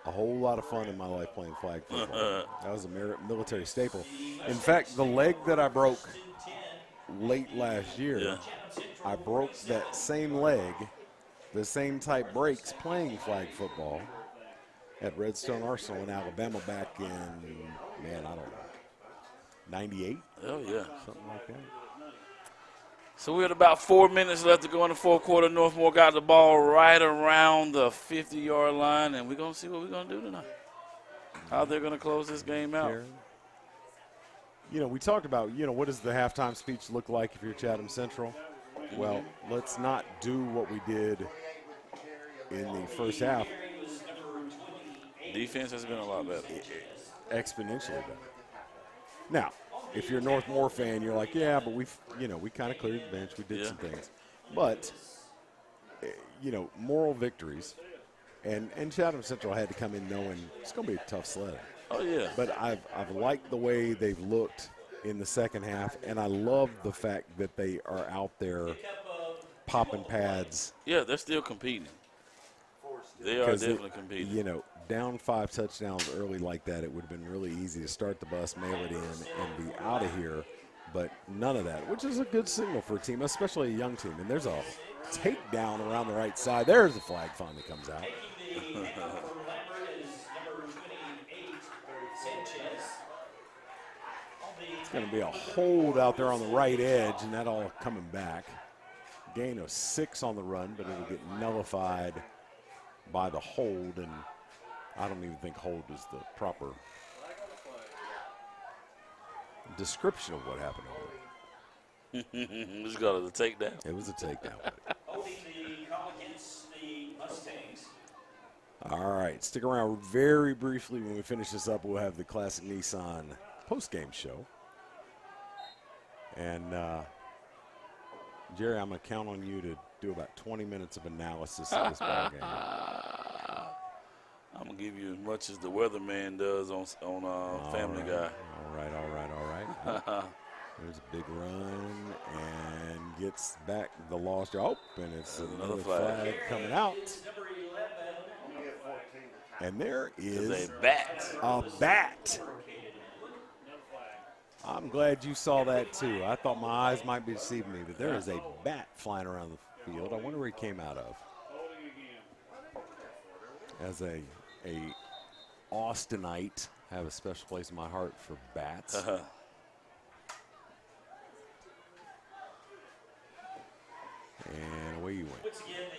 a whole lot of fun in my life playing flag football. That was a military staple. In fact, the leg that I broke late last year, I broke that same leg, the same type breaks playing flag football at Redstone Arsenal in Alabama back in, man, I don't know, 98? Oh, yeah. Something like that. So we had about 4 minutes left to go in the fourth quarter. Northmore got the ball right around the 50-yard line, and we're going to see what we're going to do tonight, how they're going to close this game out. You know, we talked about, what does the halftime speech look like if you're Chatham Central? Well, let's not do what we did in the first half. Defense has been a lot better. Exponentially better. Now, if you're a Northmore fan, you're like, yeah, but we kind of cleared the bench. We did some things. But, moral victories. And Chatham Central had to come in knowing it's going to be a tough sled. Oh, yeah. But I've liked the way they've looked in the second half, and I love the fact that they are out there popping pads. Yeah, they're still competing. They are definitely competing. Down 5 touchdowns early like that, it would have been really easy to start the bus, mail it in, and be out of here. But none of that, which is a good signal for a team, especially a young team. And there's a takedown around the right side. There's the flag finally comes out. It's going to be a hold out there on the right edge, and that all coming back. Gain of 6 on the run, but it'll get nullified by the hold, and I don't even think hold is the proper description of what happened over there. It was got a takedown. It was a takedown. Holding the call against the Mustangs. All right, stick around very briefly. When we finish this up, we'll have the Classic Nissan post-game show. And, Jerry, I'm going to count on you to do about 20 minutes of analysis of this ball game. I'm going to give you as much as the weatherman does on Family Guy. All right. There's a big run and gets back the lost. Oh, and it's another flag coming out. And there is a bat. A bat. I'm glad you saw that too. I thought my eyes might be deceiving me, but there is a bat flying around the field. I wonder where he came out of. As a Austinite, I have a special place in my heart for bats. And away you went. Once again,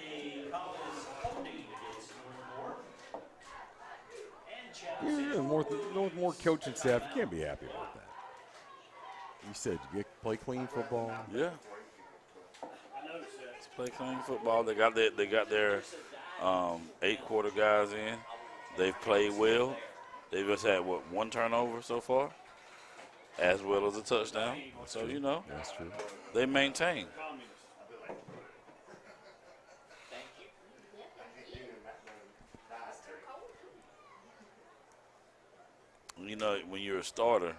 the call is holding against Northmore. And Northmore coaching staff, you can't be happy about that. You said you play clean football? Yeah. Let's play clean football. They got their 8-quarter guys in. They've played well. They've just had, one turnover so far, as well as a touchdown. That's so, true. That's true. They maintain. When you're a starter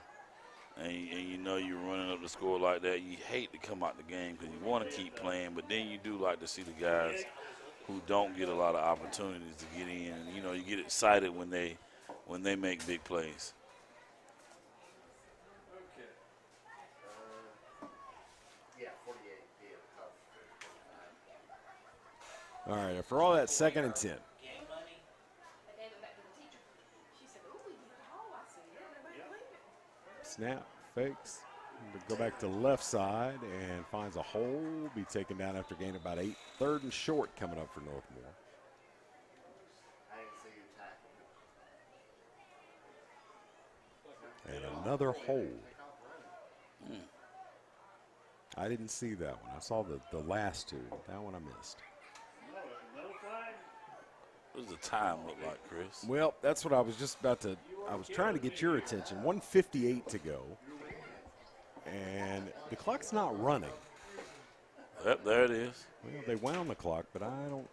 and you're running up the score like that, you hate to come out the game because you want to keep playing, but then you do like to see the guys who don't get a lot of opportunities to get in. And, you know, you get excited when they make big plays. All right, after all that, 2nd and 10. Snap, fakes, go back to the left side and finds a hole. Be taken down after gain about 8. 3rd and short coming up for Northmore. And another hole. I didn't see that one. I saw the last 2. That one I missed. What does the time look like, Chris? Well, that's what I was just about to. I was trying to get your attention. 1:58 to go. And the clock's not running. Yep, there it is. Well, they wound the clock, but I don't.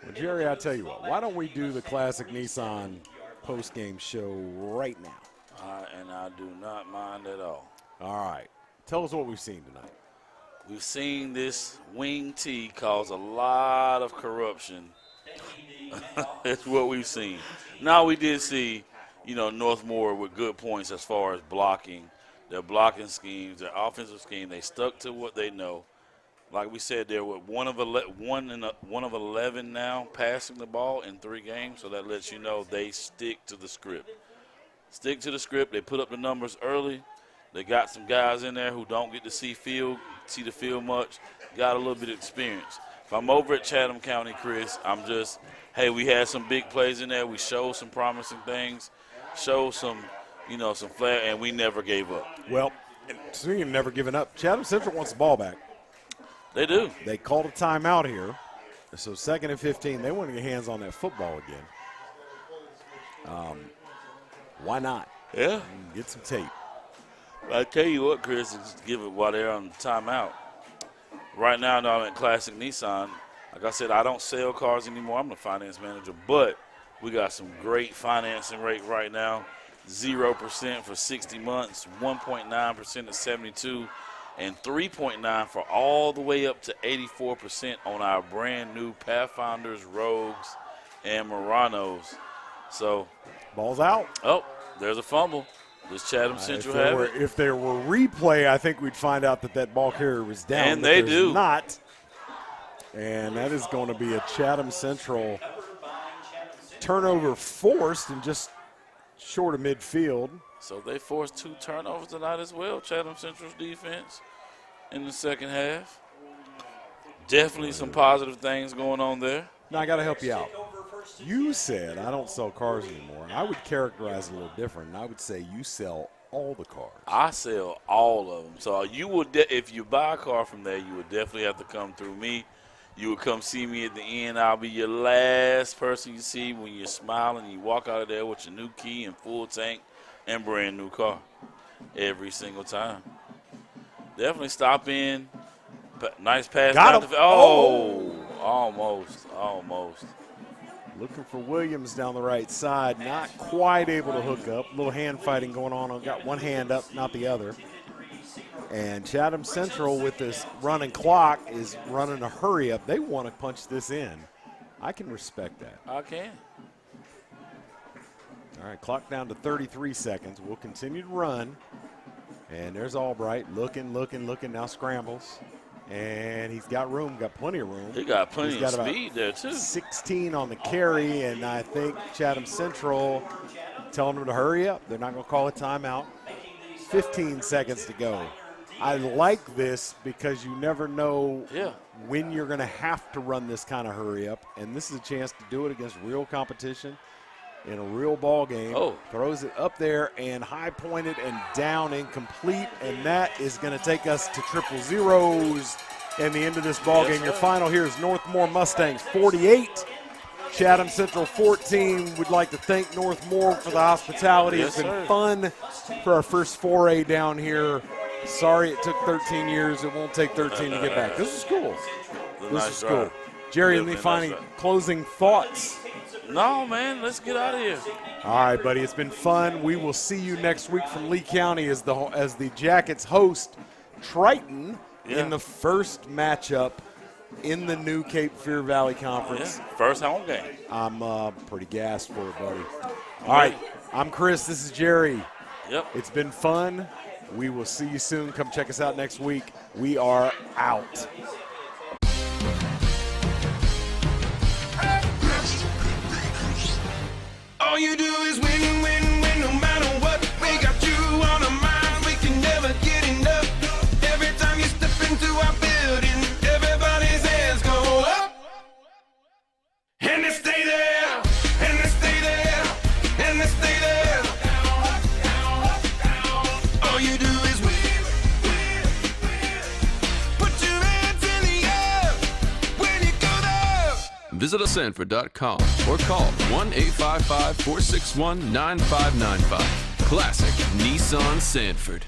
Well, Jerry, I tell you what, why don't we do the Classic Nissan post-game show right now? And I do not mind at all. All right. Tell us what we've seen tonight. We've seen this wing tee cause a lot of corruption. That's what we've seen. Now we did see, you know, Northmore with good points as far as blocking. Their blocking schemes, their offensive scheme, they stuck to what they know. Like we said, they're one of 11 now passing the ball in 3 games, so that lets you know they stick to the script. Stick to the script. They put up the numbers early. They got some guys in there who don't get to see the field much, got a little bit of experience. If I'm over at Chatham County, Chris, I'm just, hey, we had some big plays in there. We showed some promising things, showed some, you know, some flair, and we never gave up. Well, speaking of never giving up, Chatham Central wants the ball back. They do. They called a timeout here. So 2nd and 15, they want to get hands on that football again. Why not? Yeah. Get some tape. I tell you what, Chris, just give it while they're on timeout. Right now, I'm at Classic Nissan. Like I said, I don't sell cars anymore. I'm the finance manager, but we got some great financing rate right now. 0% for 60 months, 1.9% at 72, and 3.9 for all the way up to 84% on our brand new Pathfinders, Rogues, and Muranos. So, ball's out. Oh, there's a fumble. Does Chatham Central have it? If there were replay, I think we'd find out that ball carrier was down. And they do. Not. And that is going to be a Chatham Central turnover forced and just short of midfield. So they forced 2 turnovers tonight as well, Chatham Central's defense in the second half. Definitely some positive things going on there. Now, I got to help you out. You said I don't sell cars anymore. I would characterize it a little different. I would say you sell all the cars. I sell all of them. So you would, if you buy a car from there, you would definitely have to come through me. You would come see me at the end. I'll be your last person you see when you're smiling and you walk out of there with your new key and full tank and brand new car every single time. Definitely stop in. Nice pass. Got him. Almost. Looking for Williams down the right side. Not quite able to hook up. A little hand fighting going on. Got one hand up, not the other. And Chatham Central with this running clock is running a hurry up. They want to punch this in. I can respect that. I can. All right, clock down to 33 seconds. We'll continue to run. And there's Albright looking, now scrambles. And he's got room, got plenty of room. He got plenty of speed there, too. 16 on the carry, and I think Chatham Central telling them to hurry up. They're not going to call a timeout. 15 seconds to go. I like this because you never know when you're going to have to run this kind of hurry up, and this is a chance to do it against real competition in a real ball game. Throws it up there and high pointed and down incomplete, and that is going to take us to triple zeros in the end of this ball game. Your final here is Northmore Mustangs 48, Chatham Central 14. We'd like to thank Northmore for the hospitality. It's been fun for our first foray down here. Sorry it took 13 years. It won't take 13 to get back. This is cool. This is cool. Jerry, any final closing thoughts? No, man, let's get out of here. All right, buddy, it's been fun. We will see you next week from Lee County as the Jackets host Triton in the first matchup in the new Cape Fear Valley Conference. Yeah, first home game. I'm pretty gassed for it, buddy. All right, I'm Chris. This is Jerry. Yep. It's been fun. We will see you soon. Come check us out next week. We are out. All you do is win, win, win, no matter what. We got you on our minds, we can never get enough. Every time you step into our building, everybody's hands go up. And they stay there, and they stay there, and they stay there. All you do is win, win, win. Put your hands in the air when you go there. Visit Sanford.com or call 1-855-461-9595. Classic Nissan Sanford.